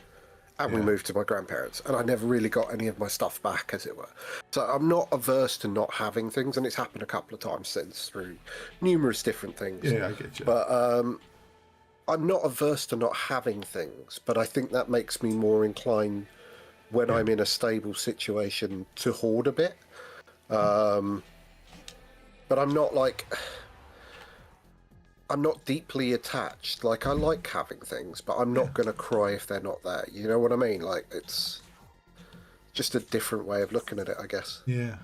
And we moved to my grandparents, and I never really got any of my stuff back, as it were. So I'm not averse to not having things, and it's happened a couple of times since through numerous different things. Yeah, I get you. But I'm not averse to not having things, but I think that makes me more inclined when I'm in a stable situation to hoard a bit. But I'm not like... I'm not deeply attached. Like, I like having things, but I'm not going to cry if they're not there. You know what I mean? Like, it's just a different way of looking at it, I guess. Yeah.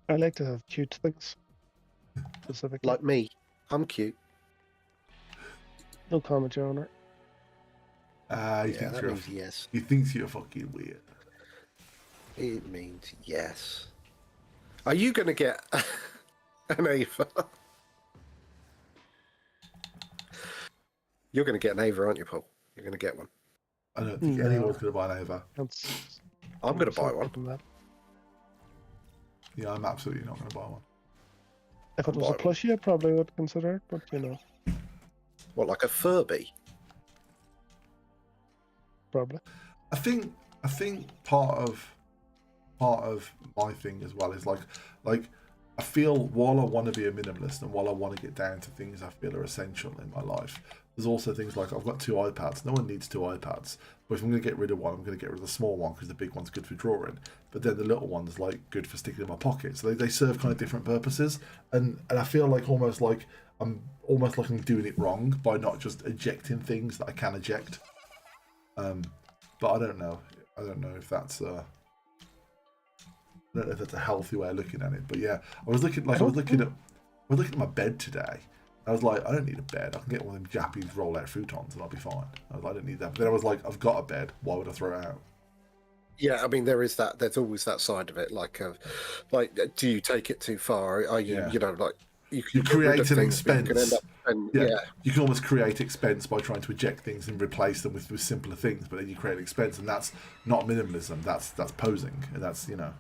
I like to have cute things. Specifically. Like me. I'm cute. No comment, Your Honor. He Yeah, that means yes. He thinks you're fucking weird. It means yes. Are you going to get an Ava? You're going to get an Ava, aren't you, Paul? You're going to get one. I don't think anyone's going to buy an Ava. I'm going to buy one. Yeah, I'm absolutely not going to buy one. If it was a plushie, I probably would consider it, but you know. What, like a Furby? Probably. I think part of my thing as well is like I feel while I want to be a minimalist and while I want to get down to things I feel are essential in my life, there's also things like I've got 2 iPads. No one needs 2 iPads, but if I'm going to get rid of one, I'm going to get rid of the small one because the big one's good for drawing, but then the little one's like good for sticking in my pocket. So they serve kind of different purposes, and I feel like almost like I'm doing it wrong by not just ejecting things that I can eject. But I don't know. I don't know if that's a healthy way of looking at it. But yeah, I was looking at my bed today. I was like, I don't need a bed. I can get one of them Japanese roll-out futons and I'll be fine. I was like, I don't need that. But then I was like, I've got a bed. Why would I throw it out? Yeah, I mean, there is that. There's always that side of it. Like, do you take it too far? Are you, you know, like you create an expense. You can end up you can almost create expense by trying to eject things and replace them with simpler things. But then you create expense, and that's not minimalism. That's posing, and that's yeah.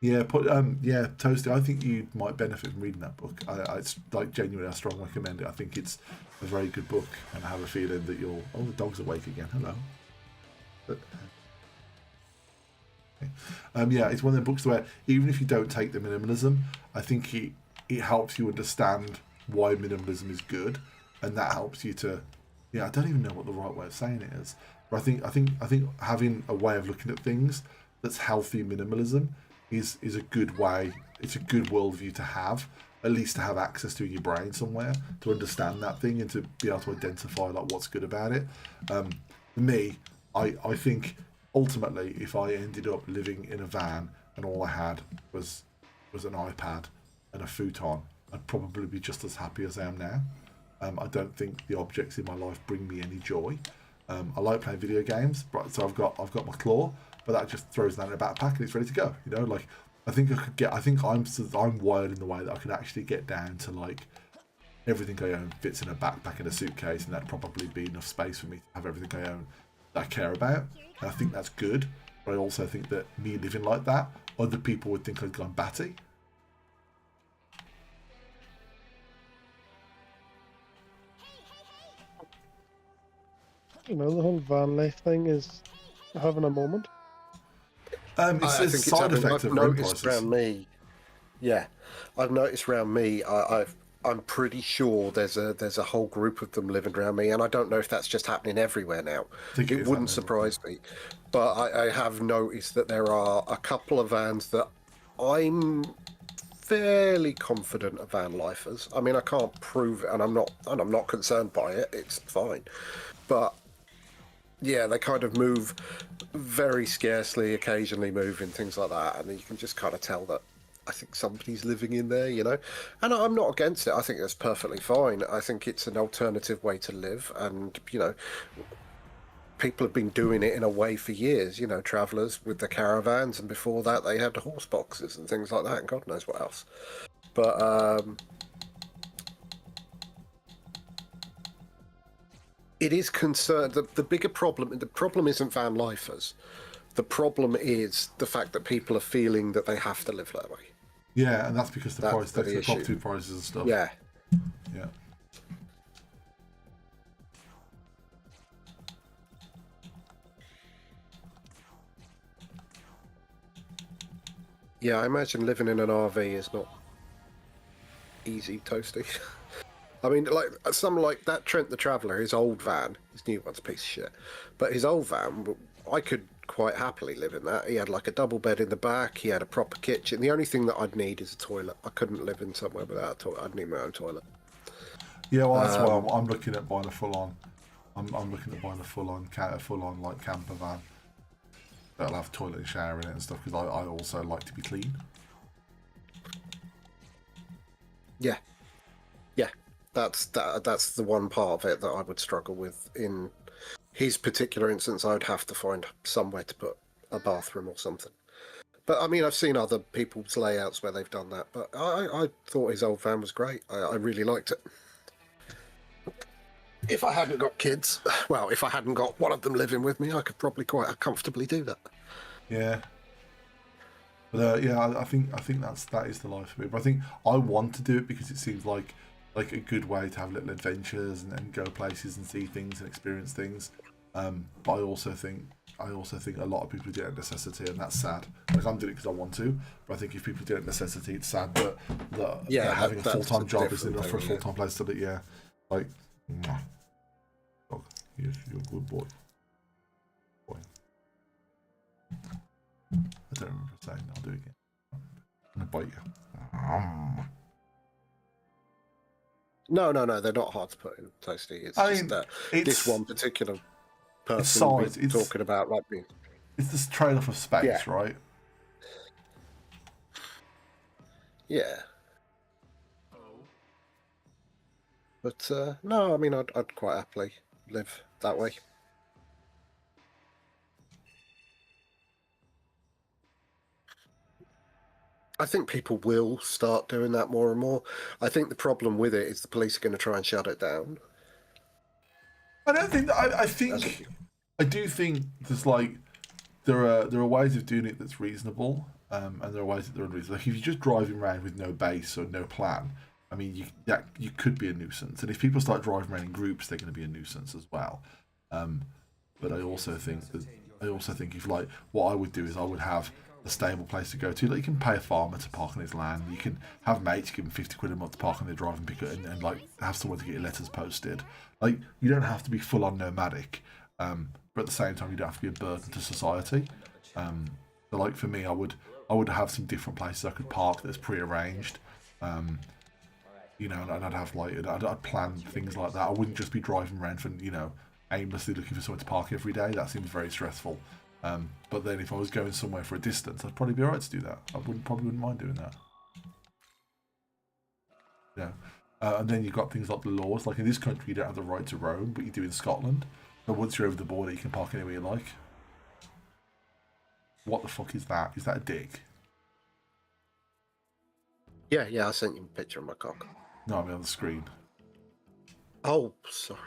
Yeah, Toasty. I think you might benefit from reading that book. It's like genuinely, I strongly recommend it. I think it's a very good book, and I have a feeling that you'll. Oh, the dog's awake again. Hello. But, Yeah, it's one of the books where even if you don't take the minimalism, I think it helps you understand why minimalism is good, and that helps you to, yeah, I don't even know what the right way of saying it is, but I think having a way of looking at things that's healthy minimalism is a good way. It's a good worldview to have, at least to have access to in your brain somewhere to understand that thing and to be able to identify like what's good about it. For me, I think ultimately, if I ended up living in a van and all I had was an iPad and a futon, I'd probably be just as happy as I am now. I don't think the objects in my life bring me any joy. I like playing video games, so I've got my claw, but that just throws that in a backpack and it's ready to go. You know, like I think I'm wired in the way that I could actually get down to like everything I own fits in a backpack and a suitcase, and that'd probably be enough space for me to have everything I own that I care about. And I think that's good, but I also think that me living like that, other people would think I'd gone batty. You know, the whole van life thing is having a moment. It's a side effect of rent prices. Around me, yeah, I've noticed around me. I'm pretty sure there's a whole group of them living around me, and I don't know if that's just happening everywhere now. It wouldn't surprise me, but I have noticed that there are a couple of vans that I'm fairly confident are van lifers. I mean, I can't prove it, and I'm not concerned by it. It's fine, but yeah, they kind of move very scarcely, occasionally moving, things like that, and you can just kind of tell that I think somebody's living in there, you know. And I'm not against it. I think that's perfectly fine. I think it's an alternative way to live, and you know, people have been doing it in a way for years. You know, travellers with the caravans, and before that they had the horse boxes and things like that, and God knows what else. But it is concerned. The bigger problem. The problem isn't van lifers. The problem is the fact that people are feeling that they have to live that way. Yeah, and that's because the property prices and stuff. Yeah. Yeah. Yeah, I imagine living in an RV is not easy, Toasty. I mean, like that Trent the Traveller, his old van, his new one's a piece of shit, but his old van, I could quite happily live in that. He had like a double bed in the back, he had a proper kitchen. The only thing that I'd need is a toilet. I couldn't live in somewhere without a toilet. I'd need my own toilet. Yeah, well, that's why I'm looking at buying a full-on. I'm looking at buying a full-on like camper van that'll have toilet and shower in it and stuff, because I also like to be clean. Yeah, yeah, that's the one part of it that I would struggle with. In his particular instance, I would have to find somewhere to put a bathroom or something. But I mean, I've seen other people's layouts where they've done that, but I thought his old van was great. I really liked it. If I hadn't got kids, well, if I hadn't got one of them living with me, I could probably quite comfortably do that. Yeah. But yeah, I think that is the life for me. But I think I want to do it because it seems like a good way to have little adventures and go places and see things and experience things. But I also think a lot of people do it out of necessity, and that's sad. Like, I'm doing it because I want to, but I think if people do it out of necessity, it's sad that having a full-time job isn't enough for a full-time place to live. Yeah, like, dog, you're a good boy. I don't remember saying that. I'll do it again. I'm gonna bite you. No, they're not hard to put in, Toasty. It's just that this one particular person we're talking about, like me. It's this trade-off of space, right? Yeah. But no, I mean, I'd quite happily live that way. I think people will start doing that more and more. I think the problem with it is the police are going to try and shut it down. I don't think that. I do think there's like there are ways of doing it that's reasonable, and there are ways that they're unreasonable. Like if you're just driving around with no base or no plan, I mean, you could be a nuisance. And if people start driving around in groups, they're going to be a nuisance as well. But I also think that I also think if like what I would do is I would have a stable place to go to. Like you can pay a farmer to park on his land. You can have mates give him 50 quid a month to park on their drive and pick it, and like have somewhere to get your letters posted. Like you don't have to be full on nomadic, but at the same time you don't have to be a burden to society. So like for me, I would have some different places I could park that's pre-arranged. You know, and I'd have like I'd plan things like that. I wouldn't just be driving around for aimlessly looking for somewhere to park every day. That seems very stressful. But then if I was going somewhere for a distance, I'd probably be alright to do that. I probably wouldn't mind doing that. Yeah. And then you've got things like the laws. Like in this country, you don't have the right to roam, but you do in Scotland. But once you're over the border, you can park anywhere you like. What the fuck is that? Is that a dick? Yeah, I sent you a picture of my cock. No, I mean on the screen. Oh, sorry.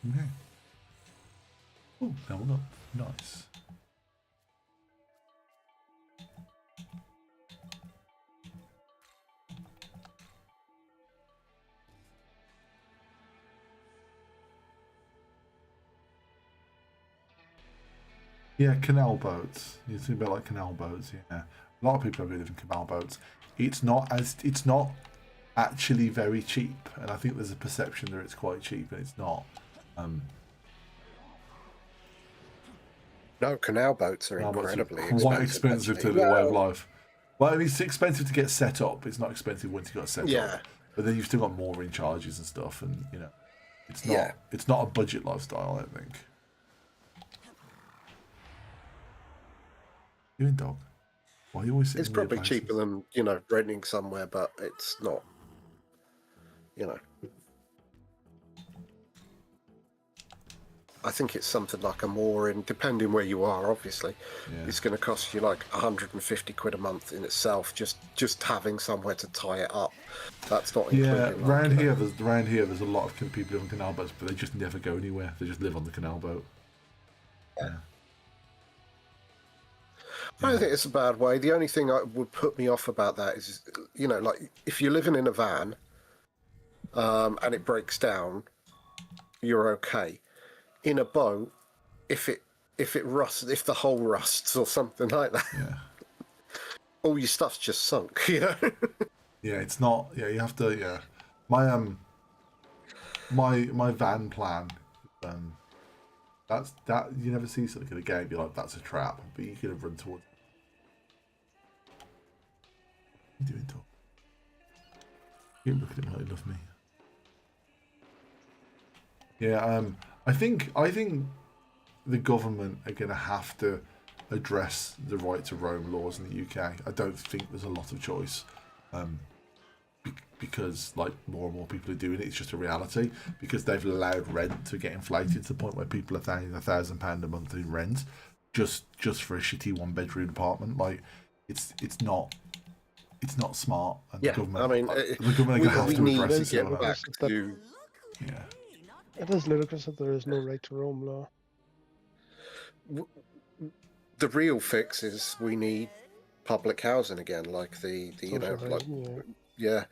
Okay. Oh, leveled up. Nice. Yeah, canal boats. You think about like canal boats, yeah. A lot of people live in canal boats. It's not actually very cheap, and I think there's a perception that it's quite cheap, and it's not. No, canal boats are Canal boats are incredibly quite expensive to actually. live a way of life. Well, I mean, it's expensive to get set up. It's not expensive once you got set Yeah. up. But then you've still got mooring charges and stuff, and it's not. Yeah. It's not a budget lifestyle, I think. You in dog? Why are you always sitting It's in weird probably places? cheaper than, renting somewhere, but it's not, I think it's something like a mooring, depending where you are, obviously. Yeah. It's going to cost you like 150 quid a month in itself, just having somewhere to tie it up. That's not Yeah, including. around here, there's a lot of people live on canal boats, but they just never go anywhere. They just live on the canal boat. Yeah. I don't think it's a bad way. The only thing that would put me off about that is, like if you're living in a van, and it breaks down, you're okay. In a boat, if it rusts, if the hull rusts or something like that, Yeah. all your stuff's just sunk. Yeah, it's not. Yeah, you have to. Yeah, my my van plan. That's that you never see something in a game. You're like, that's a trap, but you could have run towards. What are you doing, Tom? You look at him like you love me. Yeah, I think the government are going to have to address the right to roam laws in the UK. I don't think there's a lot of choice, because like more and more people are doing it. It's just a reality because they've allowed rent to get inflated to the point where people are paying £1,000 a month in rent just for a shitty 1-bedroom apartment. Like it's not smart. And Yeah, the government, I mean, the government are going to have to need address to it. get somehow. back to. Yeah. It is ludicrous that there is no right to roam law. The real fix is we need public housing again, like the Social housing, yeah.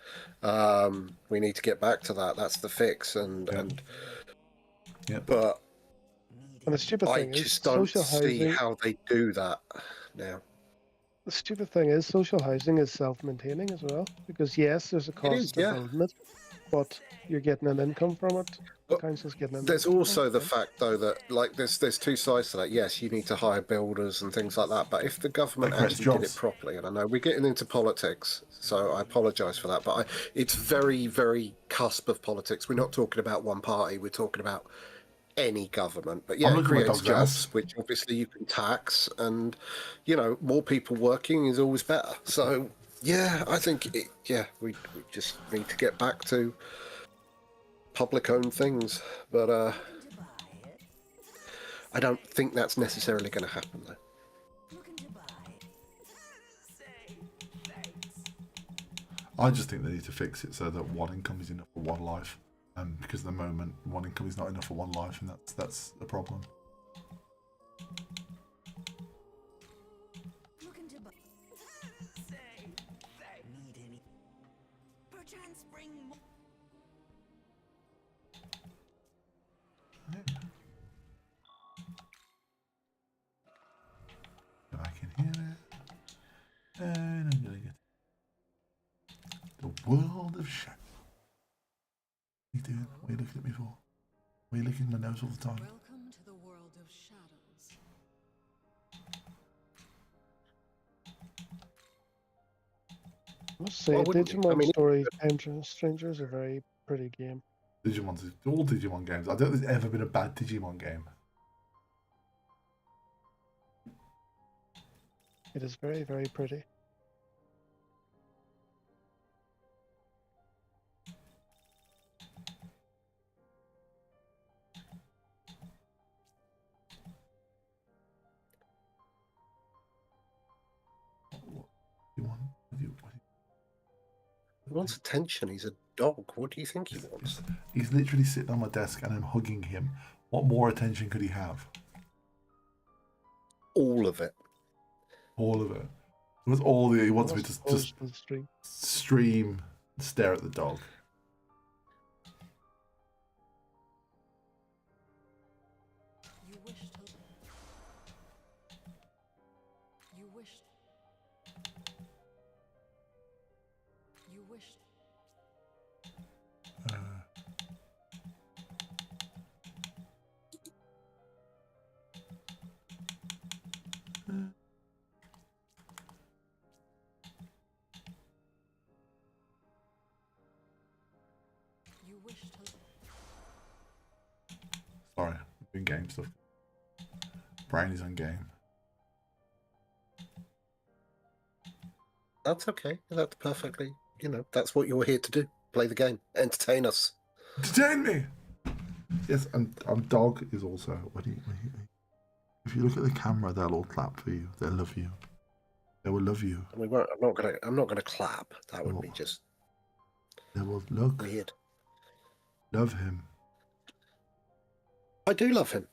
We need to get back to that. That's the fix, and but And the stupid I thing is, just don't social see housing. how they do that now. The stupid thing is, social housing is self-maintaining as well. Because yes, there's a cost is, to yeah. building it, but you're getting an income from it. The But council's getting an There's income also from the it. fact, though, that like there's two sides to that. Yes, you need to hire builders and things like that, but if the government That creates actually did jobs. it properly, and I know we're getting into politics, so I apologise for that, but it's very, very cusp of politics. We're not talking about one party; we're talking about any government. But yeah, I'm it looking at my creates dog's jobs, ass. which obviously you can tax, and more people working is always better. So yeah, I think we just need to get back to public-owned things, but I don't think that's necessarily going to happen, though. I just think they need to fix it so that one income is enough for one life. Because at the moment, one income is not enough for one life, and that's a problem. perchance bring more. Go back in here. And I'm gonna get the world of shadow. What are you doing? What are you looking at me for? Why are you looking at my nose all the time? Welcome to the world of shadows. I must say, Why wouldn't you? I Digimon mean, Story Time Strangers is a very pretty game. Digimon's all Digimon games. I don't think there's ever been a bad Digimon game. It is very, very pretty. What do you want? he wants attention. He's a dog. What do you think he wants? He's literally sitting on my desk and I'm hugging him. What more attention could he have? All of it. All of it. It was all the he wants me to just Post to the stream. stream, stare at the dog. You wish to. You wish. You wish. You wish to. Sorry, I'm doing game stuff. Brain is on game. That's okay. That's perfectly, that's what you're here to do. Play the game. Entertain us. Detain me! Yes, and dog is also if you look at the camera, they'll all clap for you. They'll love you. They will love you. I mean, I'm not gonna clap. That would be just They will look, weird. love him. I do love him.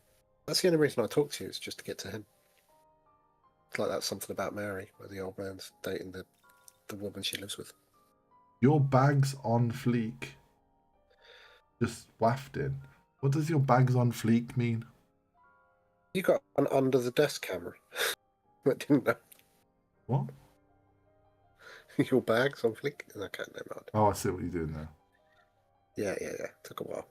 That's the only reason I talk to you, is just to get to him. It's like that's something about Mary, where the old man's dating the woman she lives with. Your bag's on fleek. Just wafted. What does your bag's on fleek mean? You got an under the desk camera. I didn't know. What? Your bag's on fleek? Okay, never mind. Oh, I see what you're doing there. Yeah. Took a while.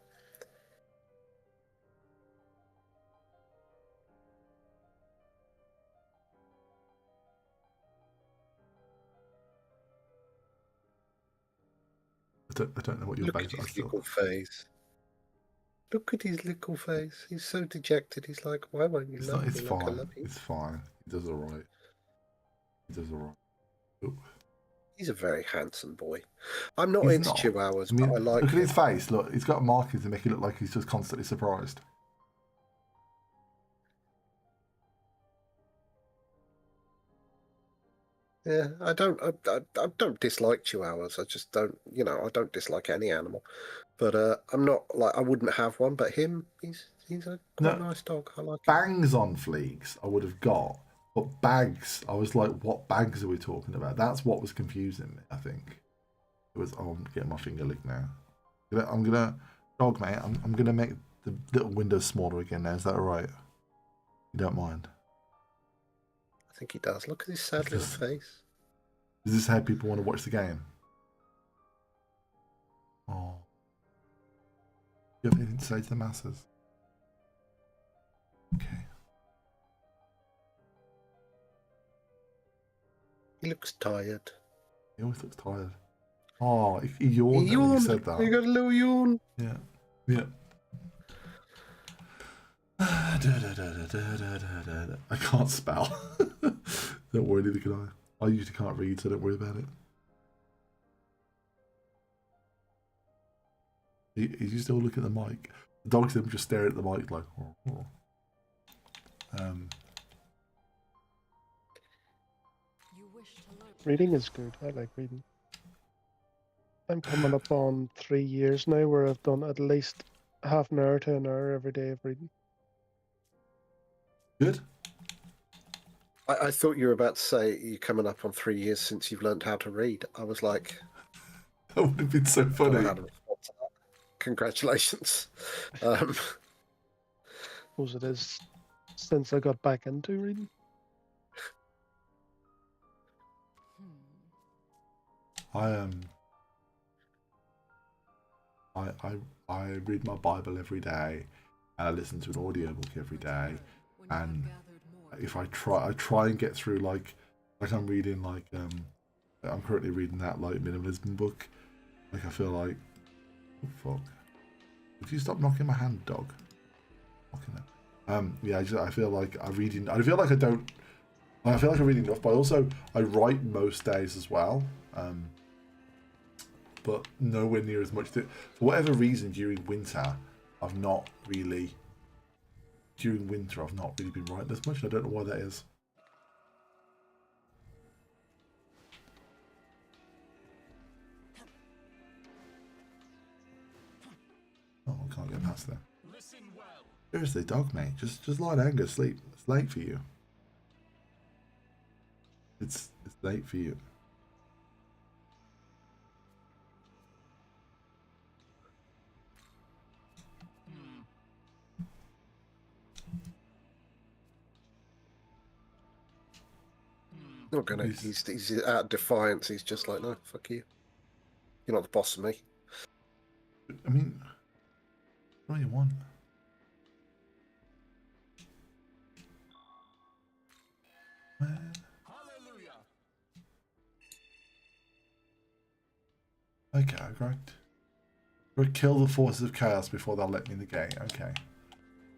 I don't know what your Look bag's at on his still. little face. Look at his little face. He's so dejected. He's like, why won't you love It's me like I fine. love you? It's fine. He does alright. Ooh. He's a very handsome boy. I'm not He's into not. chihuahuas, I mean, but I like look at him. his face. Look, he's got markings to make it look like he's just constantly surprised. Yeah, I don't dislike chihuahuas. I just don't, I don't dislike any animal. But I'm not like I wouldn't have one. But him, he's a quite No. nice dog. I like him. Bangs on fleeks, I would have got, but bags, I was like, what bags are we talking about? That's what was confusing me. I think it was. Oh, I'm getting my finger licked now. I'm gonna dog, mate. I'm gonna make the little windows smaller again now. Is that all right? You don't mind? I think he does. Look at his sad little face. Is this how people want to watch the game? Oh. You have anything to say to the masses? Okay. He looks tired. He always looks tired. Oh, he yawned when you said that. He got a little yawn. Yeah. Yeah. I can't spell. Don't worry, neither can I. I usually can't read, so don't worry about it. He's just still looking at the mic. The dog's him just staring at the mic like. Oh. You wish to learn. Reading is good. I like reading. I'm coming up on 3 years now where I've done at least half an hour to an hour every day of reading. Good. I thought you were about to say you're coming up on 3 years since you've learned how to read. I was like, That would have been so Don't know funny. how to respond to that. Congratulations. Suppose it is since I got back into reading. I I read my Bible every day, and I listen to an audiobook every day. And if I try and get through like I'm reading I'm currently reading that like minimalism book. Like I feel like, oh, fuck. Would you stop knocking my hand, dog? Knocking it. Yeah, I feel like I'm reading. I feel like I don't. I feel like I'm reading enough, but also I write most days as well. But nowhere near as much. For whatever reason, during winter, I've not really been writing as much. I don't know why that is. Oh, I can't get past that. Seriously, dog, mate. Just lie down, go sleep. It's late for you. It's late for you. Not gonna. He's out of defiance. He's just like, no, fuck you. You're not the boss of me. I mean, what do you want? Okay, right. We'll kill the forces of chaos before they'll let me in the gate. Okay.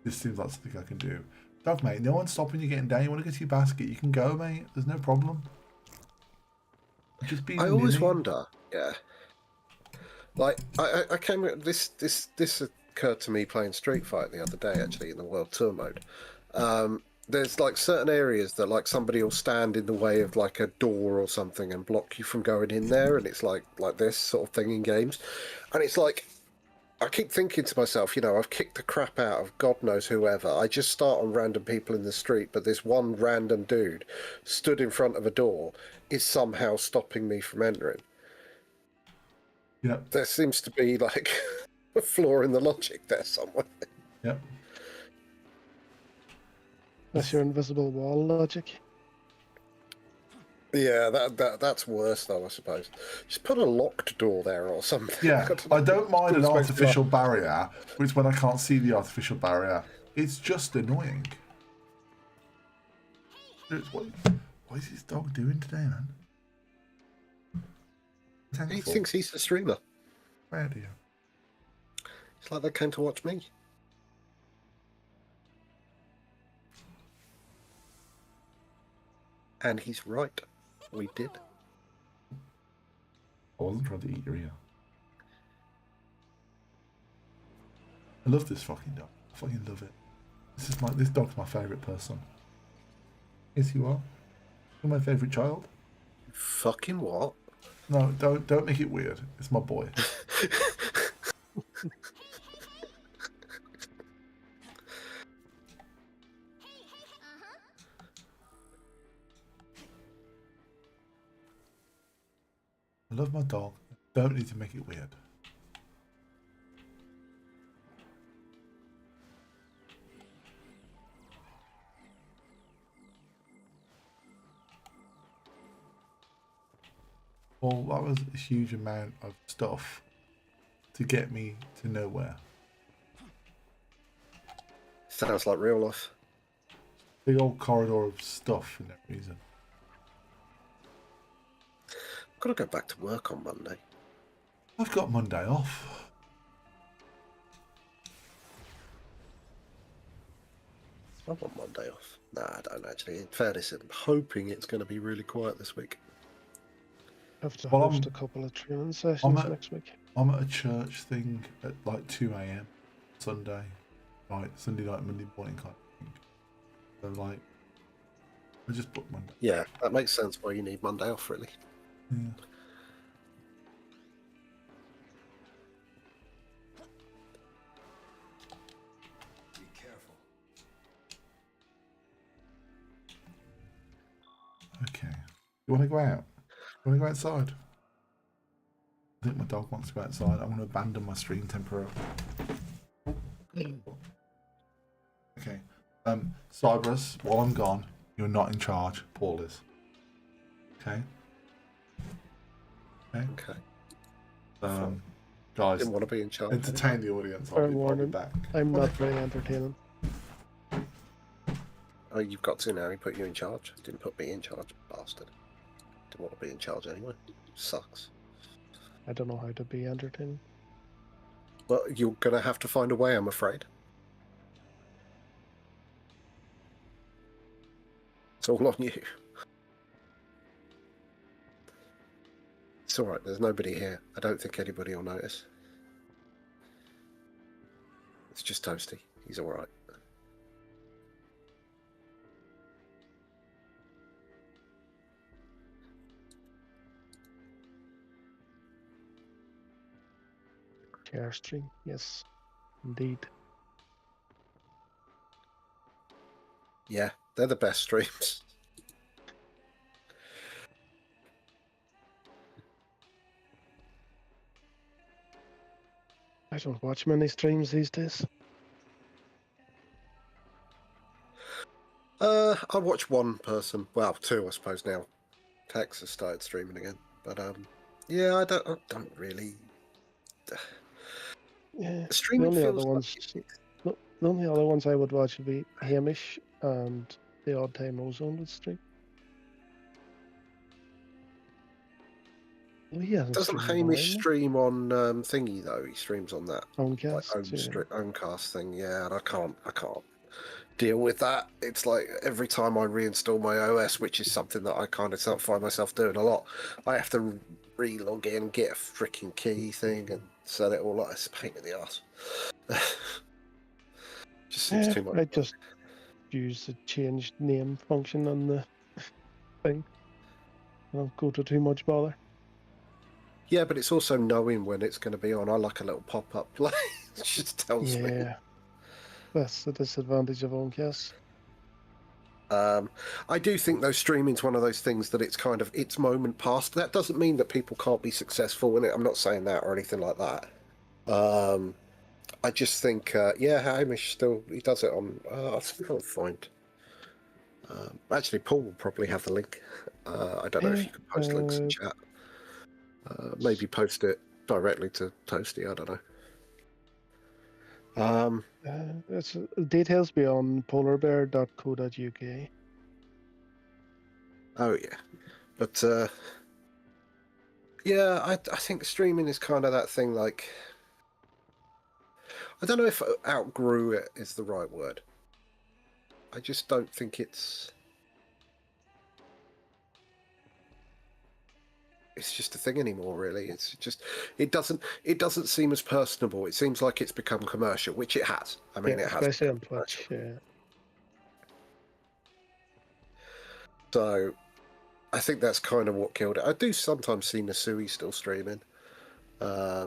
This seems like something I can do. Dog, mate, no one's stopping you getting down. You want to go to your basket, you can go, mate. There's no problem. Just be I always ninny. wonder, yeah. Like I came this occurred to me playing Street Fighter the other day, actually, in the World Tour mode. There's like certain areas that like somebody will stand in the way of like a door or something and block you from going in there, and it's like this sort of thing in games. And it's like I keep thinking to myself, I've kicked the crap out of God knows whoever. I just start on random people in the street, but this one random dude stood in front of a door is somehow stopping me from entering. Yep. There seems to be like a flaw in the logic there somewhere. Yep. That's your invisible wall logic. Yeah, that's worse though, I suppose. Just put a locked door there or something. Yeah, I don't mind an Supposed to artificial barrier, but it's when I can't see the artificial barrier. It's just annoying. What is this dog doing today, man? He thinks he's the streamer. Where do you? It's like they came to watch me. And he's right. We did. I wasn't trying to eat your ear. I love this fucking dog. I fucking love it. This dog's my favourite person. Yes, you are. You're my favourite child. Fucking what? No, don't make it weird. It's my boy. I love my dog. Don't need to make it weird. Well, that was a huge amount of stuff to get me to nowhere. Sounds like real life. Big old corridor of stuff for no reason. I've got to go back to work on Monday. I've got Monday off. I want Monday off. Nah, I don't actually. In fairness, I'm hoping it's going to be really quiet this week. I have to Well, host a couple of training sessions next week. I'm at a church thing at like 2 a.m. Sunday night, Monday morning kind of thing. So like, I just booked Monday. Yeah, that makes sense why you need Monday off, really. Yeah. Be careful. Okay. You want to go out? You want to go outside? think my dog wants to go outside. I'm going to abandon my stream temporarily. Okay. Cyberus, while I'm gone, you're not in charge. Paul is. Okay? Okay? Okay. Guys, Didn't want to be in charge. entertain the audience. Fair I'll be warning. back. I'm not very entertaining. Oh, you've got to now. He put you in charge. Didn't put me in charge, bastard. Didn't want to be in charge anyway. Sucks. I don't know how to be entertaining. Well, you're going to have to find a way, I'm afraid. It's all on you. It's alright, there's nobody here. I don't think anybody will notice. It's just Toasty. He's alright. Share stream, yes, indeed. Yeah, they're the best streams. I don't watch many streams these days. I watch one person. Well, two, I suppose now. Tex has started streaming again. But, yeah, I don't really... Yeah, Streaming the only feels other ones, the only other ones I would watch would be Hamish and the odd time Ozone would stream. Well, he hasn't Doesn't streamed in a Hamish while, stream on Thingy though? He streams on that no? like Homecast, yeah. Homecast thing. Yeah, and I can't deal with that. It's like every time I reinstall my OS, which is something that I kind of find myself doing a lot, I have to re-log in, get a freaking key thing, and set it all up. It's a pain in the ass. Just seems too much. I just use the changed name function on the thing. I don't go to too much bother. Yeah, but it's also knowing when it's going to be on. I like a little pop-up play. It just tells me. Yeah, that's the disadvantage of Homecast. I do think though streaming's one of those things that it's kind of its moment past. That doesn't mean that people can't be successful in it. I'm not saying that or anything like that. I just think, yeah, Hamish still he does it on. I think I'll find. Actually, Paul will probably have the link. I don't know if you can post links in chat. Maybe post it directly to Toasty. I don't know. It's details be on polarbear.co.uk. Oh yeah, but yeah, I think streaming is kind of that thing. Like, I don't know if outgrew it is the right word. I just don't think it's just a thing anymore. Really, it's just it doesn't seem as personable. It seems like it's become commercial, which it has. I mean, Yeah, it has. especially on become Twitch. Yeah. So I think that's kind of what killed it. I do sometimes see Nasui still streaming. I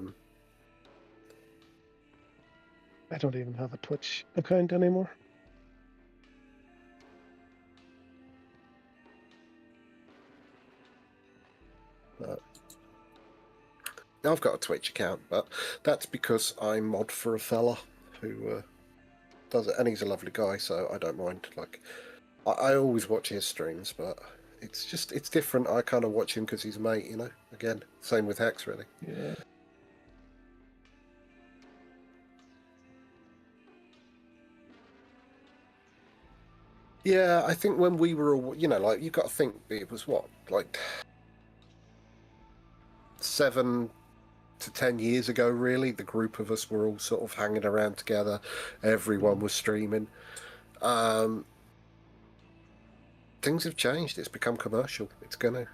don't even have a Twitch account anymore. I've got a Twitch account, but that's because I mod for a fella who does it, and he's a lovely guy, so I don't mind. Like, I always watch his streams, but it's different. I kind of watch him because he's a mate, you know. Again, same with Hex, really. Yeah. Yeah, I think when we were all, you know, like, you've got to think it was what, like 7 to 10 years ago, really. The group of us were all sort of hanging around together. Everyone was streaming. Things have changed. It's become commercial. It's gonna.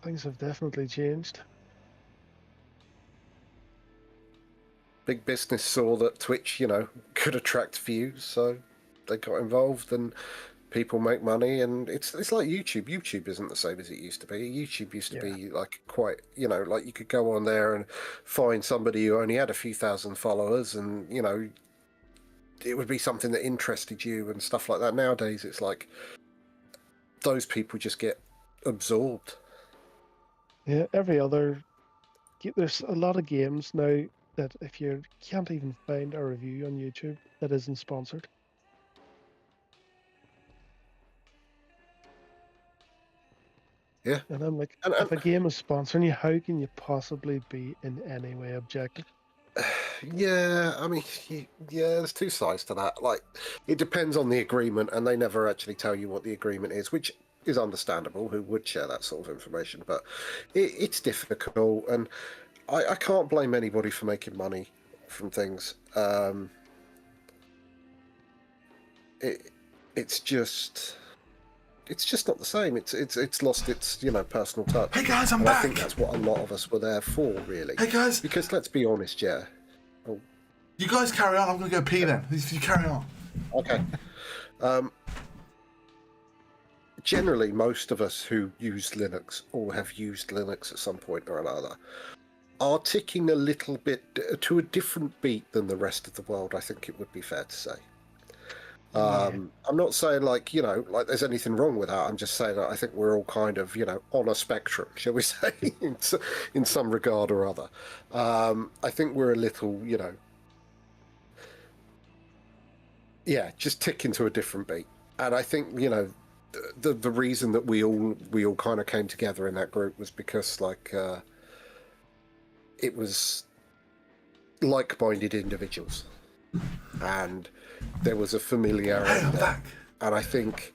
Things have definitely changed. Big business saw that Twitch, you know, could attract views, so they got involved, and people make money. And it's like YouTube. YouTube isn't the same as it used to be. YouTube used to be like quite, you know, like you could go on there and find somebody who only had a few thousand followers, and you know, it would be something that interested you and stuff like that. Nowadays, it's like those people just get absorbed. Yeah, every other there's a lot of games now that if you can't even find a review on YouTube that isn't sponsored. Yeah. And I'm like, And- if a game is sponsoring you, how can you possibly be in any way objective? Yeah, I mean, yeah, there's two sides to that. Like, it depends on the agreement, and they never actually tell you what the agreement is, which is understandable. Who would share that sort of information? But it's difficult, and I can't blame anybody for making money from things. It's just not the same. It's lost its personal touch. Hey guys, I'm and back. I think that's what a lot of us were there for, really. Hey guys, Because let's be honest, yeah. you guys carry on. I'm gonna go pee then. You carry on. Okay. Generally, most of us who use Linux or have used Linux at some point or another are ticking a little bit to a different beat than the rest of the world, I think it would be fair to say. I'm not saying like there's anything wrong with that. I'm just saying that I think we're all kind of, on a spectrum, shall we say, in some regard or other. I think we're a little, just ticking to a different beat. And I think, the reason that we all kind of came together in that group was because it was like-minded individuals, and there was a familiarity Hey, I'm there. back. And I think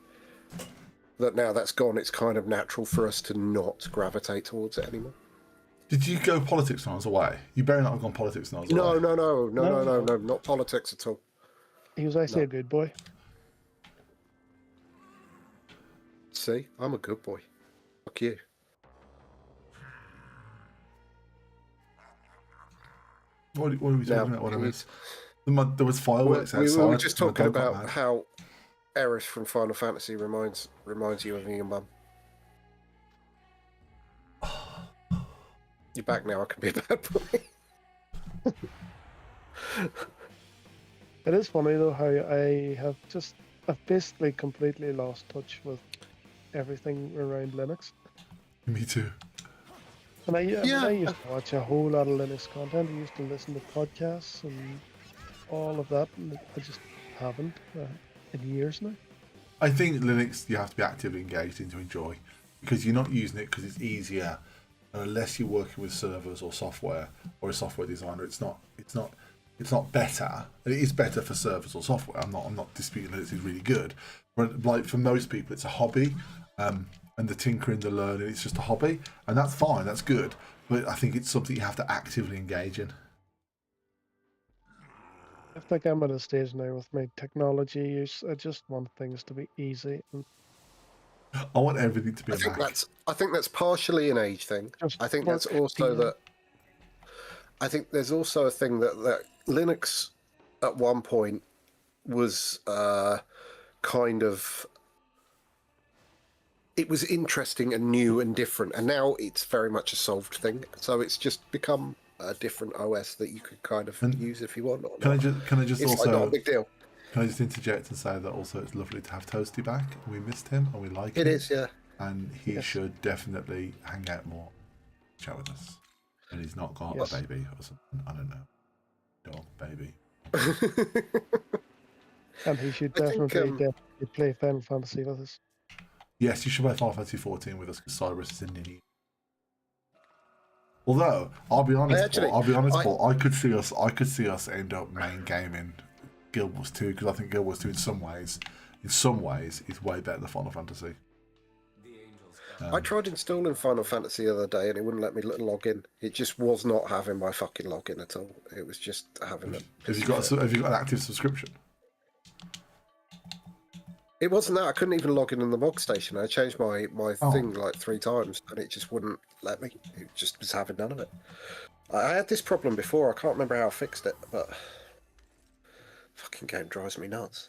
that now that's gone, it's kind of natural for us to not gravitate towards it anymore. Did you go politics when I was away? You better not have gone politics when I was away. No, not politics at all. He was actually a good boy. See, I'm a good boy. Fuck you. What are we talking about? What I missed? There was We fireworks outside. were just talking My dog got about mad. how Aerith from Final Fantasy reminds you of your mum. You're back now. I can be a bad boy. It is funny though how I've basically completely lost touch with everything around Linux. Me too. And I used to watch a whole lot of Linux content. I used to listen to podcasts and all of that, and I just haven't in years now. I think Linux you have to be actively engaged in to enjoy, because you're not using it because it's easier, and unless you're working with servers or software or a software designer, it's not better. It is better for servers or software. I'm not disputing that it's really good, but like for most people, it's a hobby, and the tinkering, the learning, it's just a hobby, and that's fine, that's good. But I think it's something you have to actively engage in. I think I'm at a stage now with my technology use. I just want things to be easy, and I want everything to be I a think Mac. that's partially an age thing. Just I think work that's also PM. that. I think there's also a thing that Linux at one point was kind of. It was interesting and new and different, and now it's very much a solved thing. So it's just become a different OS that you could kind of And use if you want. Or Can I not. just It's also like not a big deal. Can I just interject and say that also it's lovely to have Toasty back. We missed him and we like It him. is, yeah. And he Yes. should definitely hang out more, chat with us. And he's not got Yes. a baby or something. I don't know. Dog, baby. And he should I think, definitely play Final Fantasy with us. Yes, you should play Final Fantasy 14 with us because Cyberus is a ninny. Although I'll be honest, Paul, I could see us end up main gaming Guild Wars 2 because I think Guild Wars 2 in some ways is way better than Final Fantasy. I tried installing Final Fantasy the other day and it wouldn't let me log in. It just was not having my fucking login at all. It was just having a. Have you got an active subscription? It wasn't that. I couldn't even log in the log station. I changed my thing like 3 times and it just wouldn't let me. It just was having none of it. I had this problem before. I can't remember how I fixed it, but fucking game drives me nuts.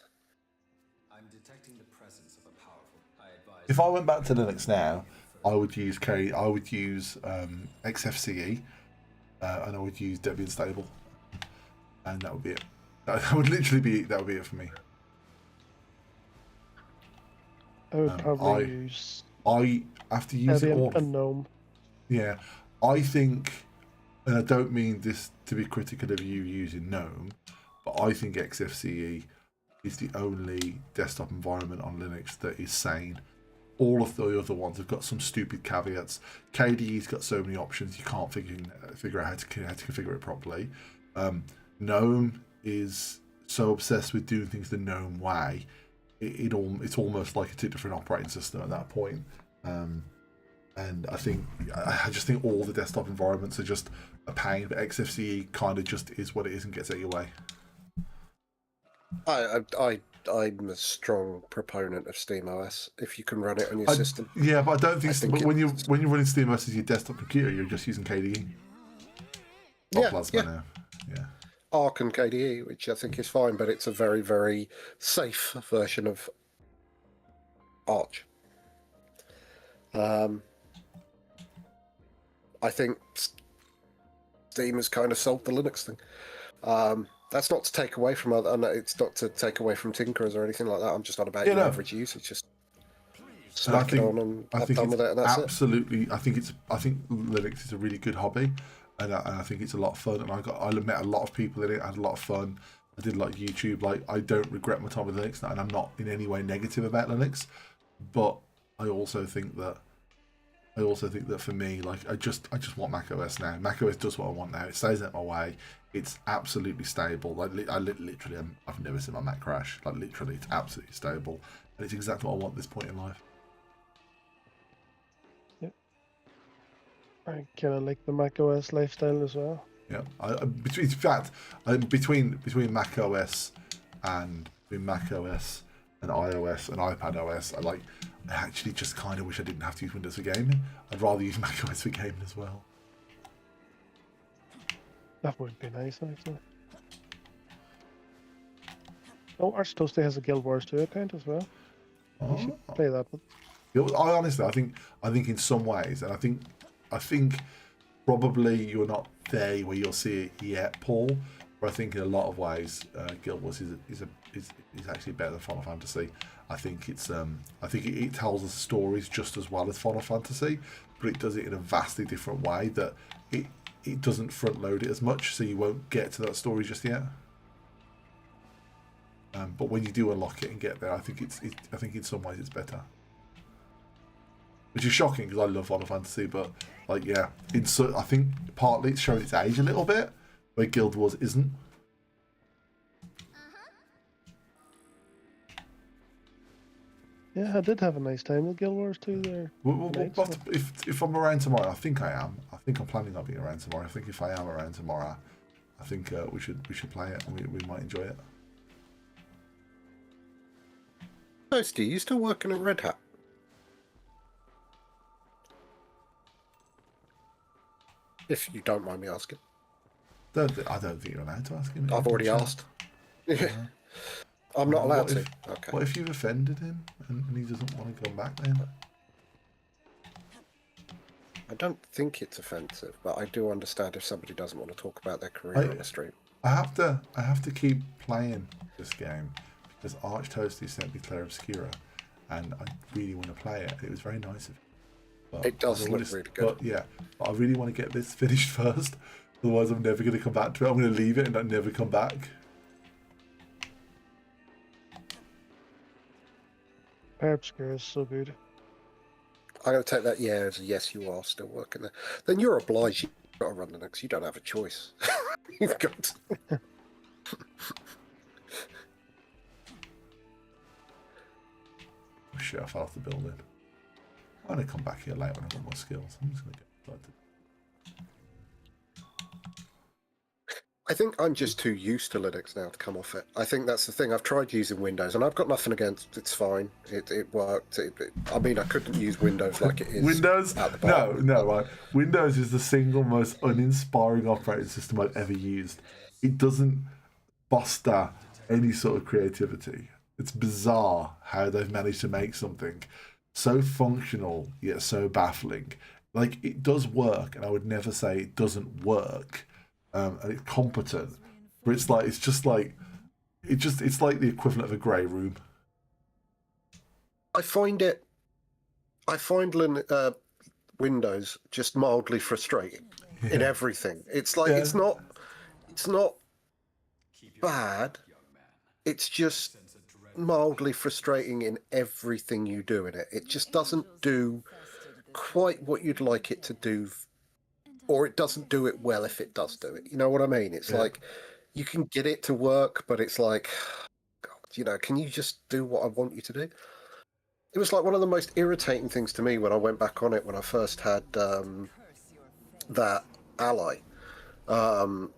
I'm detecting the presence of a powerful. I advise. If I went back to Linux now, I would use XFCE, and I would use Debian Stable, and that would be it. That would literally be that would be it for me. I would probably use I have to use it Debian all. and GNOME. Yeah, I think and I don't mean this to be critical of you using GNOME, but I think XFCE is the only desktop environment on Linux that is sane. All of the other ones have got some stupid caveats. KDE's got so many options you can't figure out how to configure it properly. GNOME is so obsessed with doing things the GNOME way. It's almost like a two different operating system at that point. And I just think all the desktop environments are just a pain. But XFCE kind of just is what it is and gets out of your way. I'm a strong proponent of SteamOS. If you can run it on your system. Yeah, but I don't think. But when you're running SteamOS as your desktop computer, you're just using KDE. Plasma now. Yeah. Arc and KDE, which I think is fine, but it's a very, very safe version of Arch. I think Steam has kind of solved the Linux thing. That's not to take away from it's not to take away from tinkerers or anything like that. I'm just on about your average use. It's just smack it on and have done with it, and that's absolutely it. I think Linux is a really good hobby, and I think it's a lot of fun. And I met a lot of people in it. I had a lot of fun. I did like YouTube. Like, I don't regret my time with Linux, and I'm not in any way negative about Linux. But I also think that for me, like, I just want macOS now. macOS does what I want now. It stays out my way. It's absolutely stable. Like, I've never seen my Mac crash. Like, literally, it's absolutely stable, and it's exactly what I want at this point in life. Yep. I kind of like the macOS lifestyle as well. Yeah, between macOS and macOS and iOS and iPadOS, I actually just kind of wish I didn't have to use Windows for gaming. I'd rather use macOS for gaming as well. That would be nice, actually. Oh, Arch Toasty has a Guild Wars 2 account as well. You should play that one. I honestly, I think in some ways, and I think probably you're not there where you'll see it yet, Paul. But I think in a lot of ways, Guild Wars is actually better than Final Fantasy. I think it tells us stories just as well as Final Fantasy, but it does it in a vastly different way that it doesn't front load it as much, so you won't get to that story just yet. But when you do unlock it and get there, I think in some ways it's better. Which is shocking because I love Final Fantasy, but I think partly it's showing its age a little bit, where Guild Wars isn't. Yeah, I did have a nice time with Guild Wars 2 there. If I'm around tomorrow, I think I am. I think I'm planning on being around tomorrow. I think if I am around tomorrow, I think we should play it, and we might enjoy it. Toasty, you still working at Red Hat? If you don't mind me asking. I don't think you're allowed to ask him. I've already asked. I'm not allowed to. Okay. What if you've offended him and he doesn't want to come back then? I don't think it's offensive, but I do understand if somebody doesn't want to talk about their career on the stream. I have to keep playing this game because Arch Toasty sent me Claire Obscura, and I really want to play it. It was very nice of him. But it does look really good. But I really want to get this finished first. Otherwise, I'm never going to come back to it. I'm going to leave it and not never come back. Claire Obscura is so good. I'm going to take that as a yes, you are still working there. Then you're obliged. You've got to run Linux. You don't have a choice. You've got to. Oh shit, I fell off the building. I'm going to come back here later when I've got more skills. I'm just going to get started. I think I'm just too used to Linux now to come off it. I think that's the thing. I've tried using Windows, and I've got nothing against. It's fine. It worked. I mean, I couldn't use Windows like it is. Windows? No, right. Windows is the single most uninspiring operating system I've ever used. It doesn't foster any sort of creativity. It's bizarre how they've managed to make something so functional yet so baffling. Like, it does work, and I would never say it doesn't work. And it's competent, but it's like it's like the equivalent of a grey room. I find Windows just mildly frustrating. in everything. It's like it's not bad. It's just mildly frustrating in everything you do in it. It just doesn't do quite what you'd like it to do, or it doesn't do it well if it does do it. You know what I mean? It's like you can get it to work, but it's like, God, can you just do what I want you to do? It was like one of the most irritating things to me when I went back on it when I first had that Ally.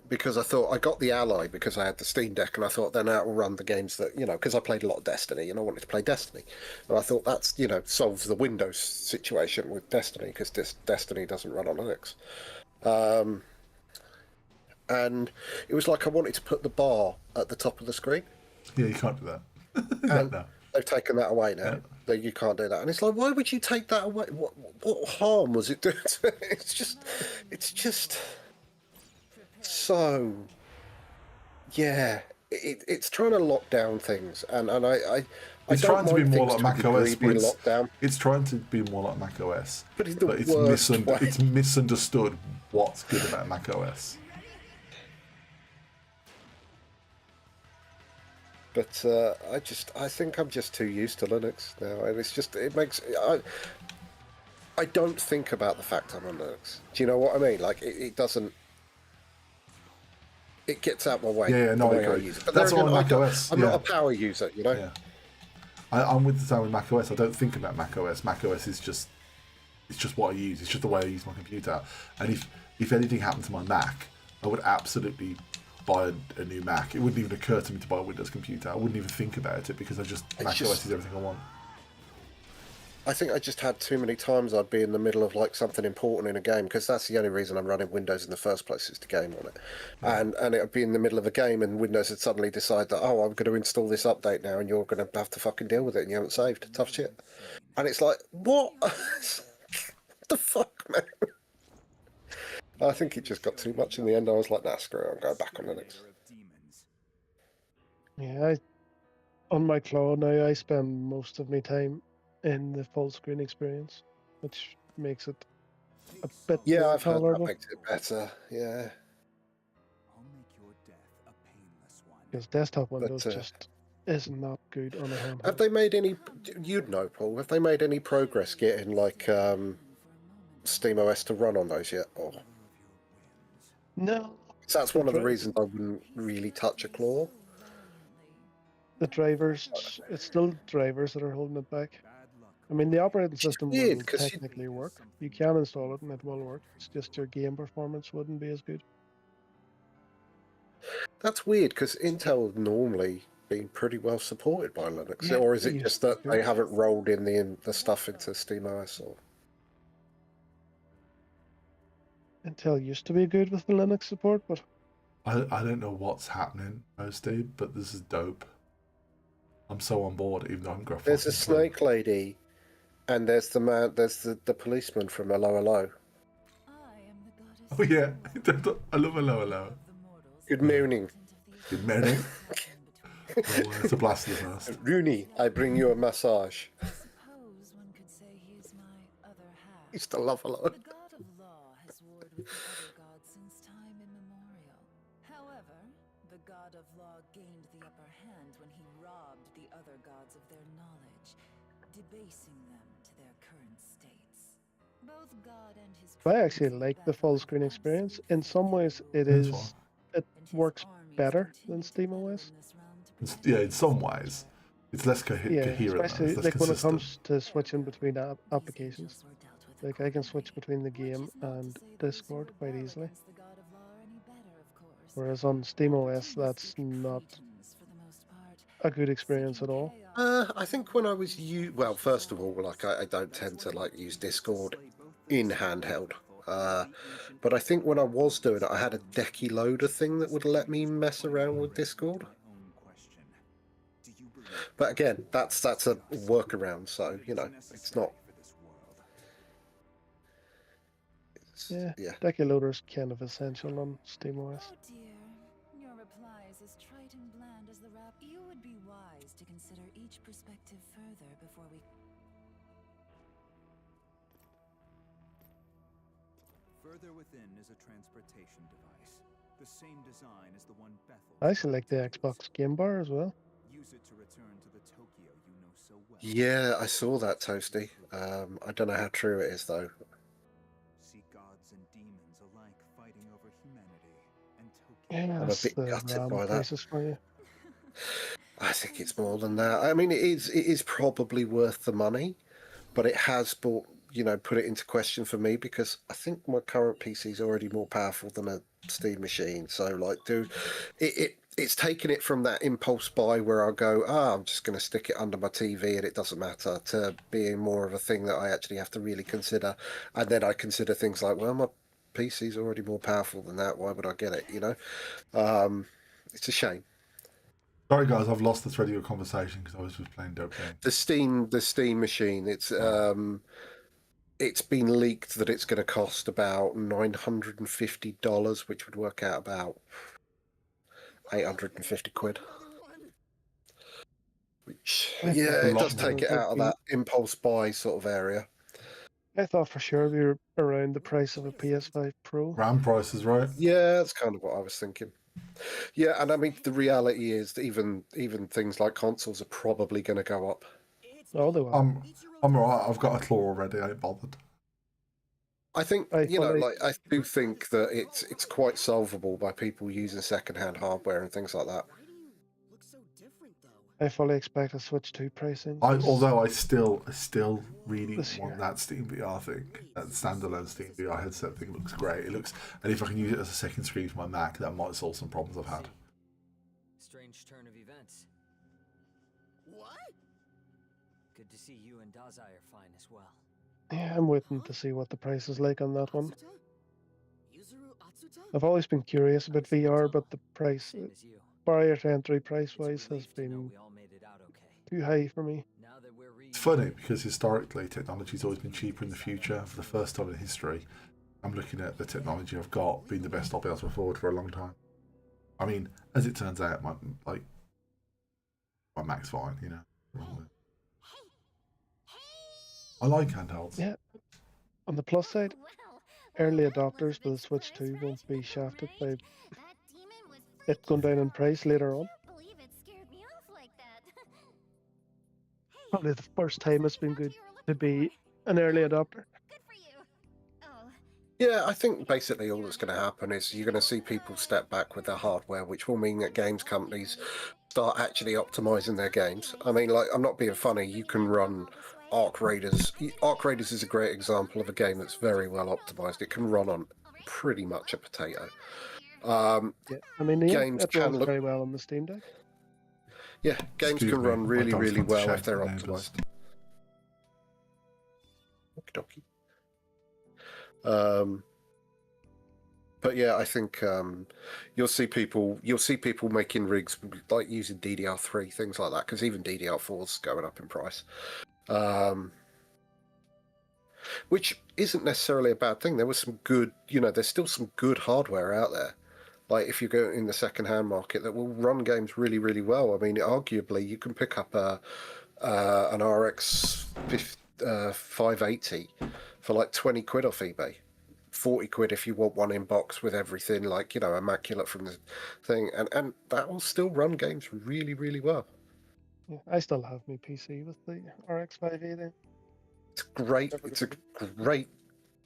Because I thought I got the Ally because I had the Steam Deck, and I thought then that will run the games that, because I played a lot of Destiny and I wanted to play Destiny. And I thought that's, solves the Windows situation with Destiny because Destiny doesn't run on Linux. And it was like I wanted to put the bar at the top of the screen. Yeah, you can't do that. And they've taken that away now. Yeah. You can't do that. And it's like, why would you take that away? What harm was it doing to it? It's just so, yeah. It's trying to lock down things, and I it's don't trying to be mind more things like to a macOS, degree but being locked down. it's trying to be more like macOS. But it's the But worst way. it's misunderstood what's good about macOS. But I think I'm just too used to Linux now, and it makes I don't think about the fact I'm on Linux. Do you know what I mean? Like it doesn't. It gets out my way. Yeah, no, I I agree. use it. But That's then on again, macOS. I'm not a power user, Yeah. I'm with the same with macOS. I don't think about macOS. macOS is just what I use. It's just the way I use my computer. And if anything happened to my Mac, I would absolutely buy a new Mac. It wouldn't even occur to me to buy a Windows computer. I wouldn't even think about it because macOS is everything I want. I think I just had too many times I'd be in the middle of like something important in a game, because that's the only reason I'm running Windows in the first place is to game on it. And it would be in the middle of a game and Windows would suddenly decide that, I'm going to install this update now and you're going to have to fucking deal with it and you haven't saved. Tough shit. And it's like, what? What the fuck, man? I think it just got too much in the end. I was like, nah, screw it, I'm going back on Linux. Yeah, on my cloud now, I spend most of my time in the full screen experience, which makes it a bit Yeah, more I've heard that tolerable. makes it better, yeah. Because desktop Windows just is not good on a handheld. Have they made any, you'd know, Paul, have they made any progress getting like SteamOS to run on those yet? Or? No. So that's one of the reasons I wouldn't really touch a claw. The drivers, it's still drivers that are holding it back. I mean, the operating system will technically work. You can install it and it will work. It's just your game performance wouldn't be as good. That's weird, because Intel have normally been pretty well supported by Linux. Yeah, or is it just that they haven't rolled in the stuff into SteamOS? Or? Intel used to be good with the Linux support, but I don't know what's happening, mostly, but this is dope. I'm so on board, even though I'm gruff. There's a snake lady, and there's the man. There's the policeman from Hello Hello. Oh yeah, I love Hello. Good morning. Good morning. It's a blast of the past. Rooney, I bring you a massage. Used to love Hello. God of law gained the upper hand when he robbed the other gods of their knowledge, debasing them to their current states. Both God and his I actually like the full screen experience. In some ways, it works better than SteamOS. Yeah, in some ways, it's less coherent. Especially less like when it consistent. comes to switching between applications. Like I can switch between the game and Discord quite easily. Whereas on SteamOS, that's not a good experience at all. I think when I was well, first of all, like I don't tend to like use Discord in handheld. But I think when I was doing it, I had a decky loader thing that would let me mess around with Discord. But again, that's a workaround, so it's not. Yeah, decky loader's kind of essential on SteamOS. Oh dear, your reply is as trite and bland as the rap. You would be wise to consider each perspective further before we. Further within is a transportation device. The same design as the one Bethel. I actually like the Xbox Game Bar as well. Use it to return to the Tokyo you know so well. Yeah, I saw that, Toasty. I don't know how true it is, though. See gods and demons alike fighting over humanity and Tokyo. Yeah, I'm a that's bit the gutted RAM by that. prices for you. I think it's more than that. I mean, it is probably worth the money, but it has put it into question for me because I think my current PC is already more powerful than a Steam machine. So, like, dude, it's taken it from that impulse buy where I go, I'm just going to stick it under my TV and it doesn't matter, to being more of a thing that I actually have to really consider. And then I consider things like, well, my PC's already more powerful than that. Why would I get it? It's a shame. Sorry, guys, I've lost the thread of your conversation because I was just playing dope game. The Steam machine. It's been leaked that it's going to cost about $950, which would work out about 850 quid. Which, yeah, it does take it out of that impulse buy sort of area. I thought for sure we were around the price of a PS5 Pro. RAM prices, right? Yeah, that's kind of what I was thinking. Yeah, and I mean, the reality is that even things like consoles are probably going to go up. Oh, they will. I'm alright. I've got a claw already. I ain't bothered. I think I do think that it's quite solvable by people using second-hand hardware and things like that. I fully expect a Switch 2 pricing. Although I still really want that Steam VR thing, that standalone Steam VR headset thing looks great. It looks, and if I can use it as a second screen for my Mac, that might solve some problems I've had. Strange turn of events. What? Good to see you and Dazai are fine as well. Yeah, I'm waiting to see what the price is like on that one. I've always been curious about VR, but the price, barrier to entry price-wise, has been too high for me. It's funny because historically technology's always been cheaper in the future. For the first time in history, I'm looking at the technology I've got being the best I'll be able to afford for a long time. I mean, as it turns out, my Mac's fine, you know. I like handhelds. Yeah. On the plus side, early adopters for the Switch 2 won't be shafted by it going down in price later on. Probably the first time it's been good to be an early adopter. Yeah, I think basically all that's going to happen is you're going to see people step back with their hardware, which will mean that games companies start actually optimizing their games. I mean, like, I'm not being funny. You can run Arc Raiders. Arc Raiders is a great example of a game that's very well optimized. It can run on pretty much a potato. Yeah, I mean, games it can runs look very well on the Steam Deck. Yeah, games can run really, really well if they're optimized. Okie dokie. But yeah, I think you'll see people making rigs like using DDR3, things like that, because even DDR4's going up in price. Which isn't necessarily a bad thing. There was some good, there's still some good hardware out there. Like if you go in the second-hand market that will run games really, really well. I mean, arguably you can pick up an RX 580 for like 20 quid off eBay. 40 quid if you want one in box with everything, like, immaculate from the thing. And that will still run games really, really well. Yeah, I still have my PC with the RX 580. It's great. It's a great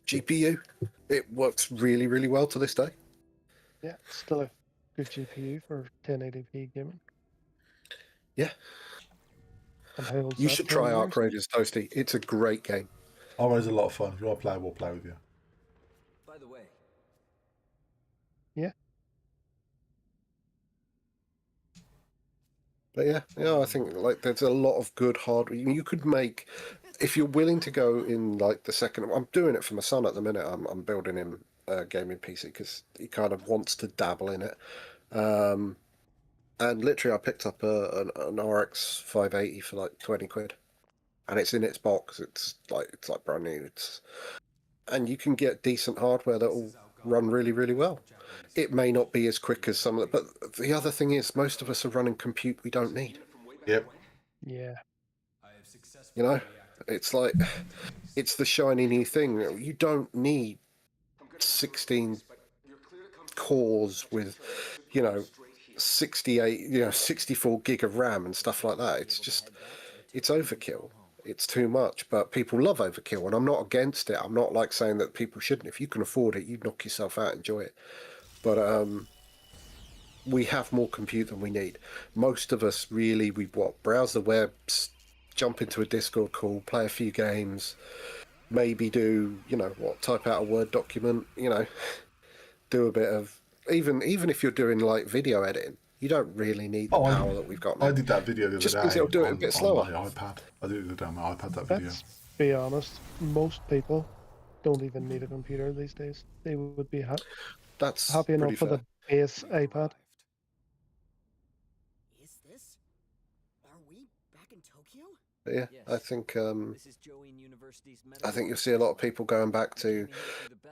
GPU. It works really, really well to this day. Yeah, it's still a good GPU for 1080p gaming. Yeah. You should try Arc Raiders, Toasty. It's a great game. Arc Raiders is a lot of fun. If you want to play, we'll play with you. By the way. Yeah. But yeah, I think like there's a lot of good hardware. You could make, if you're willing to go in like the second. I'm doing it for my son at the minute. I'm building him a gaming PC because he kind of wants to dabble in it. And literally, I picked up an RX 580 for like 20 quid, and it's in its box. It's like brand new. And you can get decent hardware that will run really, really well. It may not be as quick as some of it, but the other thing is most of us are running compute we don't need. Yep. Yeah. It's like, it's the shiny new thing. You don't need 16 cores with, 68, 64 gig of RAM and stuff like that. It's overkill. It's too much, but people love overkill, and I'm not against it. I'm not like saying that people shouldn't. If you can afford it, you knock yourself out, enjoy it. But we have more compute than we need. Most of us really, we browse the web, jump into a Discord call, play a few games, maybe do, type out a Word document, do a bit of, even if you're doing like video editing, you don't really need the power that we've got now. I did that video the other Just day means it'll do it a bit slower. on my iPad. I did it on my iPad, that video. Let's be honest, most people don't even need a computer these days. They would be happy enough with a base iPad. Is this? Are we back in Tokyo? Yeah, I think you'll see a lot of people going back to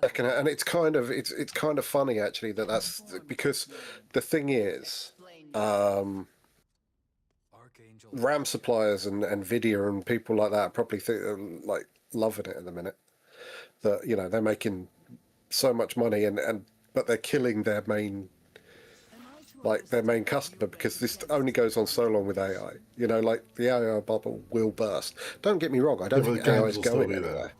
second, and it's kind of funny actually that's because the thing is, RAM suppliers and Nvidia and people like that probably think they're like loving it at the minute. That they're making so much money but they're killing their main customer, because this only goes on so long with AI. Like the AI bubble will burst. Don't get me wrong, I don't think AI is going anywhere.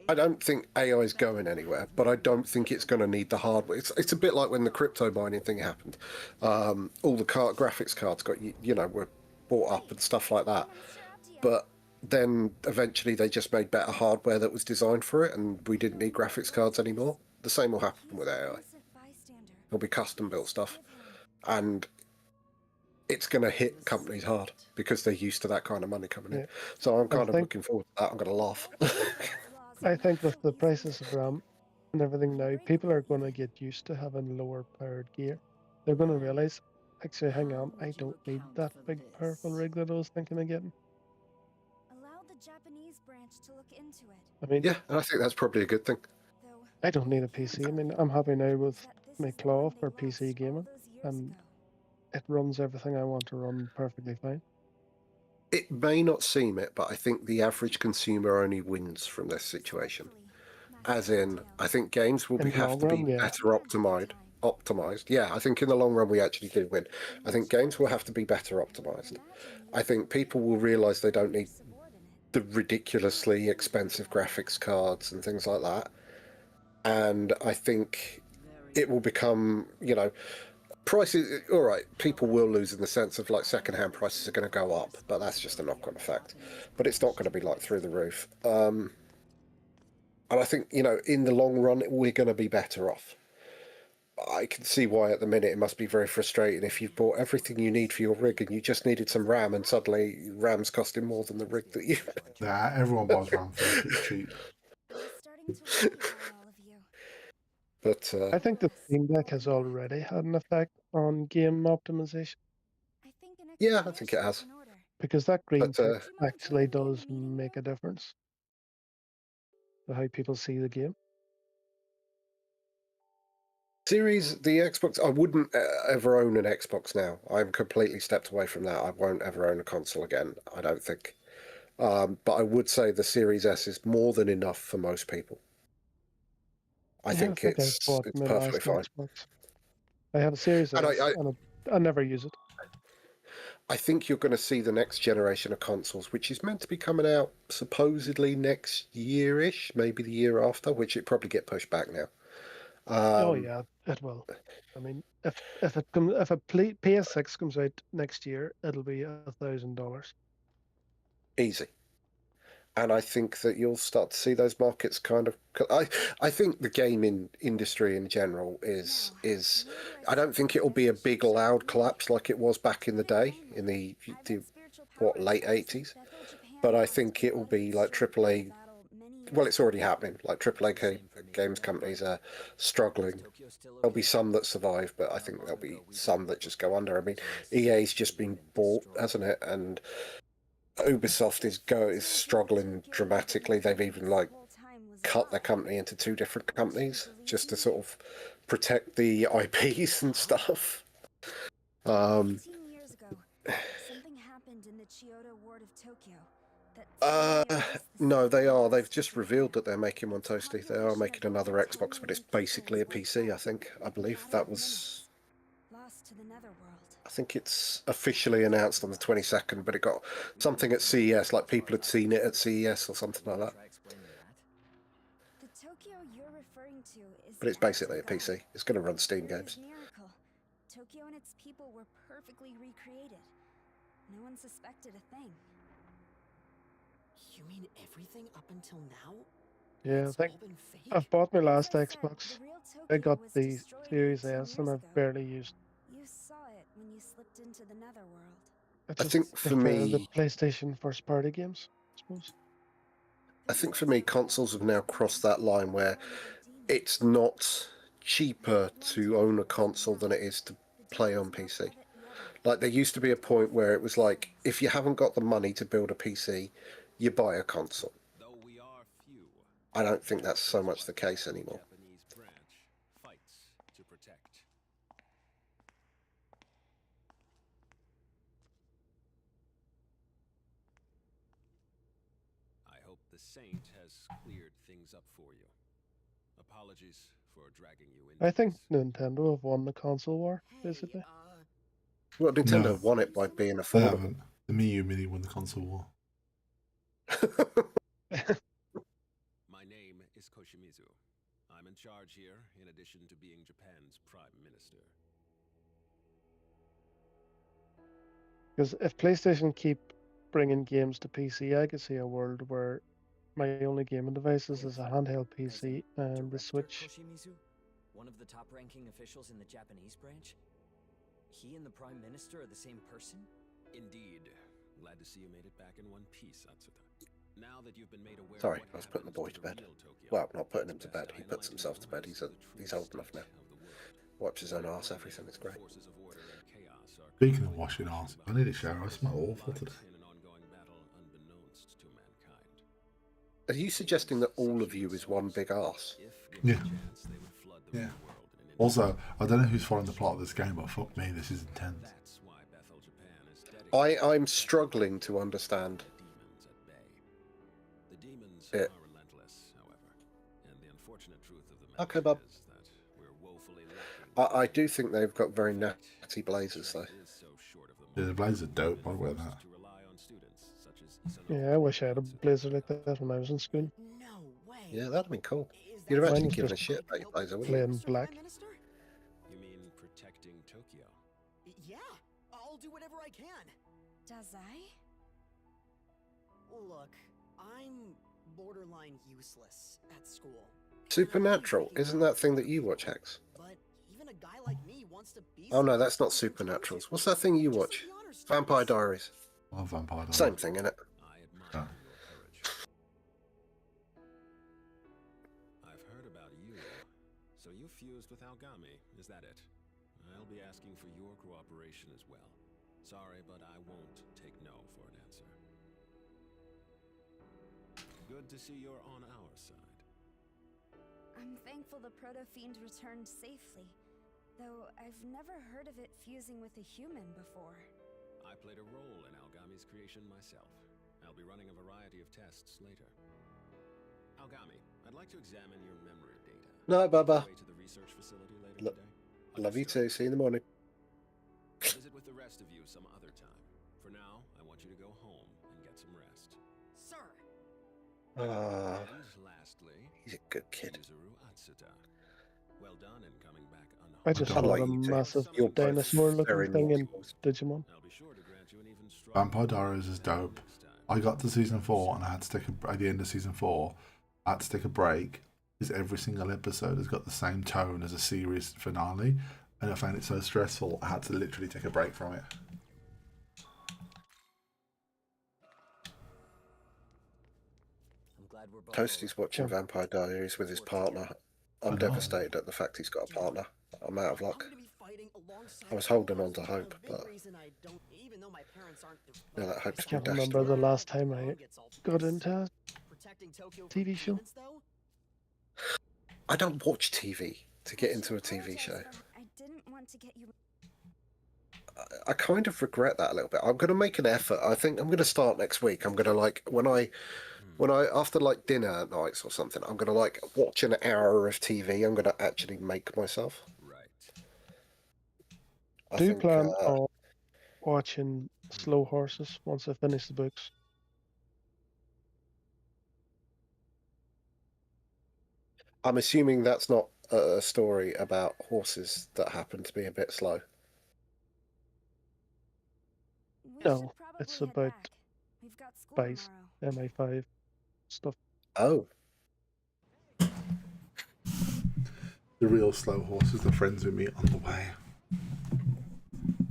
I don't think AI is going anywhere, but I don't think it's going to need the hardware. It's a bit like when the crypto mining thing happened. All the graphics cards were bought up and stuff like that. But then eventually they just made better hardware that was designed for it, and we didn't need graphics cards anymore. The same will happen with AI. It'll be custom built stuff, and it's going to hit companies hard because they're used to that kind of money coming in. So I'm kind of looking forward to that. I'm going to laugh. I think with the prices of RAM and everything now, people are going to get used to having lower powered gear. They're going to realize, actually, hang on, I don't need that big powerful rig that I was thinking of getting. Allow the Japanese branch to look into it. I mean, yeah, and I think that's probably a good thing. I don't need a PC. I mean, I'm happy now with my claw for PC gaming, and it runs everything I want to run perfectly fine. It may not seem it, but I think the average consumer only wins from this situation. As in, I think games will have to be better optimized. Yeah, I think in the long run we actually do win. I think games will have to be better optimized. I think people will realize they don't need the ridiculously expensive graphics cards and things like that. And I think it will become, prices, all right, people will lose in the sense of like second-hand prices are going to go up, but that's just a knock-on effect. But it's not going to be like through the roof. And I think, in the long run, we're going to be better off. I can see why at the minute it must be very frustrating if you've bought everything you need for your rig and you just needed some RAM, and suddenly RAM's costing more than the rig that you... Nah, everyone buys RAM for cheap. But I think the Steam Deck has already had an effect on game optimization. Yeah, I think it has. Because that green tick actually does make a difference to how people see the game. The Xbox, I wouldn't ever own an Xbox now. I'm completely stepped away from that. I won't ever own a console again, I don't think. But I would say the Series S is more than enough for most people. I think it's perfectly fine. Xbox. I have a Series S and I never use it. I think you're going to see the next generation of consoles, which is meant to be coming out supposedly next year-ish, maybe the year after, which it probably get pushed back now. Oh yeah, it will. I mean, if a PS6 comes out next year, it'll be $1,000. Easy. And I think that you'll start to see those markets kind of... I think the gaming industry in general is... I don't think it'll be a big, loud collapse like it was back in the day, in the late 80s. But I think it will be like AAA... Well, it's already happening. Like AAA games companies are struggling. There'll be some that survive, but I think there'll be some that just go under. I mean, EA's just been bought, hasn't it? And Ubisoft is struggling dramatically. They've even cut their company into two different companies just to sort of protect the IPs and stuff. 15 years ago, something happened in the Chiyoda ward of Tokyo. No, they are. They've just revealed that they're making one, Toasty. They are making another Xbox, but it's basically a PC, I believe. That was... Lost to the netherworld. I think it's officially announced on the 22nd, but it got something at CES, like people had seen it at CES or something like that. The Tokyo you're referring to is But it's basically a PC. It's going to run Steam games. Miracle. Tokyo and its people were perfectly recreated. No one suspected a thing. You mean everything up until now? Yeah, I It's think all been fake? I've bought my last As I said, Xbox. the real I Tokyo got was the destroyed Series 18 S and years I've ago. barely used. You saw it when you slipped into the netherworld. I I just think for prefer the me, PlayStation first party games, I suppose. consoles have now crossed that line where it's not cheaper to own a console than it is to play on PC. Like, there used to be a point where it was like, if you haven't got the money to build a PC, you buy a console. I don't think that's so much the case anymore. I hope the Saint has cleared things up for you. Apologies for dragging you in. I think Nintendo have won the console war, basically. Well, Nintendo No. won it by being They affordable. haven't. The Miyu Mini won the console war. My name is Koshimizu. I'm in charge here, in addition to being Japan's Prime Minister. Because if PlayStation keep bringing games to PC, I could see a world where my only gaming devices is a handheld PC and the Switch. Koshimizu, one of the top-ranking officials in the Japanese branch? He and the Prime Minister are the same person? Indeed. Glad to see you made it back in one piece, Atsuta. Now that you've been made aware Sorry, of I was what putting the boy happens to the bed. real Tokyo, Well, not putting him it's to best bed. He I puts enlighten himself you to bed. on He's the old true enough now. state of the world. Wipes his own arse, everything. It's great. Forces of order and chaos are Speaking of washing arse, I need a shower. I smell awful today. in an ongoing battle unbeknownst to mankind. Are you suggesting that all of you is one big arse? If given Yeah. a chance, they would flood the Yeah. real world in an Also, I don't know who's following the plot of this game, but fuck me, this is intense. That's why Bethel, Japan is dedicated I'm struggling to understand demons at bay. The demons it. are relentless, however, and the unfortunate truth of the Okay, matter Bob. is that we're woefully lacking. I do think they've got very natty blazers, though. Is so short of Yeah, the blades are dope, I'll wear that. to rely on students such as Yeah, I wish I had a blazer like that when I was in school. No way. Yeah, that'd have been cool. Is You'd have that actually Mine was given a just shit about your blazer, wouldn't you? plain Mr. black. Prime Minister? You mean protecting Tokyo? Yeah, I'll do whatever I can. Does I? Look, I'm borderline useless at school. Supernatural, isn't that thing that you watch, Hex? But even a guy like me wants to be. Oh no, that's not Supernaturals. What's that thing you watch? Vampire Diaries. Oh, Vampire Diaries. Same thing, innit? I admire Oh. your courage. I've heard about you. So you fused with Algami, is that it? I'll be asking for your cooperation as well. Sorry, but I won't take no for an answer. Good to see you're on our side. I'm thankful the Proto-Fiend returned safely, though I've never heard of it fusing with a human before. I played a role in Algami's creation myself. I'll be running a variety of tests later. Algami, I'd like to examine your memory data. No, Baba. Way to the research facility later today. Love you Understood. too. See you in the morning. Visit with the rest of you some other time. For now, I want you to go home and get some rest. Sir. Ah, And lastly, he's a good kid. Yuzuru Atsuta. Well done in coming back unharmed. I just don't saw like a you two. massive You're both dinosaur very looking thing in naughty boys. Digimon. I'll be sure to grant you an even stronger Vampire Diaries is dope. next time. I got to season 4 and I had to take at the end of season 4, I had to take a break because every single episode has got the same tone as a series finale, and I found it so stressful I had to literally take a break from it. I'm glad we're both Toasty's watching Yeah. Vampire Diaries with his partner. I I'm know. devastated at the fact he's got a partner. I'm out of luck. I was holding on to hope, but now that hope's been Can't dashed remember away. the last time I got into a TV show. I don't watch TV to get into a TV show. I didn't want to get you. I kind of regret that a little bit. I'm going to make an effort. I think I'm going to start next week. I'm going to like when I after like dinner nights or something, I'm going to like watch an hour of TV. I'm going to actually make myself. Right. I Do think, plan on watching Slow Horses once I finish the books. I'm assuming that's not a story about horses that happen to be a bit slow. No, it's about spies, MI5 stuff. Oh. The real slow horses, the friends we meet on the way.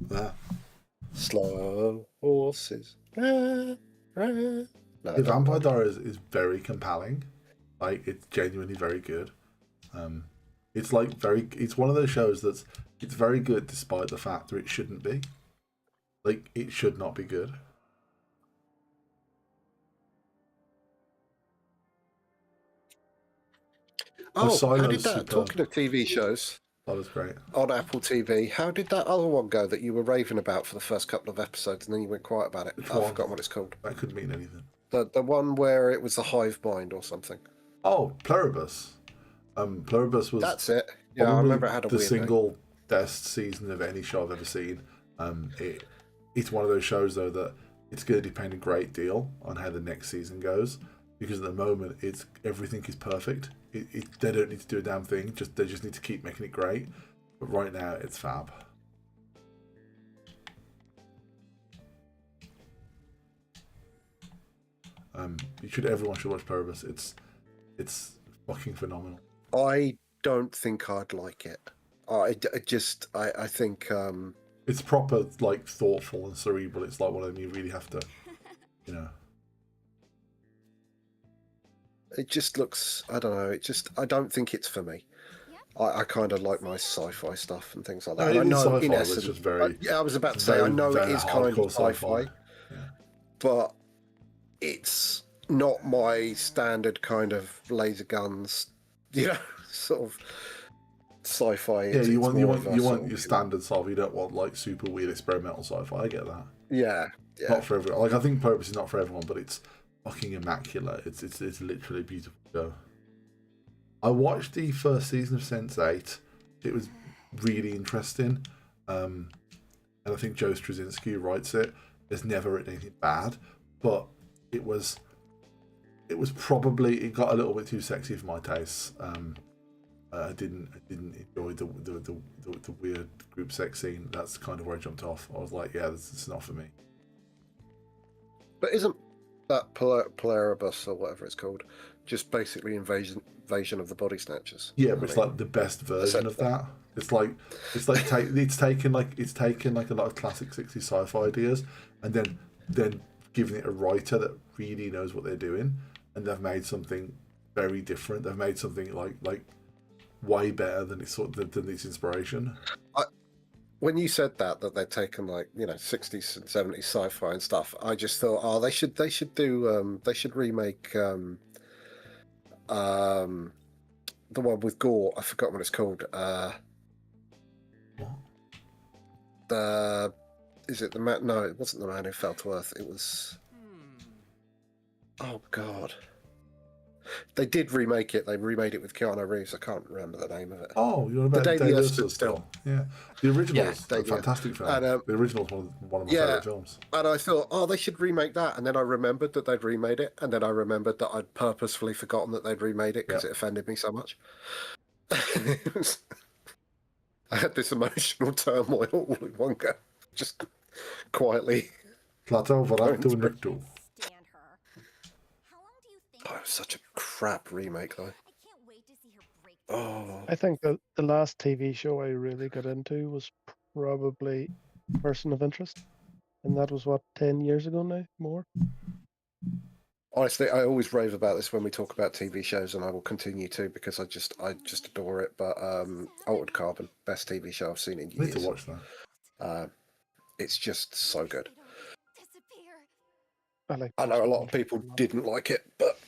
There. Slow horses. No, The Vampire Diaries is very compelling. Like, it's genuinely very good. It's like it's one of those shows it's very good despite the fact that it shouldn't be. Like, it should not be good. Oh, how did Silo's that? Talking of TV shows, that was great. On Apple TV, how did that other one go that you were raving about for the first couple of episodes and then you went quiet about it? I've forgotten what it's called. That could mean anything. The one where it was the hive mind or something. Oh, Pluribus. Pluribus was. That's it. Yeah, I remember it had a the weird single name. best season of any show I've ever seen. It's one of those shows though that it's going to depend a great deal on how the next season goes, because at the moment everything is perfect. They don't need to do a damn thing. They just need to keep making it great. But right now it's fab. Everyone should watch Pluribus. It's fucking phenomenal. I don't think I'd like it. I think it's proper, like, thoughtful and cerebral. It's like one of them you really have to, It just looks. I don't know. I don't think it's for me. I kind of like my sci-fi stuff and things like that. No, I know sci-fi, in essence, just very. I was about to say I know it is kind of sci-fi, yeah. but it's not my standard kind of laser guns, sort of sci-fi. Yeah, you want your standard sci-fi. You don't want like super weird experimental sci-fi. I get that. Yeah. Not for everyone. Like, I think Purpose is not for everyone, but it's fucking immaculate. It's literally beautiful show. I watched the first season of Sense8. It was really interesting. And I think Joe Straczynski, who writes it, has never written anything bad, but it was probably, it got a little bit too sexy for my tastes. I didn't enjoy the weird group sex scene. That's kind of where I jumped off. I was like, yeah, this is not for me. But isn't that Pluribus or whatever it's called just basically invasion of the Body Snatchers? Yeah, but it's like the best version of that. It's taken like a lot of classic 60s sci-fi ideas and then giving it a writer that really knows what they're doing, and they've made something very different. They've made something like way better than its inspiration. When you said that they'd taken 60s and 70s sci-fi and stuff, I just thought, they should remake the one with Gore. I forgot what it's called. Is it the man? No, it wasn't the Man Who Fell to Earth. It was. Oh God. They did remake it. They remade it with Keanu Reeves. I can't remember the name of it. Oh, you're about The Day the Earth Stood Still. Still. Yeah, the original's a yeah, fantastic film. And, the original's one of my favourite films. And I thought, they should remake that. And then I remembered that they'd remade it. And then I remembered that I'd purposefully forgotten that they'd remade it because it offended me so much. I had this emotional turmoil all in one go, just quietly. Plateau Varacto Necto. Oh, it was such a crap remake, though. Oh. I think the last TV show I really got into was probably Person of Interest. And that was, 10 years ago now? More? Honestly, I always rave about this when we talk about TV shows, and I will continue to because I just adore it. But Altered Carbon, best TV show I've seen in years. I need to watch that. It's just so good. I know a lot of people didn't like it, but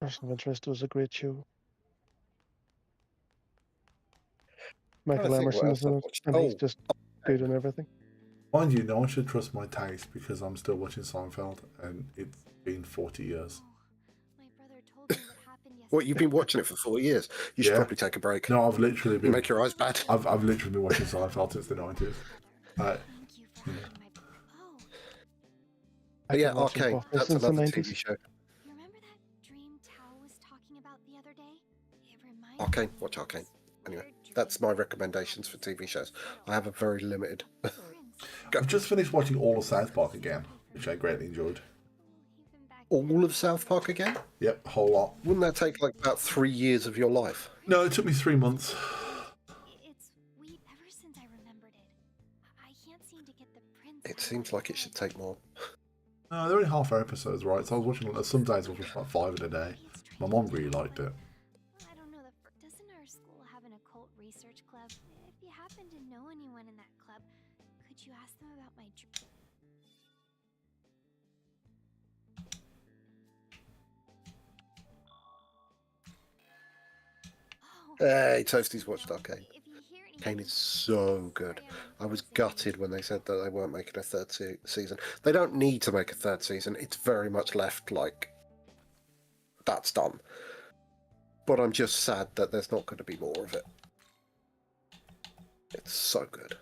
Person of Interest was a great show. I Michael think what Emerson else is in I've it, watched. and he's just good in everything. Mind you, no one should trust my taste because I'm still watching Seinfeld and it's been 40 years. My brother told me what happened yesterday. What, you've been watching it for 4 years? You should Yeah. probably take a break. No, I've literally been. Make your eyes bad. I've literally been watching Seinfeld since the 90s. Thank you for having my. Oh, But yeah, I've been watching Arcane. Buffy That's since the another 90s. TV show. you remember that dream Tao was talking about the other day? It reminds Arcane. me Watch of Arcane. this Anyway, weird that's dream my recommendations for TV shows. I have a very limited. I've just finished watching all of South Park again, which I greatly enjoyed. All of South Park again? Yep, whole lot. Wouldn't that take like about 3 years of your life? No, it took me 3 months. It's weird. Ever since I remembered it, I can't seem to get the prince. It seems like it should take more. No, they're only half-hour episodes, right? So I was watching, some days I was watching like 5 in a day. My mom really liked it. I don't know. Doesn't our school have an occult research club? If you happen to know anyone in that club, could you ask them about my dream? Hey, Toasty's watched Arcane. Arcane is so good. I was gutted when they said that they weren't making a third season. They don't need to make a third season. It's very much left like that's done. But I'm just sad that there's not going to be more of it. It's so good.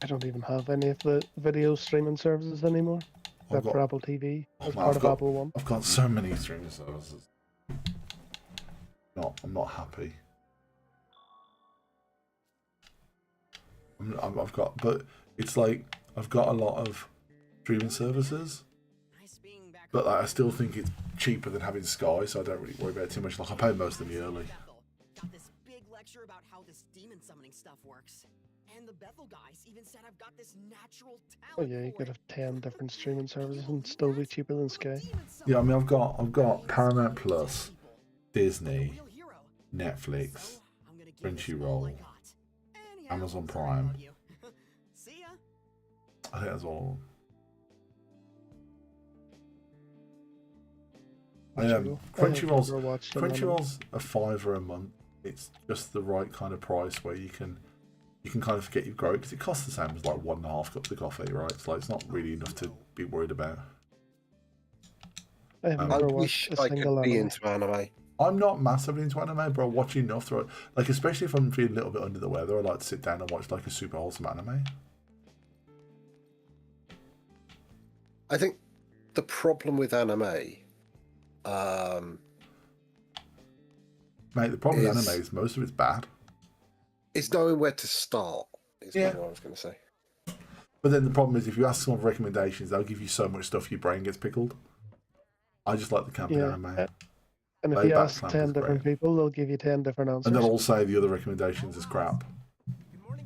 I don't even have any of the video streaming services anymore. I've Except got- for Apple TV as man, part of Apple One. I've got so many streaming services. I'm not happy. I've got, but it's like I've got a lot of streaming services, but like, I still think it's cheaper than having Sky, so I don't really worry about it too much. Like I pay most of them yearly. Got this big lecture about how this demon summoning stuff works. And the Bethel guys even said I've got this natural Oh talent. yeah, you could have 10 different streaming services and still be cheaper than Sky. Yeah, I mean I've got Paramount Plus, Disney, Netflix, Crunchyroll, Amazon Prime. See ya. I think that's all. Crunchyroll's a $5 a month. It's just the right kind of price where you can kind of forget you've grown because it costs the same as like 1.5 cups of coffee, right? It's like it's not really enough to be worried about. I have I never wish watched a I single could be anime. into anime. I'm not massively into anime, but I watch enough to like, especially if I'm feeling a little bit under the weather. I like to sit down and watch like a super wholesome anime. I think the problem with anime, Mate, the problem with is- anime is most of it's bad. is knowing where to start. Is Yeah. what I was going to say. But then the problem is if you ask someone for recommendations, they'll give you so much stuff your brain gets pickled. I just like the camping Yeah, anime. And if Layback you ask Clamp 10 is different great. people, they'll give you 10 different answers. And they'll all say the other recommendations is crap.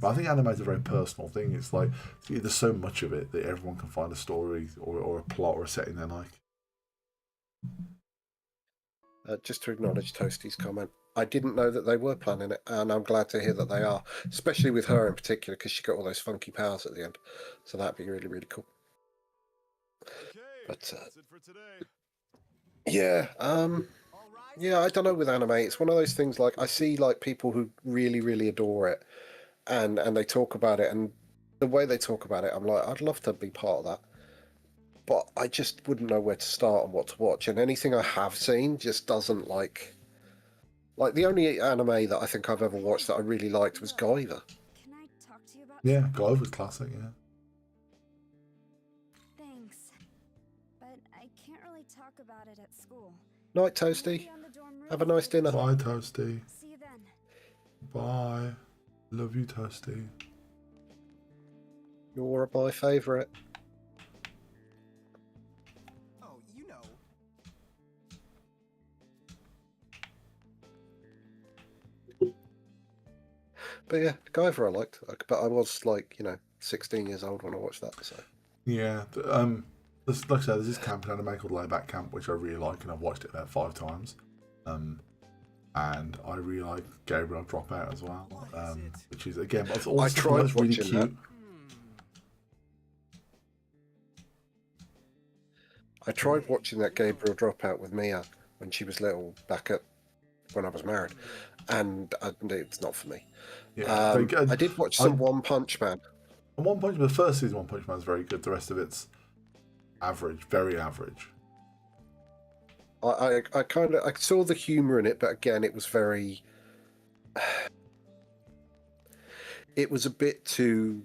But I think anime is a very personal thing. It's like there's so much of it that everyone can find a story or a plot or a setting they like. Just to acknowledge Toasty's comment, I didn't know that they were planning it, and I'm glad to hear that they are, especially with her in particular, because she got all those funky powers at the end. So that'd be really, really cool. But yeah, yeah, I don't know with anime. It's one of those things. Like I see like people who really, really adore it, and they talk about it, and the way they talk about it, I'm like, I'd love to be part of that. But I just wouldn't know where to start and what to watch. And anything I have seen just doesn't like the only anime that I think I've ever watched that I really liked was Guyver. Can I talk to you about Yeah, God was classic, yeah. Thanks. But I can't really talk about it at school. Night, Toasty. Have a nice dinner. Bye, Toasty. See you then. Bye. Love you, Toasty. You're my favourite. Oh, you know. But yeah, Guyver I liked. But I was like, 16 years old when I watched that. So Yeah, like I said, there's this camp in anime called Layback Camp, which I really like, and I've watched it about 5 times. And I really like Gabriel Dropout as well, which is again, but it's all I stuff tried that's really watching cute. that. I tried watching that Gabriel Dropout with Mia, when she was little, when I was married, and it's not for me. Yeah, I did watch some One Punch Man. The first season of One Punch Man is very good. The rest of it's average, very average. I saw the humor in it, but again, it was very. It was a bit too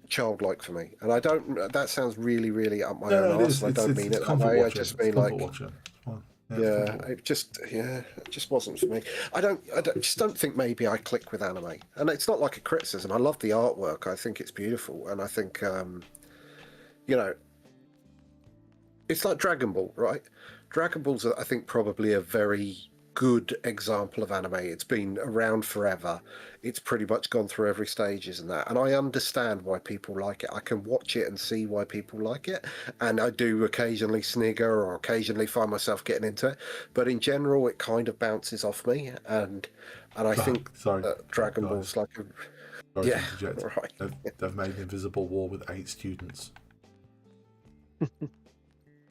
childlike for me, and I don't. That sounds really, really up my own arse. I don't mean it that way. I just mean like. It just wasn't for me. I just don't think maybe I click with anime, and it's not like a criticism. I love the artwork. I think it's beautiful, and I think it's like Dragon Ball, right? Dragon Ball's, I think, probably a very good example of anime. It's been around forever. It's pretty much gone through every stages and that. And I understand why people like it. I can watch it and see why people like it. And I do occasionally snigger or occasionally find myself getting into it. But in general, it kind of bounces off me. And I think Dragon Ball's like a... Sorry to interject. Right. They've made an invisible war with 8 students.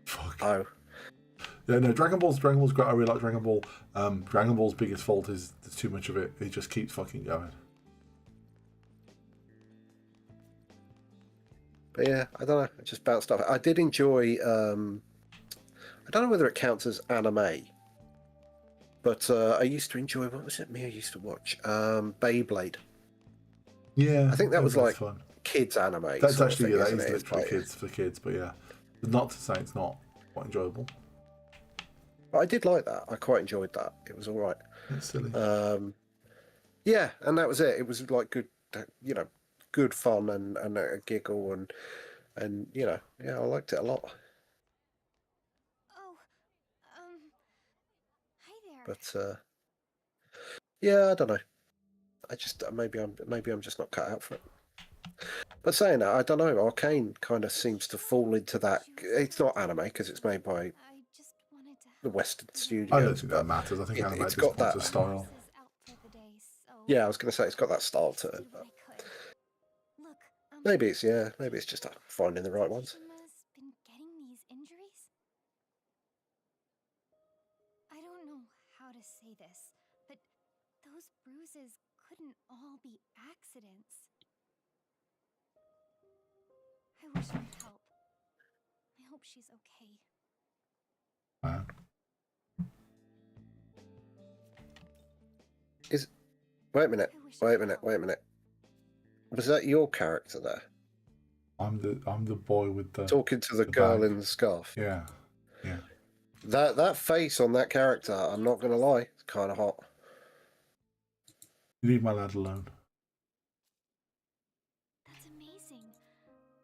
Fuck. Oh. Yeah, no, Dragon Ball's great. I really like Dragon Ball. Dragon Ball's biggest fault is there's too much of it. It just keeps fucking going. But yeah, I don't know. I just bounced off. I did enjoy. I don't know whether it counts as anime, but I used to enjoy. What was it? I used to watch Beyblade. Yeah, I think that was like fun. Kids anime. That's actually that is literally for kids. But yeah, not to say it's not quite enjoyable. But I did like that. I quite enjoyed that. It was all right. It's silly. Yeah, and that was it. It was like good fun and a giggle and yeah, I liked it a lot. Oh, hi there. But yeah, I don't know. I just maybe I'm just not cut out for it. But saying that, I don't know. Arcane kind of seems to fall into that. It's not anime because it's made by the Western studios. I don't think that matters. I think anime at this point is a style. Yeah, I was going to say it's got that style to it. But maybe it's just finding the right ones. Been getting these injuries? I don't know how to say this, but those bruises couldn't all be accidents. I wish I could help. I hope she's okay. Wait a minute. Was that your character there? I'm the boy with the talking to the girl bag. in the scarf. Yeah. That face on that character, I'm not gonna lie, it's kind of hot. You leave my lad alone. That's amazing.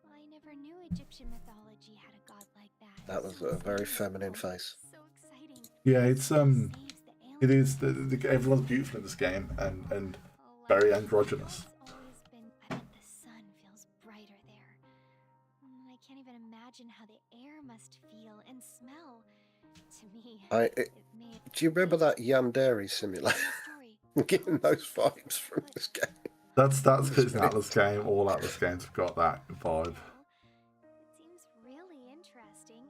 I never knew Egyptian mythology had a god like that. That was a very feminine face. So exciting. Yeah, it is. Everyone's beautiful in this game and very androgynous. I bet the sun feels brighter there. I can't even imagine how the air must feel and smell. To me, do you remember that Yandere simulator? I'm getting those vibes from this game. That's because it's an Atlas game. All Atlas games have got that vibe. It seems really interesting.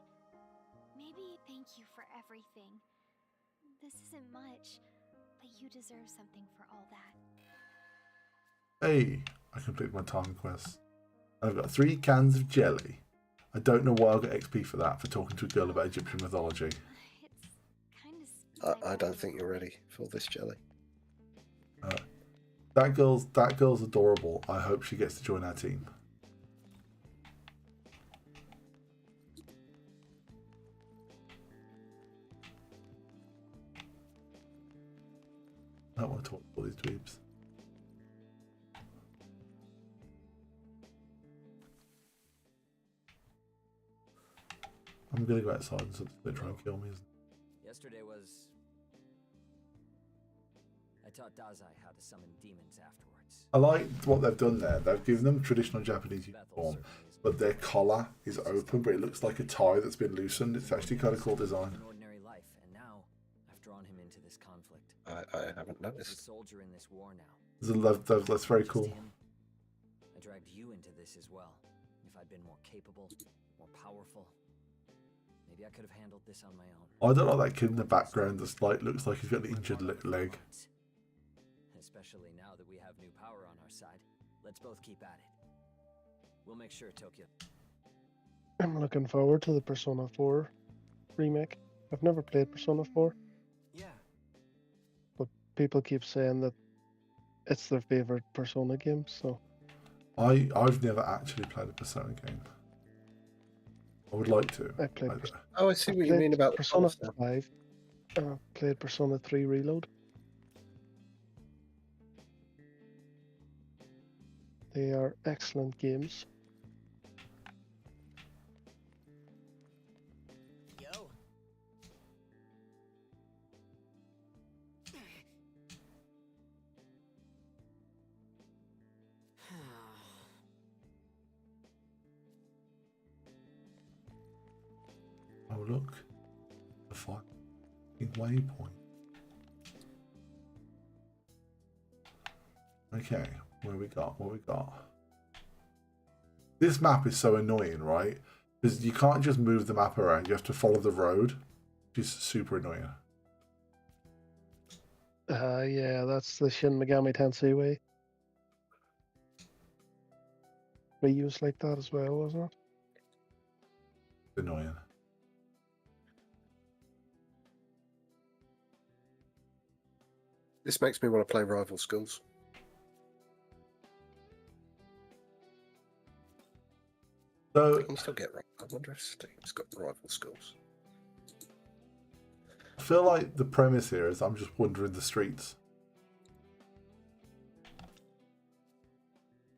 Maybe thank you for everything. This isn't much, but you deserve something for all that. Hey, I completed my time quest. I've got 3 cans of jelly. I don't know why I'll get XP for that, for talking to a girl about Egyptian mythology. I don't think you're ready for this jelly. That girl's adorable. I hope she gets to join our team. I don't want to talk to all these dweebs. I'm gonna go outside and so they try and kill me. Yesterday was... I taught Dazai how to summon demons afterwards. I like what they've done there. They've given them traditional Japanese uniform, but their collar is open, but it looks like a tie that's been loosened. It's actually kind of cool design. An ordinary life, and now I've drawn him into this conflict. I haven't noticed. He's a soldier in this war now. That's very cool. I dragged you into this as well. If I'd been more capable, more powerful, Maybe I could have handled this on my own. I don't like that kid in the background that's like looks like he's got an injured leg. Especially now that we have new power on our side. Let's both keep at it. We'll make sure Tokyo. I'm looking forward to the Persona 4 remake. I've never played Persona 4. Yeah. But people keep saying that it's their favorite Persona game, so I've never actually played a Persona game. I would like to. I played. Oh, I see what you mean about Persona the 5. Played Persona 3 Reload. They are excellent games. Yo. Oh look, the fucking waypoint. Okay, what we got? What we got? This map is so annoying, right? Because you can't just move the map around. You have to follow the road, which is super annoying. Yeah, that's the Shin Megami Tensai way. Reused like that as well, wasn't it? Annoying. This makes me want to play Rival Schools. So You can still get. I wonder if Steam's got Rival Schools. I feel like the premise here is I'm just wandering the streets.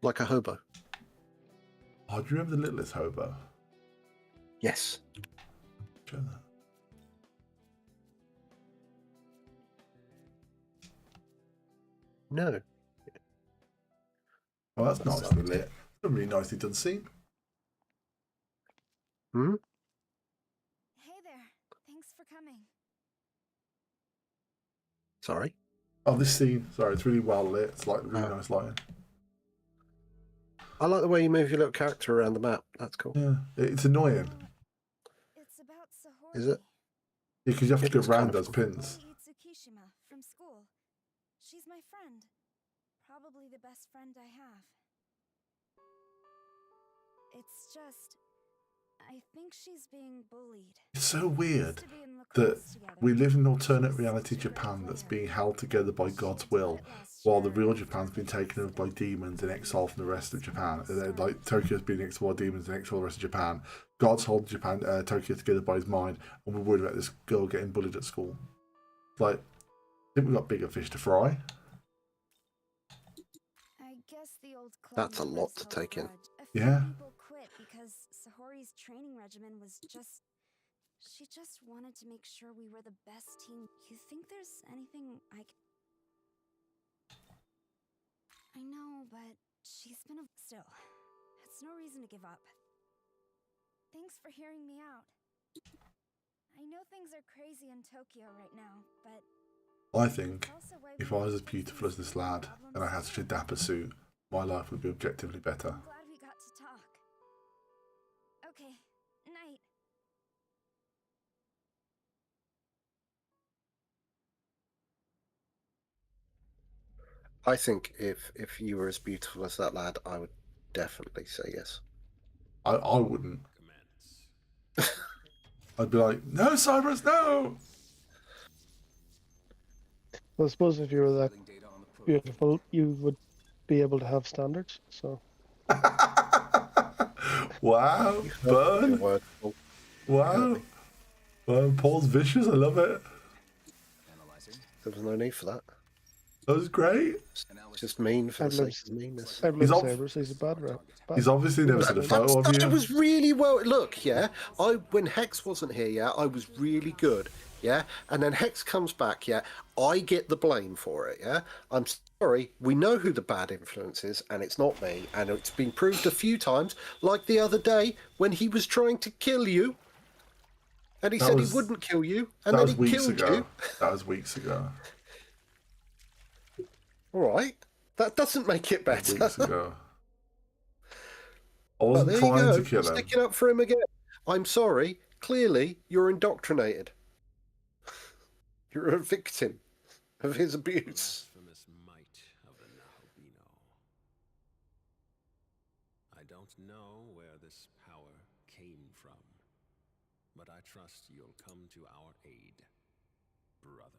Like a hobo. Oh, do you remember the Littlest Hobo? Yes. Show that. No. Oh, that's nicely lit. That's a really nicely done scene. Hmm? Hey there. Thanks for coming. Sorry. Oh, this scene. Sorry, it's really well lit. It's like really nice lighting. I like the way you move your little character around the map. That's cool. Yeah, it's annoying. It's about Sahori. Is it? Yeah, because you have to It get is round kind of those cool. pins. Tsukishima from school. She's my friend. Probably the best friend I have. It's just, I think she's being bullied. It's so weird Used to be in that lacrosse together. we live in an alternate reality Japan that's being held together by God's will, while the real Japan's been taken over by demons and exiled from the rest of Japan. And then, like Tokyo's been exiled by demons and exiled the rest of Japan. God's holding Japan, Tokyo together by his mind, and we're worried about this girl getting bullied at school. Like, I think we've got bigger fish to fry. I guess the old club That's a lot members to held take in. grudge. A few Yeah. people quit because Sahori's training regimen was just. She just wanted to make sure we were the best team. You think there's anything I can. I know, but she's been a. Still, it's no reason to give up. Thanks for hearing me out. I know things are crazy in Tokyo right now, but. I think it's also why if we I was as face beautiful as this some lad and I had problems such a dapper suit, my life would be objectively better. I'm glad we got to talk. Okay, night. I think if you were as beautiful as that lad, I would definitely say yes. I wouldn't. I'd be like, no, Cyberus, no! Well, I suppose if you were that beautiful, you would be able to have standards. So. Wow, burn! Wow. Paul's vicious, I love it. There was no need for that. That was great. It's just mean for the sake of meanness. I've He's lived ob- Cyberus, he's a bad rep. He's obviously never seen a photo of That you. was really well. Look, yeah. When Hex wasn't here, yeah, I was really good, yeah. And then Hex comes back, yeah. I get the blame for it, yeah. I'm sorry. We know who the bad influence is, and it's not me. And it's been proved a few times, like the other day when he was trying to kill you, and he said he wouldn't kill you, and That then was he weeks killed ago. you. That was weeks ago. All right, that doesn't make it better. Weeks ago. I But wasn't there trying you go. to kill him. Sticking up for him again. I'm sorry. Clearly, you're indoctrinated. You're a victim of his abuse. Blasphemous might of the Nahobino. I don't know where this power came from, but I trust you'll come to our aid, brother.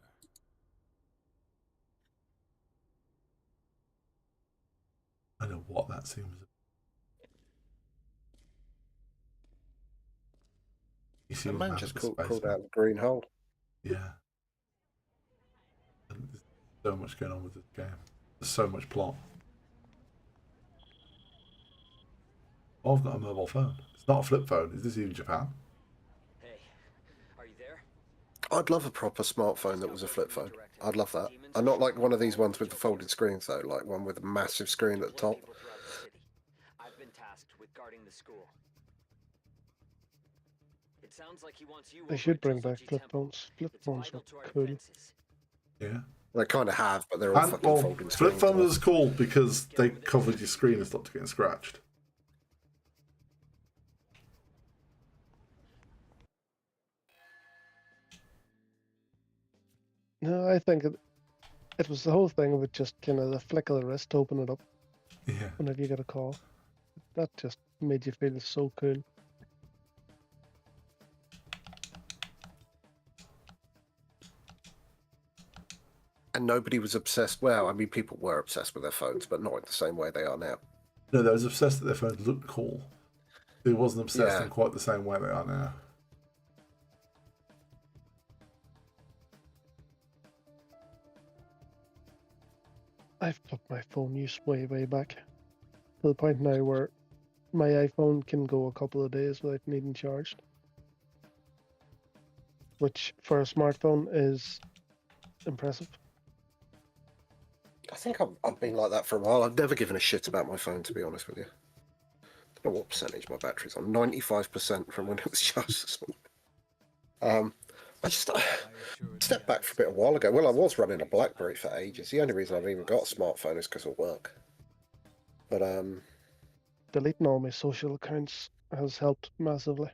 I don't know what that scene was. The man just crawled out of the green hole. Yeah. And there's so much going on with this game. There's so much plot. Oh, I've got a mobile phone. It's not a flip phone. Is this even Japan? Hey, are you there? I'd love a proper smartphone that was a flip phone. I'd love that. I'm not like one of these ones with the folded screens though, like one with a massive screen at the top. I've been tasked with guarding the school. It sounds like he wants you. They should bring back flip phones. Flip phones are cool. Yeah. They kind of have, but they're all fucking folding screens. Flip phone was cool because they covered your screen and stopped getting scratched. No, I think it was the whole thing with just kind of the flick of the wrist to open it up. Yeah. Whenever you get a call. That just made you feel so cool. And nobody was obsessed. Well, I mean, people were obsessed with their phones, but not in the same way they are now. No, they was obsessed that their phones looked cool. They wasn't obsessed in quite the same way they are now. I've put my phone use way back. To the point now where my iPhone can go a couple of days without needing charged. Which, for a smartphone, is impressive. I think I've been like that for a while. I've never given a shit about my phone, to be honest with you. I don't know what percentage my battery's on. 95% from when it was charged this morning. I just stepped back for a bit a while ago. Well, I was running a BlackBerry for ages. The only reason I've even got a smartphone is because of work. But deleting all my social accounts has helped massively.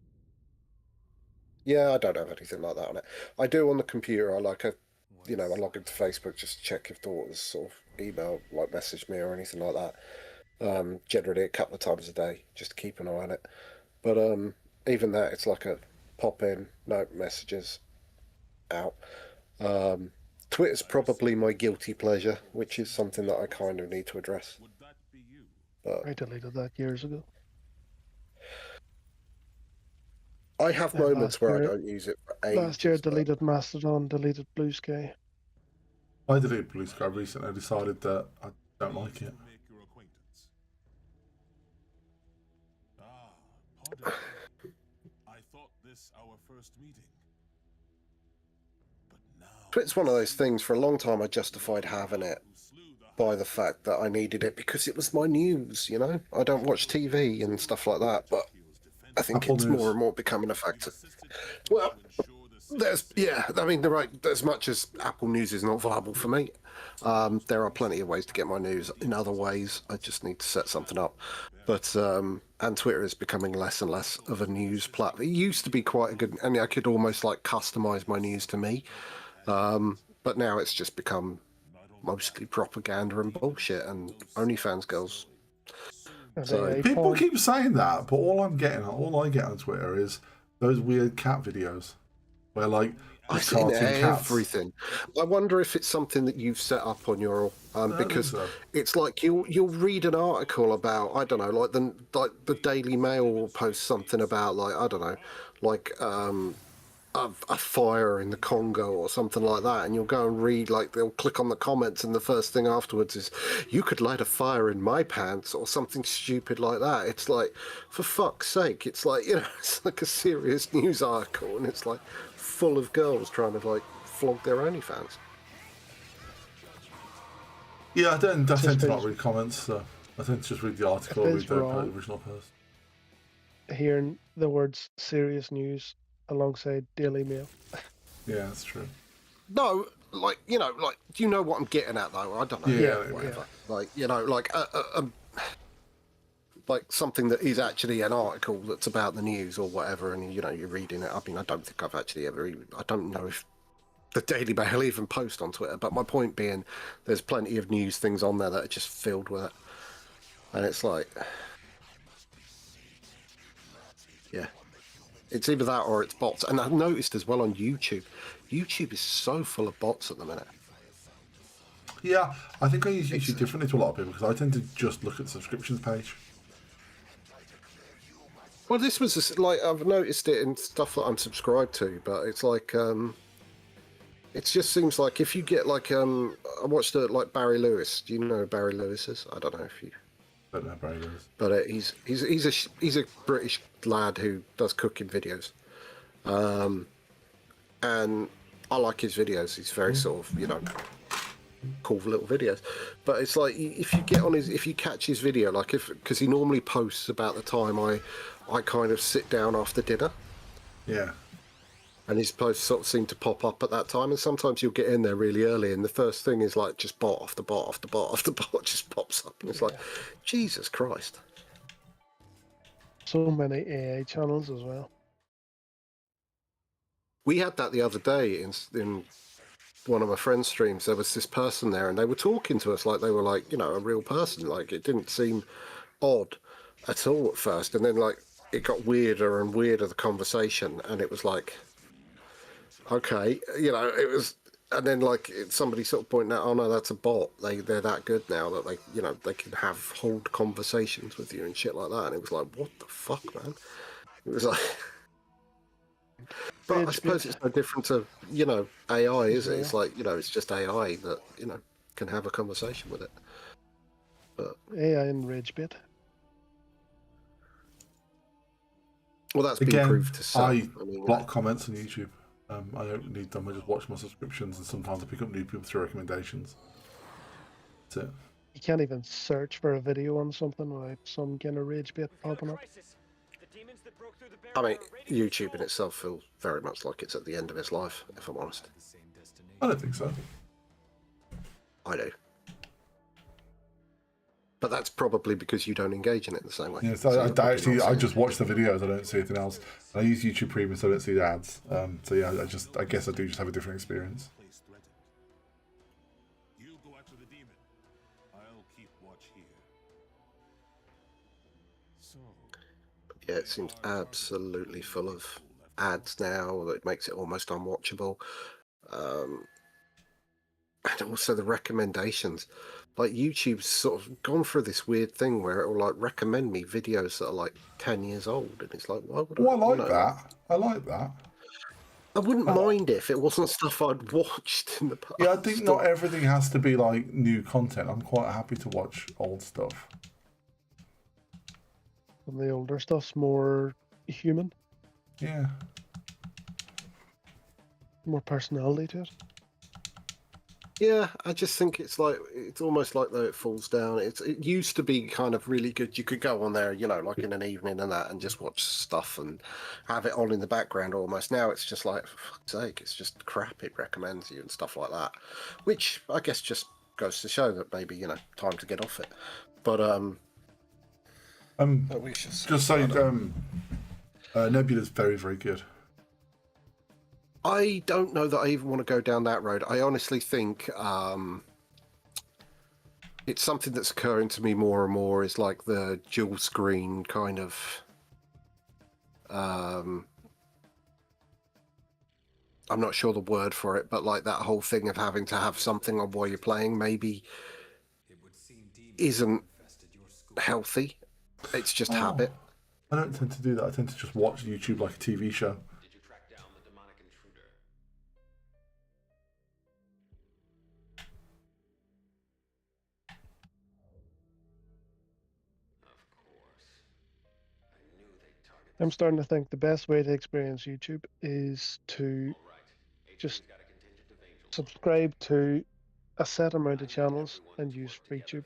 Yeah, I don't have anything like that on it. I do on the computer. I log into Facebook just to check if daughters sort of email, like message me or anything like that. Generally a couple of times a day, just to keep an eye on it. But even that, it's like a pop in, no messages, out. Twitter's probably my guilty pleasure, which is something that I kind of need to address. But I deleted that years ago. I have moments where I don't use it for ages. Last year I deleted Mastodon, deleted Blue Sky. I deleted Blue Sky recently. I decided that I don't like it. I thought this our first meeting. Twitter's one of those things. For a long time I justified having it by the fact that I needed it because it was my news, you know? I don't watch TV and stuff like that, but I think it's more and more becoming a factor. Well, I mean, as much as Apple News is not viable for me, there are plenty of ways to get my news in other ways. I just need to set something up. But, and Twitter is becoming less and less of a news platform. It used to be quite a good, and I could almost like customize my news to me. But now it's just become mostly propaganda and bullshit and OnlyFans girls. So people keep saying that, but all I get on Twitter is those weird cat videos where I've seen everything. I wonder if it's something that you've set up on your because it's like you'll read an article about, I don't know, like the Daily Mail will post something about a fire in the Congo or something like that, and you'll go and read, they'll click on the comments and the first thing afterwards is, you could light a fire in my pants, or something stupid like that. It's like, for fuck's sake, it's like, it's like a serious news article and it's like full of girls trying to flog their OnlyFans. Yeah, I tend to not read comments, so I tend to just read the article, read the original post. Hearing the words serious news alongside Daily Mail. Yeah, that's true. No, do you know what I'm getting at though? I don't know. Yeah, whatever. like something that is actually an article that's about the news or whatever, and you're reading it. I mean, I don't think I've actually I don't know if the Daily Mail even post on Twitter, but my point being, there's plenty of news things on there that are just filled with it, and it's like, yeah, it's either that or it's bots. And I've noticed as well on YouTube is so full of bots at the minute. Yeah, I think I use YouTube differently to a lot of people because I tend to just look at the subscriptions page. Well, this was like, I've noticed it in stuff that I'm subscribed to, but it's like, it just seems like if you get like, I watched like Barry Lewis. Do you know who Barry Lewis is? I don't know if you. I don't know Barry Lewis. But he's a British lad who does cooking videos, and I like his videos. He's very sort of cool little videos. But it's like if you catch his video, like because he normally posts about the time I kind of sit down after dinner. Yeah. And his posts sort of seem to pop up at that time, and sometimes you'll get in there really early, and the first thing is like just bot after bot after bot after bot just pops up, and it's like, Jesus Christ. So many AI channels as well. We had that the other day in one of my friends' streams. There was this person there, and they were talking to us like they were like, a real person. Like it didn't seem odd at all at first, and then like it got weirder and weirder, the conversation, and it was like, okay, it was, and then like somebody sort of pointed out, oh no, that's a bot. They're that good now that they can hold conversations with you and shit like that. And it was like, what the fuck, man? It was like, but I suppose it's no different to AI, is it? It's like it's just AI that can have a conversation with it. But AI and RageBait. Well, that's been proved to some. I block comments on YouTube. I don't need them. I just watch my subscriptions, and sometimes I pick up new people through recommendations. That's it. You can't even search for a video on something without some kind of RageBait popping up. I mean, YouTube in itself feels very much like it's at the end of its life, if I'm honest. I don't think so. I do. But that's probably because you don't engage in it the same way. Yeah, so I just watch the videos. I don't see anything else. I use YouTube Premium, so I don't see the ads. So yeah, I guess I do just have a different experience. You go after the demon. I'll keep watch here. So, yeah, it seems absolutely full of ads now. That makes it almost unwatchable. And also the recommendations. Like YouTube's sort of gone through this weird thing where it will like recommend me videos that are like 10 years old, and it's like, why would I like that? I like that. I wouldn't mind if it wasn't stuff I'd watched in the past. Yeah, I think not everything has to be like new content. I'm quite happy to watch old stuff. And the older stuff's more human. Yeah. More personality to it. Yeah, I just think it's almost like though it falls down. It used to be kind of really good. You could go on there, like in an evening and that, and just watch stuff and have it on in the background almost. Now it's just like, for fuck's sake, it's just crap it recommends you and stuff like that, which I guess just goes to show that maybe time to get off it. But just say Nebula's very, very good. I don't know that I even want to go down that road. I honestly think it's something that's occurring to me more and more is like the dual screen kind of... I'm not sure the word for it, but like that whole thing of having to have something on while you're playing maybe isn't healthy. It's just habit. I don't tend to do that. I tend to just watch YouTube like a TV show. I'm starting to think the best way to experience YouTube is to just subscribe to a set amount of channels and use FreeTube.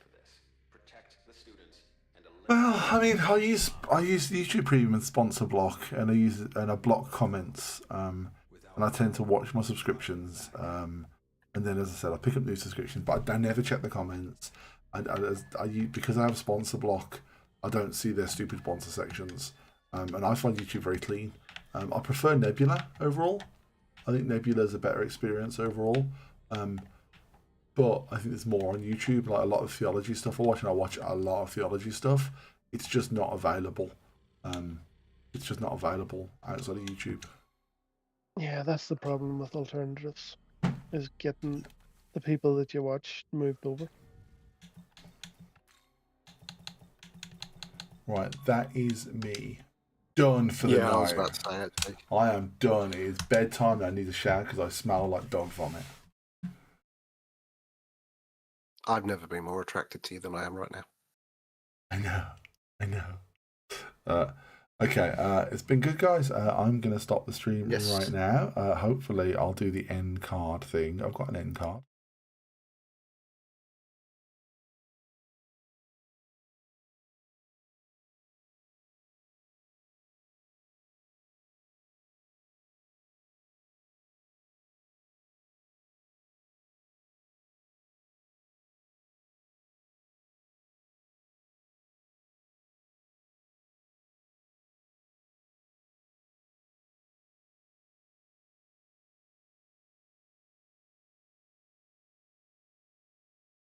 Well, I mean, I use YouTube Premium and sponsor block, and I block comments, and I tend to watch my subscriptions, and then as I said, I pick up new subscriptions, but I never check the comments. Because I have sponsor block, I don't see their stupid sponsor sections. And I find YouTube very clean. I prefer Nebula overall. I think Nebula is a better experience overall. But I think there's more on YouTube, like a lot of theology stuff I watch, and I watch a lot of theology stuff. It's just not available. It's just not available outside of YouTube. Yeah, that's the problem with alternatives, is getting the people that you watch moved over. Right, that is me. Done for the night. I was about to say, actually. I am done. It is bedtime. I need a shower because I smell like dog vomit. I've never been more attracted to you than I am right now. I know. Okay, it's been good, guys. I'm going to stop the stream right now. Hopefully, I'll do the end card thing. I've got an end card.